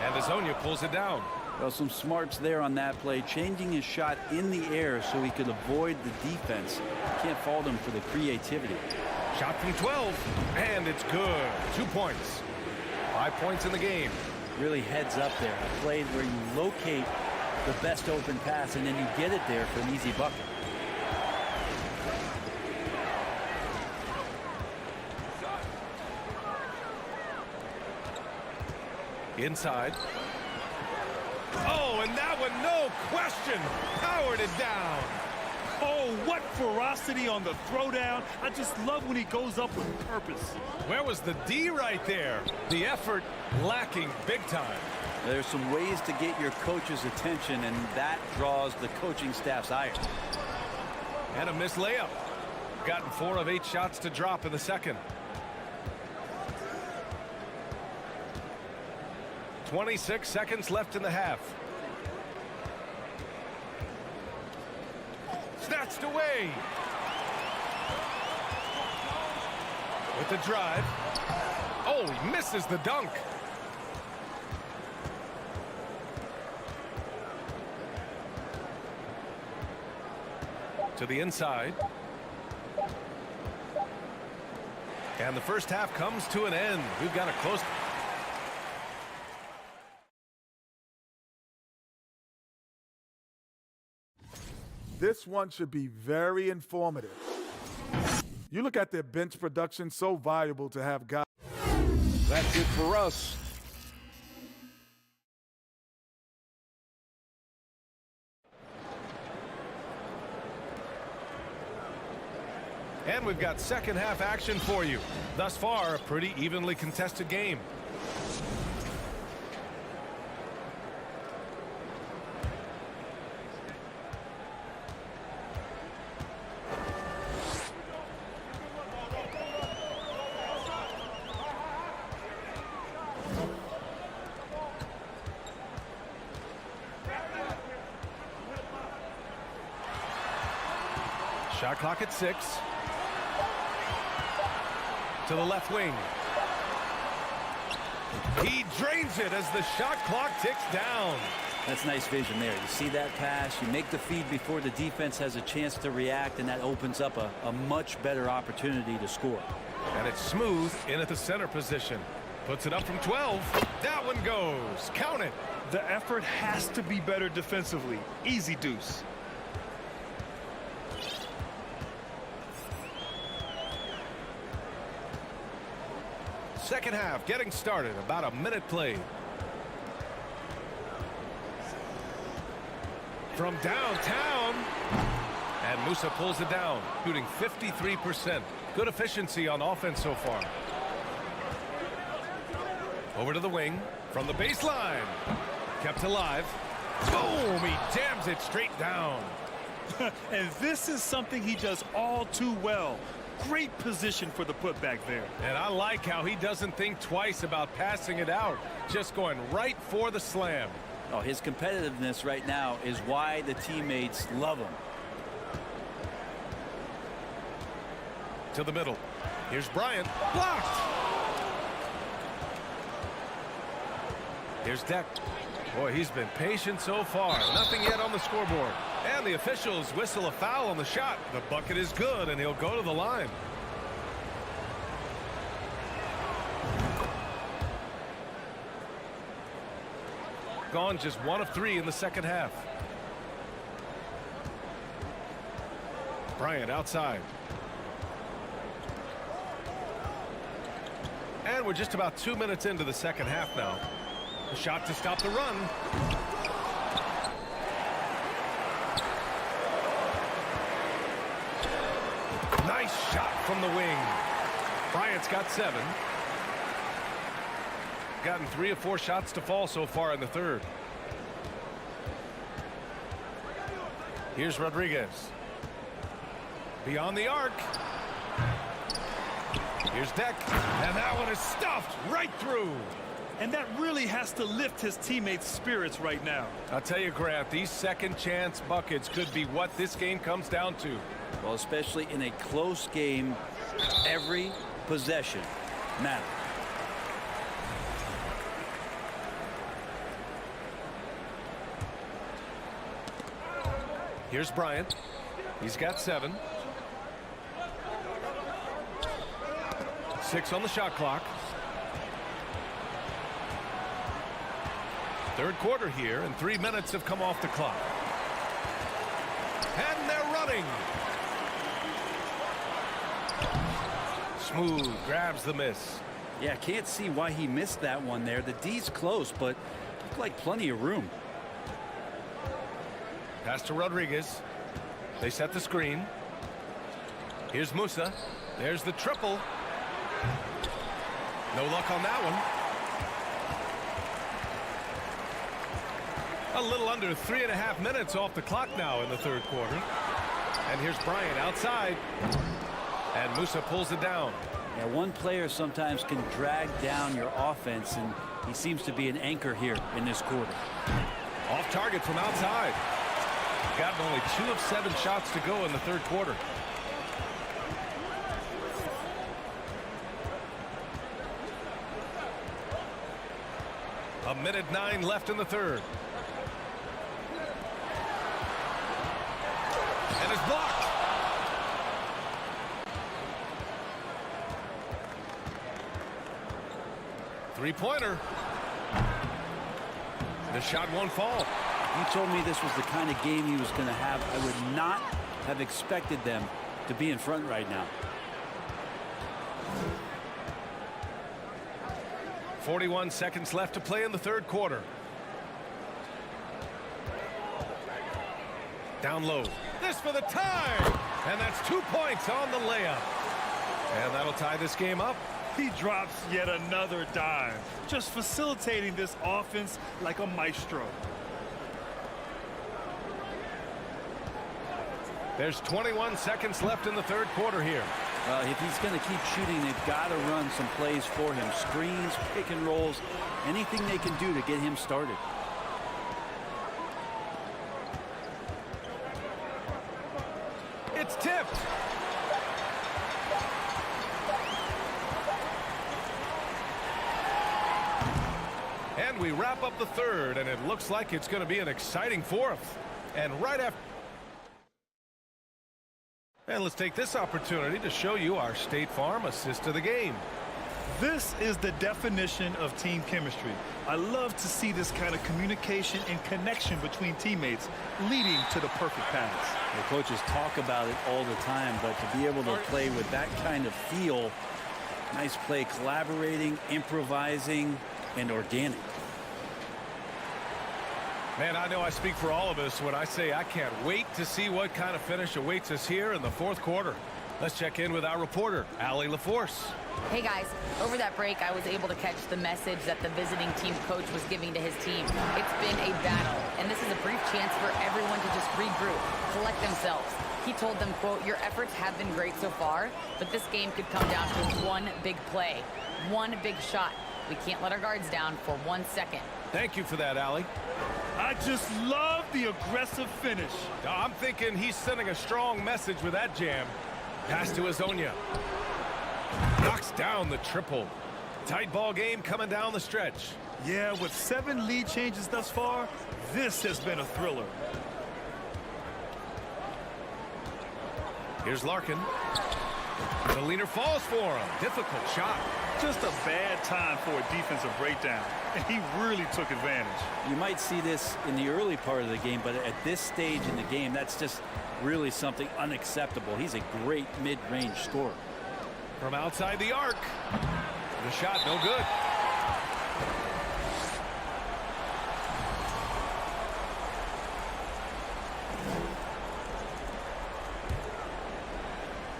And Hazonia pulls it down. Well, some smarts there on that play, changing his shot in the air so he could avoid the defense. Can't fault him for the creativity. Shot from 12, and it's good. 2 points. 5 points in the game. Really heads up there. A play where you locate the best open pass and then you get it there for an easy bucket. Inside. Oh, and that one, no question, powered it down. Oh, what ferocity on the throwdown. I just love when he goes up with purpose. Where was the D right there? The effort lacking big time. There's some ways to get your coach's attention, and that draws the coaching staff's ire. And a missed layup. Gotten 4 of 8 shots to drop in the second. 26 seconds left in the half. Snatched away. With the drive. Oh, he misses the dunk. To the inside. And the first half comes to an end. We've got a close. This one should be very informative. You look at their bench production, so valuable to have guys. That's it for us. And we've got second half action for you. Thus far, a pretty evenly contested game. Shot clock at 6. To the left wing. He drains it as the shot clock ticks down. That's nice vision there. You see that pass, you make the feed before the defense has a chance to react, and that opens up a much better opportunity to score. And it's smooth in at the center position. Puts it up from 12. That one goes. Count it. The effort has to be better defensively. Easy deuce. Second half getting started. About a minute played. From downtown. And Musa pulls it down, shooting 53%. Good efficiency on offense so far. Over to the wing. From the baseline. Kept alive. Boom! He jams it straight down. And this is something he does all too well. Great position for the putback there. And I like how he doesn't think twice about passing it out. Just going right for the slam. Oh, his competitiveness right now is why the teammates love him. To the middle. Here's Bryant. Blocked. Here's Deck. Boy, he's been patient so far. Nothing yet on the scoreboard. And the officials whistle a foul on the shot. The bucket is good, and he'll go to the line. Gone just 1 of 3 in the second half. Bryant outside. And we're just about 2 minutes into the second half now. A shot to stop the run. Nice shot from the wing. Bryant's got 7. Gotten 3 or 4 shots to fall so far in the third. Here's Rodriguez. Beyond the arc. Here's Deck. And that one is stuffed right through. And that really has to lift his teammates' spirits right now. I'll tell you, Grant, these second chance buckets could be what this game comes down to. Well, especially in a close game, every possession matters. Here's Bryant. He's got 7. 6 on the shot clock. Third quarter here, and 3 minutes have come off the clock. And they're running. Smooth, grabs the miss. Yeah, can't see why he missed that one there. The D's close, but looked like plenty of room. Pass to Rodriguez. They set the screen. Here's Musa. There's the triple. No luck on that one. A little under 3.5 minutes off the clock now in the third quarter. And here's Bryant outside. And Musa pulls it down. Yeah, one player sometimes can drag down your offense, and he seems to be an anchor here in this quarter. Off target from outside. Gotten only 2 of 7 shots to go in the third quarter. A minute 9 left in the third. And it's blocked. Three-pointer. The shot won't fall. You told me this was the kind of game he was going to have. I would not have expected them to be in front right now. 41 seconds left to play in the third quarter. Down low. This for the tie. And that's 2 points on the layup. And that'll tie this game up. He drops yet another dime, just facilitating this offense like a maestro. There's 21 seconds left in the third quarter here. If he's going to keep shooting, they've got to run some plays for him. Screens, pick and rolls, anything they can do to get him started. it's tipped. And we wrap up the third, and it looks like it's going to be an exciting fourth. And right after... And let's take this opportunity to show you our State Farm assist of the game. This is the definition of team chemistry. I love to see this kind of communication and connection between teammates leading to the perfect pass. The coaches talk about it all the time, but to be able to play with that kind of feel, nice play, collaborating, improvising, and organic. Man, I know I speak for all of us when I say I can't wait to see what kind of finish awaits us here in the fourth quarter. Let's check in with our reporter, Allie LaForce. Hey guys, over that break I was able to catch the message that the visiting team coach was giving to his team. It's been a battle, and this is a brief chance for everyone to just regroup, collect themselves. He told them, quote, "Your efforts have been great so far, but this game could come down to one big play, one big shot. We can't let our guards down for 1 second." Thank you for that, Allie. I just love the aggressive finish. I'm thinking he's sending a strong message with that jam. Pass to Azonia. Knocks down the triple. Tight ball game coming down the stretch. Yeah, with 7 lead changes thus far, this has been a thriller. Here's Larkin. The leader falls for him. Difficult shot. Just a bad time for a defensive breakdown, and he really took advantage. You might see this in the early part of the game, but at this stage in the game, that's just really something unacceptable. He's a great mid-range scorer. From outside the arc. The shot no good.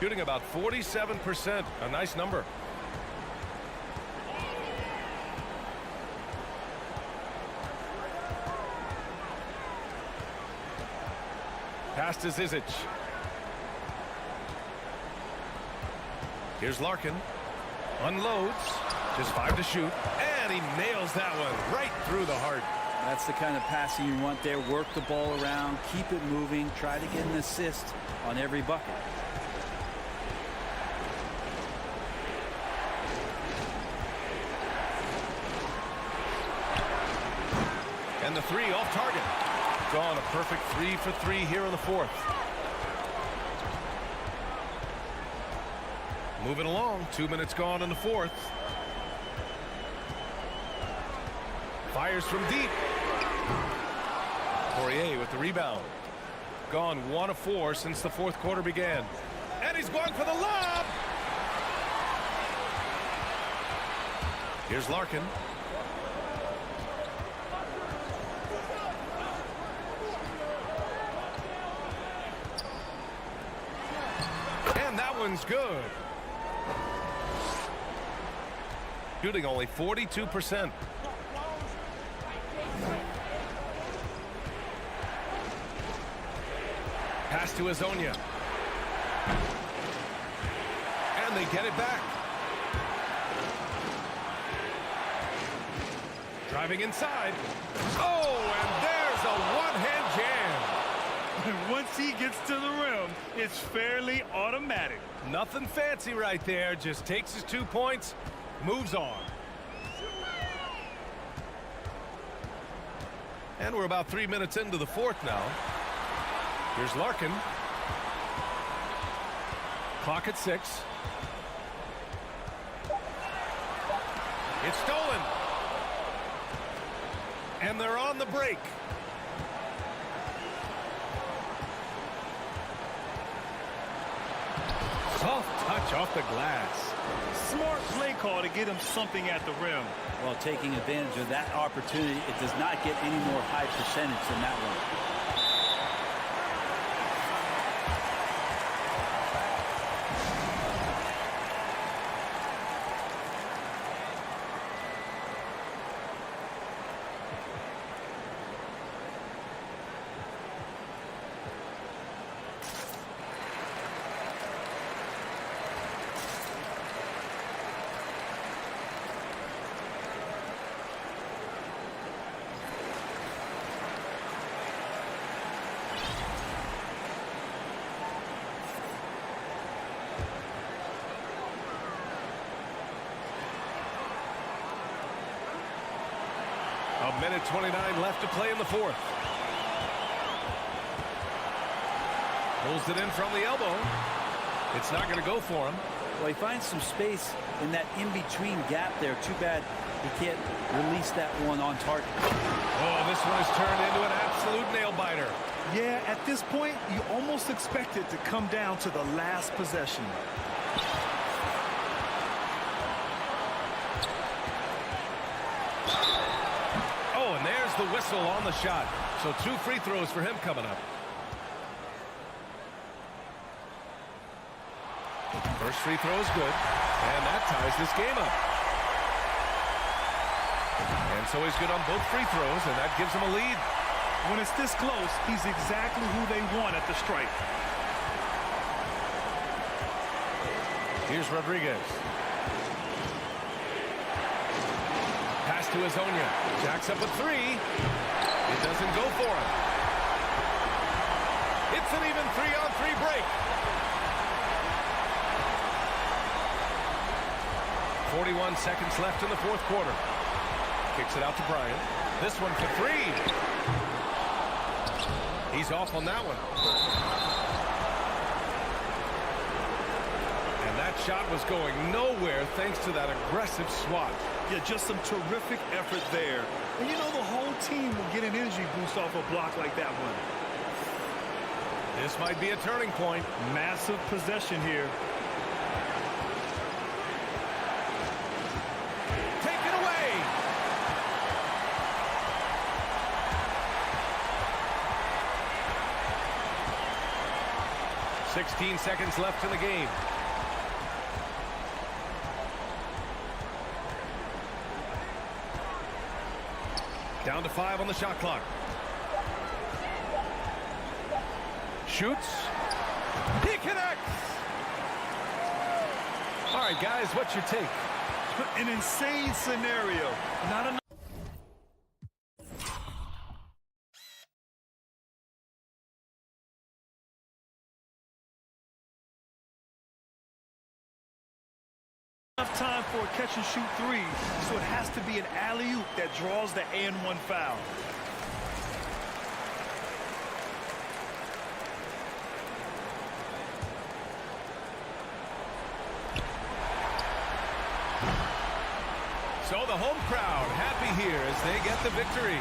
Shooting about 47%. A nice number. Pass to Zizic. Here's Larkin. Unloads. Just 5 to shoot. And he nails that one right through the heart. That's the kind of passing you want there. Work the ball around. Keep it moving. Try to get an assist on every bucket. And the three off target. Gone a perfect 3 for 3 here in the fourth. Moving along. 2 minutes gone in the fourth. Fires from deep. Poirier with the rebound. Gone 1 of 4 since the fourth quarter began. And he's going for the lob. Here's Larkin. And that one's good. Shooting only 42%. Pass to Azonia. And they get it back. Driving inside. Oh, and there's a one-hand jam. And once he gets to the rim, it's fairly automatic. Nothing fancy right there. Just takes his 2 points, moves on. And we're about 3 minutes into the fourth now. Here's Larkin. Clock at 6. It's stolen. And they're on the break. Soft touch off the glass. Smart play call to get him something at the rim. Well, taking advantage of that opportunity, it does not get any more high percentage than that one. A minute 29 left to play in the fourth. Pulls it in from the elbow. It's not going to go for him. Well, he finds some space in that in-between gap there. Too bad he can't release that one on target. Oh, this one is turned into an absolute nail-biter. Yeah, at this point, you almost expect it to come down to the last possession. Oh, and there's the whistle on the shot. So 2 free throws for him coming up. First free throw is good, and that ties this game up. And so he's good on both free throws, and that gives him a lead. When it's this close, he's exactly who they want at the stripe. Here's Rodriguez. Pass to Azonia. Jacks up a 3. It doesn't go for him. It's an even 3-on-3 break. 41 seconds left in the fourth quarter. Kicks it out to Bryant. This one for 3. He's off on that one. And that shot was going nowhere thanks to that aggressive swat. Yeah, just some terrific effort there. And you know the whole team will get an energy boost off a block like that one. This might be a turning point. Massive possession here. 16 seconds left in the game. Down to 5 on the shot clock. Shoots. He connects. All right, guys, what's your take? An insane scenario. Not enough. Time for a catch-and-shoot 3, so it has to be an alley-oop that draws the and-1 foul. So the home crowd happy here as they get the victory.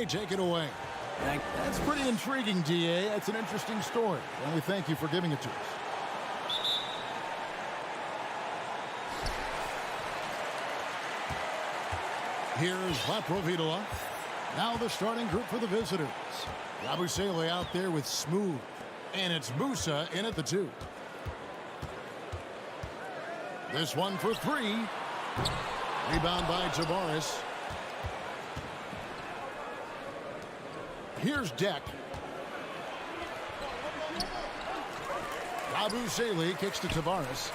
Take it away. That's pretty intriguing, DA. That's an interesting story, and we thank you for giving it to us. Here's Laprovitola. Now the starting group for the visitors. Yabusele out there with Smooth, and it's Musa in at the 2. This one for 3. Rebound by Tavares. Here's Deck. Yabusele kicks to Tavares.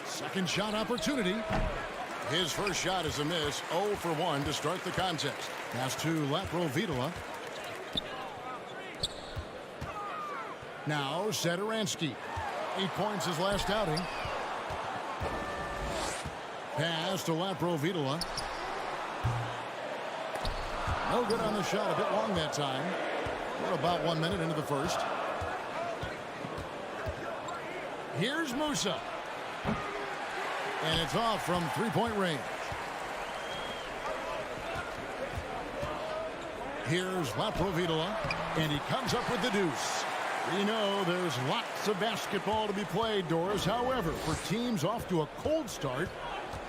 Second shot opportunity. His first shot is a miss. 0 for 1 to start the contest. Pass to Laprovitola. Now Satoransky. 8 points his last outing. Pass to Laprovitola. No good on the shot. A bit long that time. We're about 1 minute into the first. Here's Musa. And it's off from three-point range. Here's Laprovitola. And he comes up with the deuce. We know there's lots of basketball to be played, Doris. However, for teams off to a cold start,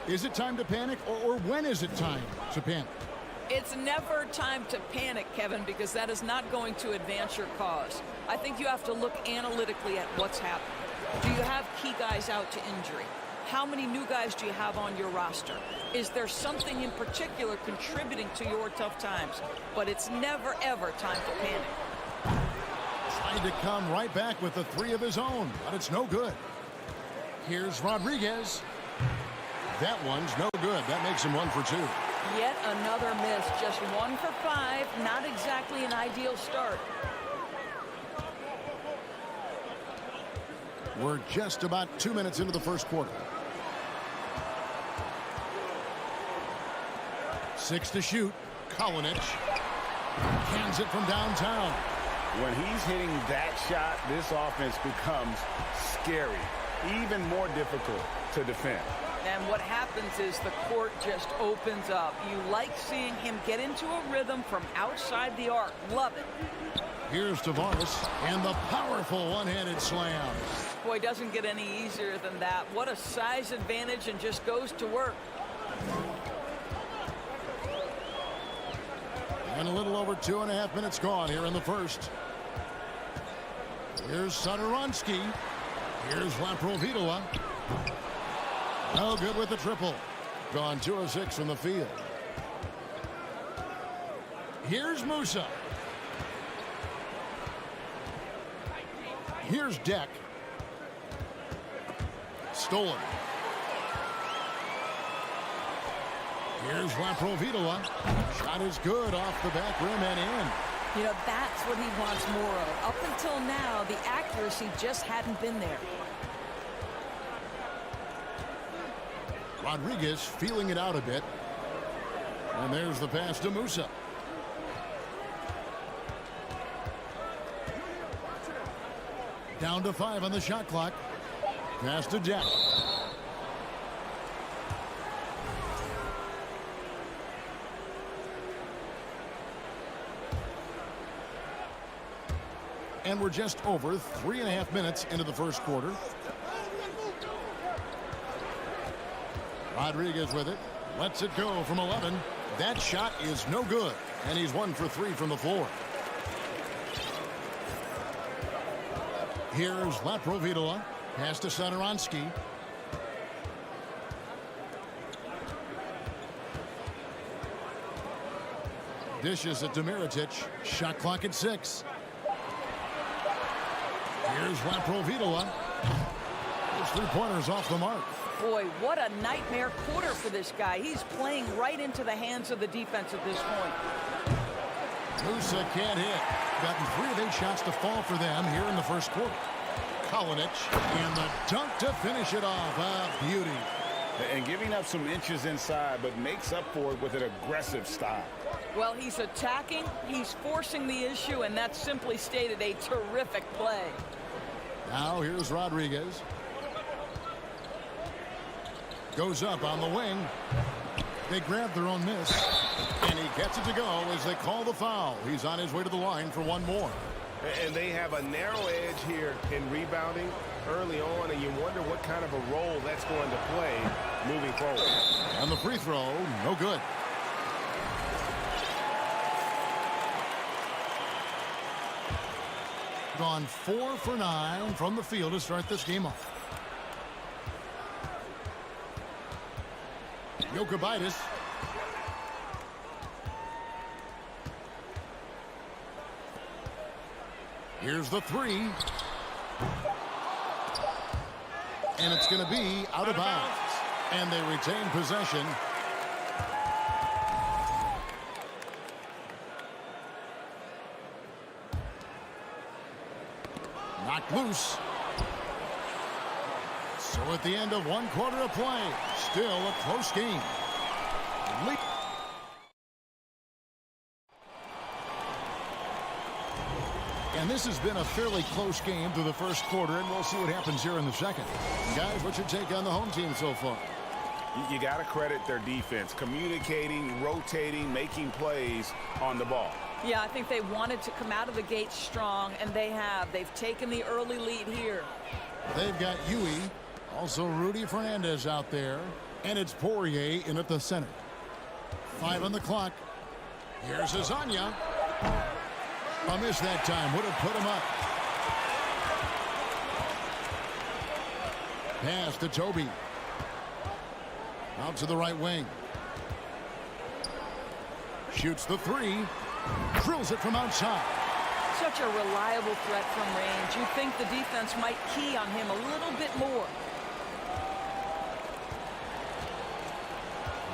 is it time to panic, or when is it time to panic? It's never time to panic, Kevin, because that is not going to advance your cause. I think you have to look analytically at what's happening. Do you have key guys out to injury? How many new guys do you have on your roster? Is there something in particular contributing to your tough times? But it's never, ever time to panic. Trying to come right back with the 3 of his own, but it's no good. Here's Rodriguez. That one's no good. That makes him 1 for 2. Yet another miss. Just 1 for 5. Not exactly an ideal start. We're just about 2 minutes into the first quarter. 6 to shoot. Kalinic cans it from downtown. When he's hitting that shot, this offense becomes scary, even more difficult to defend. And what happens is the court just opens up. You like seeing him get into a rhythm from outside the arc. Love it. Here's Tavares and the powerful one-handed slam. Boy, doesn't get any easier than that. What a size advantage, and just goes to work. And a little over 2.5 minutes gone here in the first. Here's Satoransky. Here's Laprovitola. No good with the triple. Gone 2 of 6 from the field. Here's Musa. Here's Deck. Stolen. Here's Laprovitola. Shot is good off the back rim and in. You know, that's what he wants more of. Up until now, the accuracy just hadn't been there. Rodriguez feeling it out a bit. And there's the pass to Musa. Down to 5 on the shot clock. Pass to Jack. And we're just over 3.5 minutes into the first quarter. Rodriguez with it. Lets it go from 11. That shot is no good. And he's 1 for 3 from the floor. Here's Laprovitola. Pass to Satoransky. Dishes it to Mirotic. Shot clock at 6. Here's Laprovitola. Those 3-pointers off the mark. Boy, what a nightmare quarter for this guy. He's playing right into the hands of the defense at this point. Musa can't hit. Gotten 3 of 8 shots to fall for them here in the first quarter. Kalinic and the dunk to finish it off. A beauty. And giving up some inches inside, but makes up for it with an aggressive style. Well, he's attacking, he's forcing the issue, and that's simply stated a terrific play. Now here's Rodriguez. Goes up on the wing. They grab their own miss. And he gets it to go as they call the foul. He's on his way to the line for 1 more. And they have a narrow edge here in rebounding early on, and you wonder what kind of a role that's going to play moving forward. And the free throw, no good. Gone 4 for 9 from the field to start this game off. Jokubaitis. Here's the 3. And it's going to be out of bounds. And they retain possession. Knocked loose. So at the end of 1 quarter of play, still a close game. And this has been a fairly close game through the first quarter, and we'll see what happens here in the second. Guys, what's your take on the home team so far? You got to credit their defense, communicating, rotating, making plays on the ball. Yeah, I think they wanted to come out of the gate strong, and they have. They've taken the early lead here. They've got Huey, also Rudy Fernandez out there, and it's Poirier in at the center. 5 on the clock. Here's Azania. A miss that time would have put him up. Pass to Toby. Out to the right wing. Shoots the 3. Drills it from outside. Such a reliable threat from range. You think the defense might key on him a little bit more.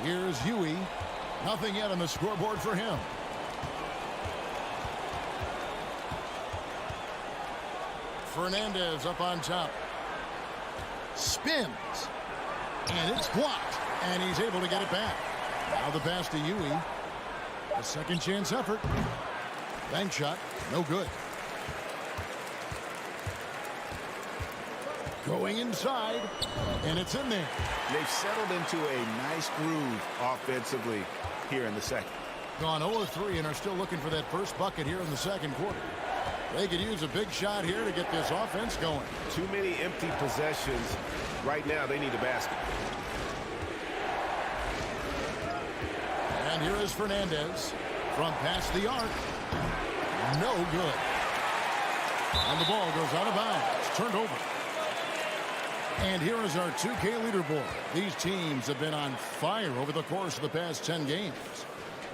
Here's Huey. Nothing yet on the scoreboard for him. Fernandez up on top. Spins. And it's blocked. And he's able to get it back. Now the pass to Huey. A second chance effort. Bank shot. No good. Going inside. And it's in there. They've settled into a nice groove offensively here in the second. Gone 0-3 and are still looking for that first bucket here in the second quarter. They could use a big shot here to get this offense going. Too many empty possessions. Right now, they need a basket. And here is Fernandez from past the arc. No good. And the ball goes out of bounds. Turned over. And here is our 2K leaderboard. These teams have been on fire over the course of the past 10 games.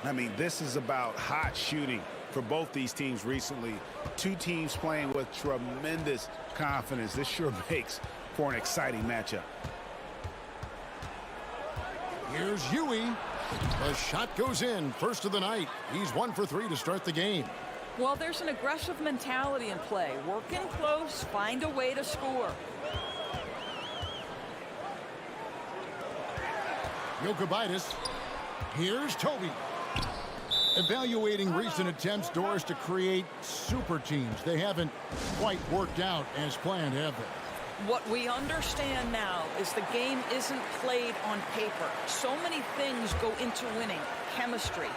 I mean, this is about hot shooting for both these teams recently. 2 teams playing with tremendous confidence. This sure makes for an exciting matchup. Here's Huey. The shot goes in. First of the night. He's 1 for 3 to start the game. Well, there's an aggressive mentality in play. Work in close, find a way to score. Jokubaitis. Here's Toby. Evaluating recent attempts, Doris, to create super teams. They haven't quite worked out as planned, have they? What we understand now is the game isn't played on paper. So many things go into winning. Chemistry,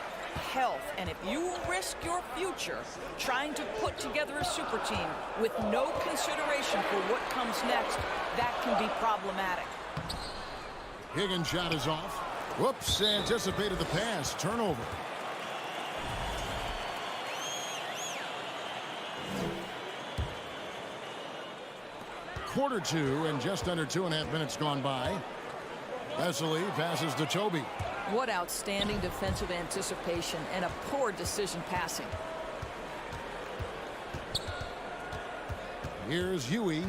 health, and if you risk your future trying to put together a super team with no consideration for what comes next, that can be problematic. Higgins' shot is off. Whoops, anticipated the pass. Turnover. Quarter two and just under 2.5 minutes gone by. Vesely passes to Toby. What outstanding defensive anticipation and a poor decision passing. Here's Huey.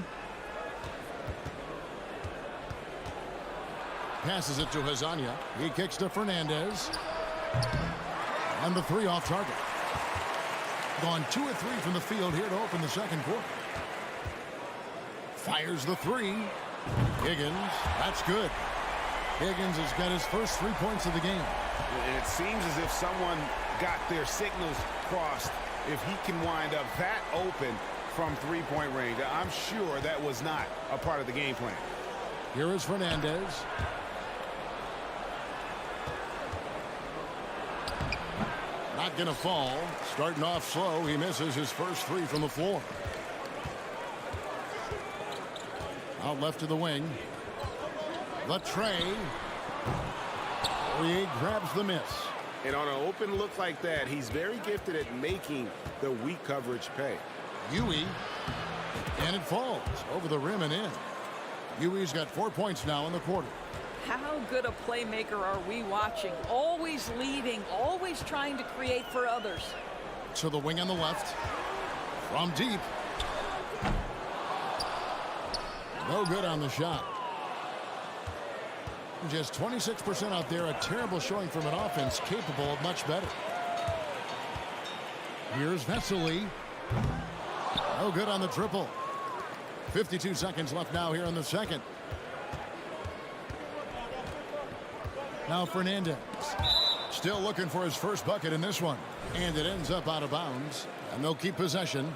Passes it to Hazania. He kicks to Fernandez. And the three off target. Gone 2 of 3 from the field here to open the second quarter. Fires the three. Higgins, that's good. Higgins has got his first 3 points of the game. It seems as if someone got their signals crossed. If he can wind up that open from three-point range, I'm sure that was not a part of the game plan. Here is Fernandez. Not going to fall. Starting off slow, he misses his first 3 from the floor. Out left to the wing. The tray. Poirier grabs the miss. And on an open look like that, he's very gifted at making the weak coverage pay. Huey. And it falls over the rim and in. Huey's got 4 points now in the quarter. How good a playmaker are we watching? Always leading, always trying to create for others. To the wing on the left. From deep. No good on the shot. Just 26% out there. A terrible showing from an offense capable of much better. Here's Vesely. No good on the triple. 52 seconds left now here in the second. Now Fernandez. Still looking for his first bucket in this one. And it ends up out of bounds. And they'll keep possession.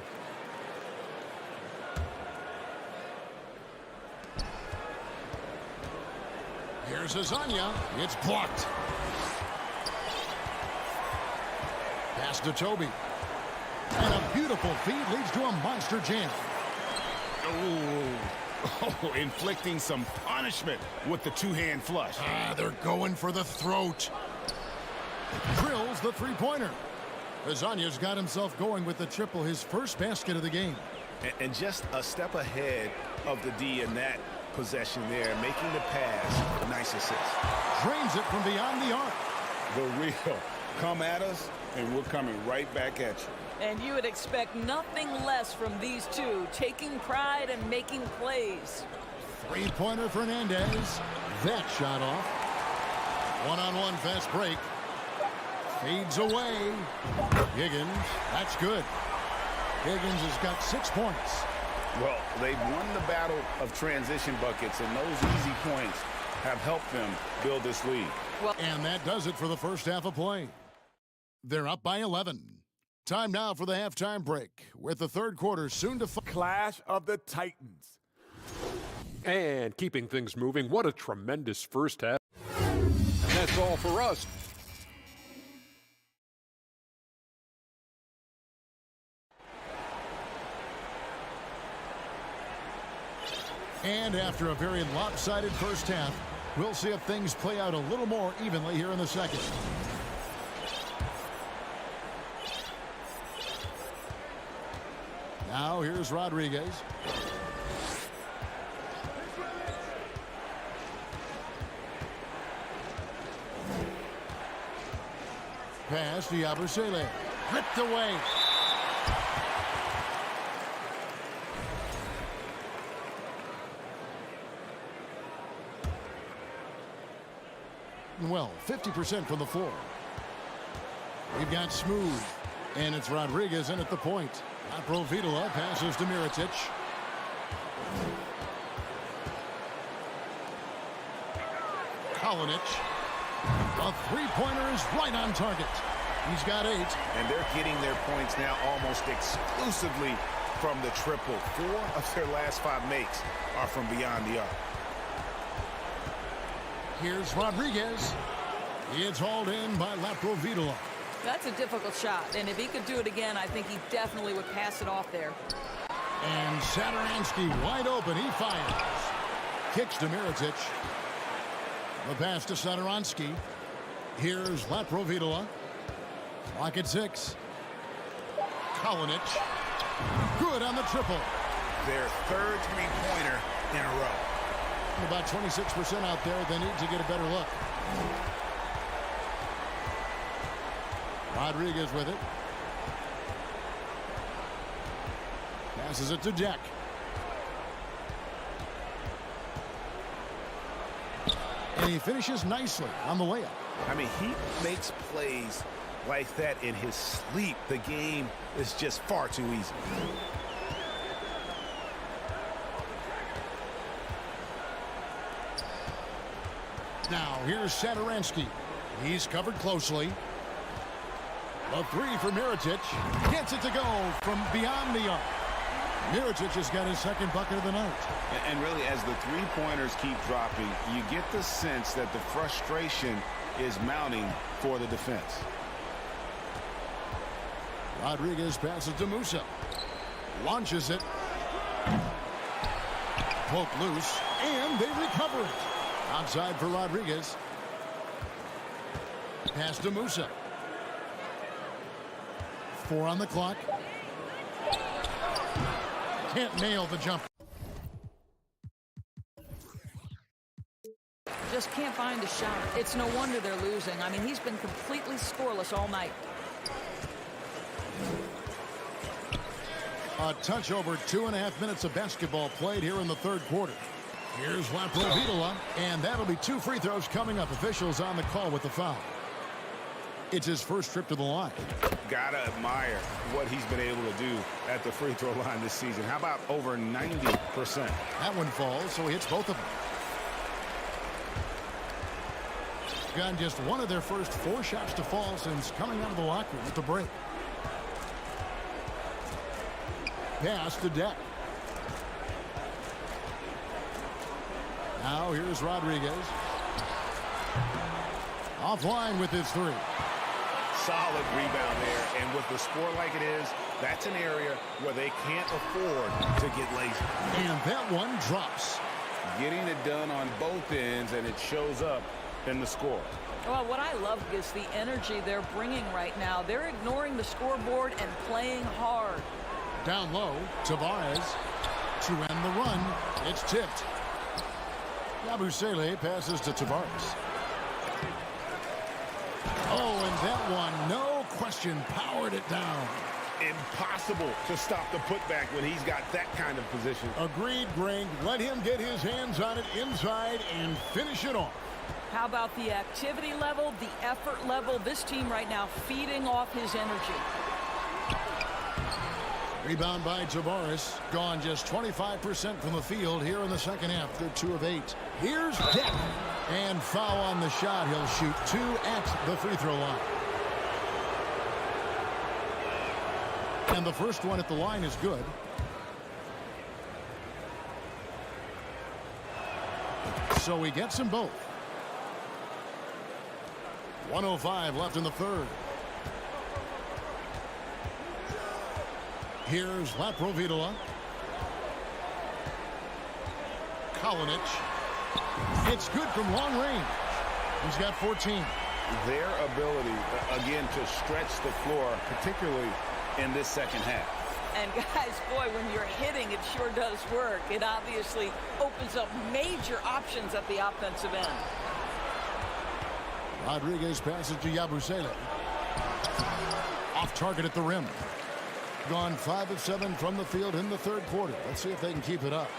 Here's Hazania. It's blocked. Pass to Toby. And a beautiful feed leads to a monster jam. Oh, inflicting some punishment with the two-hand flush. They're going for the throat. Drills the three-pointer. Hazania's got himself going with the triple, his first basket of the game. And just a step ahead of the D in that possession there, making the pass. Nice assist. Drains it from beyond the arc. The real. Come at us, and we're coming right back at you. And you would expect nothing less from these two, taking pride and making plays. Three-pointer Fernandez. That shot off. One-on-one fast break. Fades away. Higgins. That's good. Higgins has got 6 points. Well, they've won the battle of transition buckets, and those easy points have helped them build this lead. And that does it for the first half of play. They're up by 11. Time now for the halftime break, with the third quarter soon to Clash of the Titans. And keeping things moving, what a tremendous first half. And that's all for us. And after a very lopsided first half, we'll see if things play out a little more evenly here in the second. Now here's Rodriguez. Pass to Yabusele. Ripped away. Well, 50% from the floor. We've got Smooth. And it's Rodriguez in at the point. Providula passes to Mirotic. Kalinic. A three-pointer is right on target. He's got 8. And they're getting their points now almost exclusively from the triple. 4 of their last 5 makes are from beyond the arc. Here's Rodriguez. It's hauled in by Laprovitola. That's a difficult shot, and if he could do it again, I think he definitely would pass it off there. And Satoransky wide open. He fires. Kicks to Mirotic. The pass to Satoransky. Here's Laprovitola. Lock at 6. Kalinic. Good on the triple. Their third three-pointer in a row. About 26% out there. They need to get a better look. Rodriguez with it. Passes it to Deck. And he finishes nicely on the layup. I mean, he makes plays like that in his sleep. The game is just far too easy. Now, here's Satoransky. He's covered closely. A 3 for Mirotic. Gets it to go from beyond the arc. Mirotic has got his second bucket of the night. And really, as the three-pointers keep dropping, you get the sense that the frustration is mounting for the defense. Rodriguez passes to Musa. Launches it. Poked loose. And they recover it. Outside for Rodriguez. Pass to Musa. 4 on the clock. Can't nail the jump. Just can't find a shot. It's no wonder they're losing. I mean, he's been completely scoreless all night. A touch over 2.5 minutes of basketball played here in the third quarter. Here's Laprovitola, and that'll be 2 free throws coming up. Officials on the call with the foul. It's his first trip to the line. Gotta admire what he's been able to do at the free throw line this season. How about over 90%? That one falls, so he hits both of them. He's gotten just one of their first 4 shots to fall since coming out of the locker room at the break. Pass to Deck. Now here's Rodriguez. Offline with his 3. Solid rebound there, and with the score like it is, that's an area where they can't afford to get lazy. And that one drops. Getting it done on both ends, and it shows up in the score. Well, what I love is the energy they're bringing right now. They're ignoring the scoreboard and playing hard. Down low, Tavares to end the run. It's tipped. Yabusele passes to Tavares. Oh, and that one, no question, powered it down. Impossible to stop the putback when he's got that kind of position. Agreed, Greg. Let him get his hands on it inside and finish it off. How about the activity level, the effort level? This team right now feeding off his energy. Rebound by Tavares. Gone just 25% from the field here in the second half. They're 2 of 8. Here's Deck. And foul on the shot. He'll shoot 2 at the free throw line. And the first one at the line is good. So he gets them both. 1:05 left in the third. Here's Laprovitola. Kalinic. It's good from long range. He's got 14. Their ability, again, to stretch the floor, particularly in this second half. And guys, boy, when you're hitting, it sure does work. It obviously opens up major options at the offensive end. Rodriguez passes to Yabusele. Off target at the rim. Gone 5 of 7 from the field in the third quarter. Let's see if they can keep it up.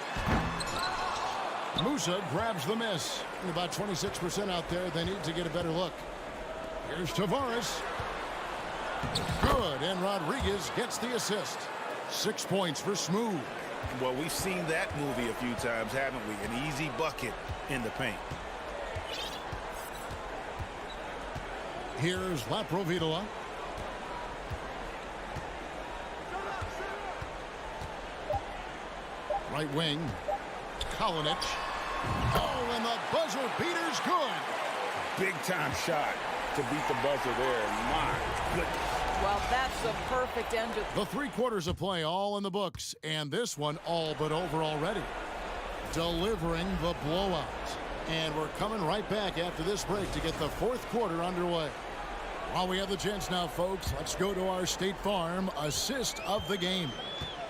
Musa grabs the miss. And about 26% out there. They need to get a better look. Here's Tavares. Good, and Rodriguez gets the assist. 6 points for Smooth. Well, we've seen that movie a few times, haven't we? An easy bucket in the paint. Here's Laprovitola. Right wing. Kalinic. Oh, and the buzzer beater's good. Big-time shot to beat the buzzer there. My goodness. Well, that's a perfect end to... The 3 quarters of play all in the books, and this one all but over already. Delivering the blowout. And we're coming right back after this break to get the 4th quarter underway. While we have the chance now, folks, let's go to our State Farm assist of the game.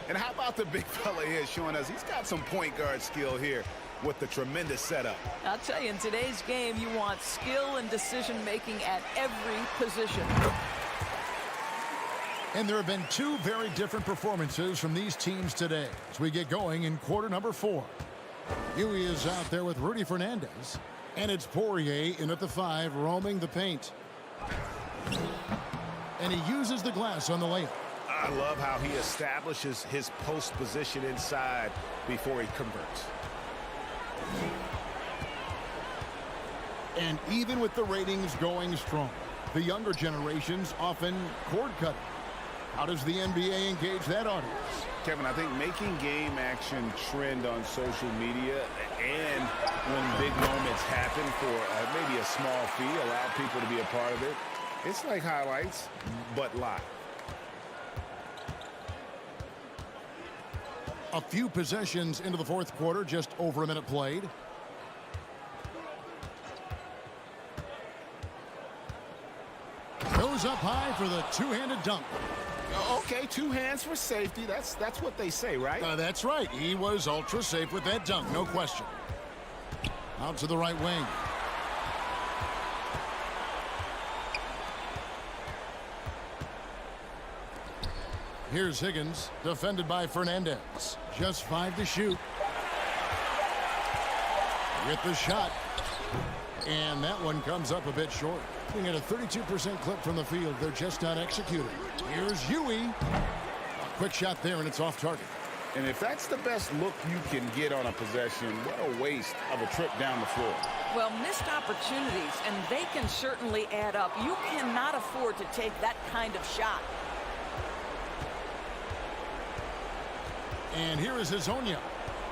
And how about the big fella here showing us he's got some point guard skill here with the tremendous setup. I'll tell you, in today's game, you want skill and decision-making at every position. And there have been 2 very different performances from these teams today as we get going in quarter number 4. Huey is out there with Rudy Fernandez, and it's Poirier in at the 5, roaming the paint. And he uses the glass on the layup. I love how he establishes his post position inside before he converts. And even with the ratings going strong, the younger generations often cord cutting. How does the NBA engage that audience? Kevin, I think making game action trend on social media and when big moments happen for maybe a small fee, allow people to be a part of it. It's like highlights, but live. A few possessions into the 4th quarter, just over a minute played. Goes up high for the 2-handed dunk. Okay, 2 hands for safety. That's what they say, right? That's right. He was ultra safe with that dunk, no question. Out to the right wing. Here's Higgins, defended by Fernandez. Just 5 to shoot. With the shot. And that one comes up a bit short. Looking at a 32% clip from the field. They're just not executing. Here's Huey. A quick shot there, and it's off target. And if that's the best look you can get on a possession, what a waste of a trip down the floor. Well, missed opportunities, and they can certainly add up. You cannot afford to take that kind of shot. And here is Hazonia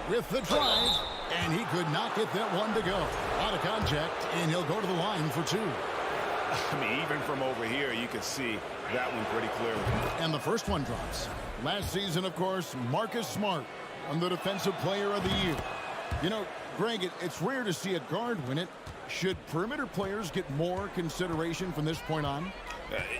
with the drive, and he could not get that one to go. Out of contact, and he'll go to the line for 2. I mean, even from over here, you can see that one pretty clearly. And the first one drops. Last season, of course, Marcus Smart won the Defensive Player of the Year. You know, Greg, it's rare to see a guard win it. Should perimeter players get more consideration from this point on?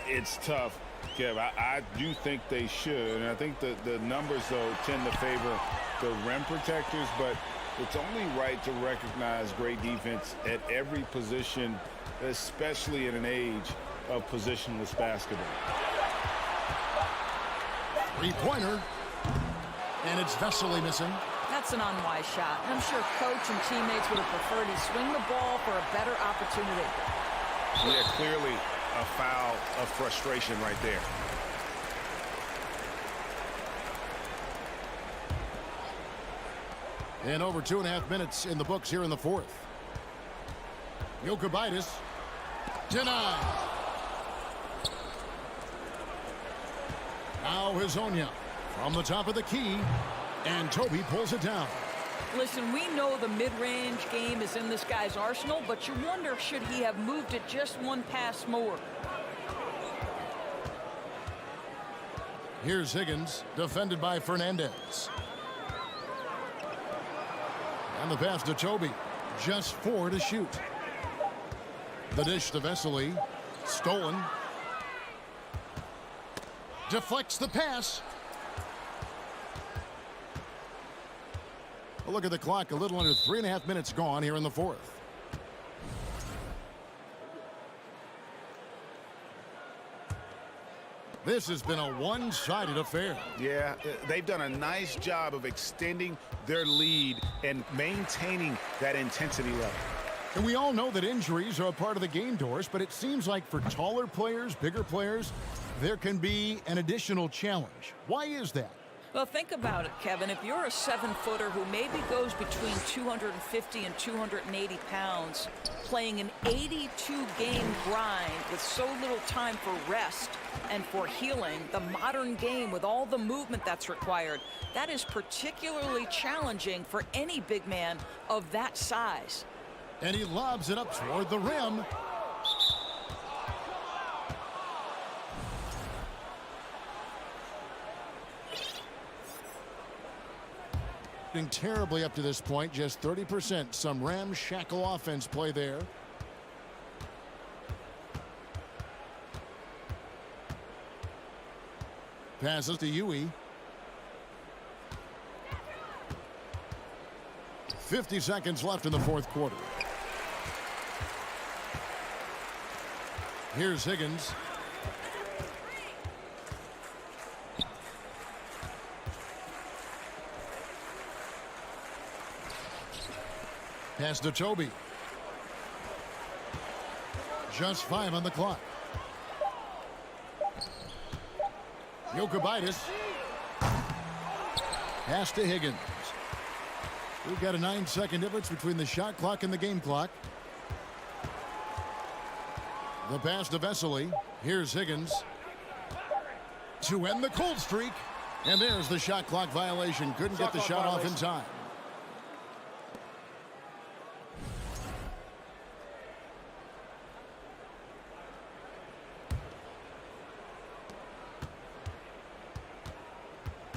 It's tough, Kev. I do think they should. And I think the numbers, though, tend to favor the rim protectors. But it's only right to recognize great defense at every position, especially in an age of positionless basketball. 3-pointer. And it's Vesely missing. That's an unwise shot. I'm sure coach and teammates would have preferred he swing the ball for a better opportunity. Yeah, clearly a foul of frustration right there. And over 2.5 minutes in the books here in the 4th. Jokubaitis denied. Now Hazonia from the top of the key, and Toby pulls it down. Listen, we know the mid-range game is in this guy's arsenal, but you wonder, should he have moved it just one pass more? Here's Higgins, defended by Fernandez. And the pass to Toby. Just 4 to shoot. The dish to Vesely. Stolen. Deflects the pass. A look at the clock. A little under 3.5 minutes gone here in the 4th. This has been a one-sided affair. Yeah, they've done a nice job of extending their lead and maintaining that intensity level. And we all know that injuries are a part of the game, Doris, but it seems like for taller players, bigger players, there can be an additional challenge. Why is that? Well, think about it, Kevin. If you're a 7-footer who maybe goes between 250 and 280 pounds, playing an 82-game grind with so little time for rest and for healing, the modern game with all the movement that's required, that is particularly challenging for any big man of that size. And he lobs it up toward the rim. Terribly up to this point, just 30%. Some ramshackle offense play there. Passes to Yui. 50 seconds left in the fourth quarter. Here's Higgins. Pass to Toby. Just 5 on the clock. Jokubaitis. Pass to Higgins. We've got a 9-second difference between the shot clock and the game clock. The pass to Vesely. Here's Higgins. To end the cold streak. And there's the shot clock violation. Couldn't get the shot off in time.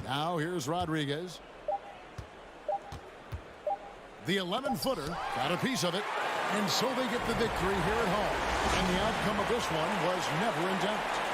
Now here's Rodriguez. The 11-footer got a piece of it, and so they get the victory here at home. And the outcome of this one was never in doubt.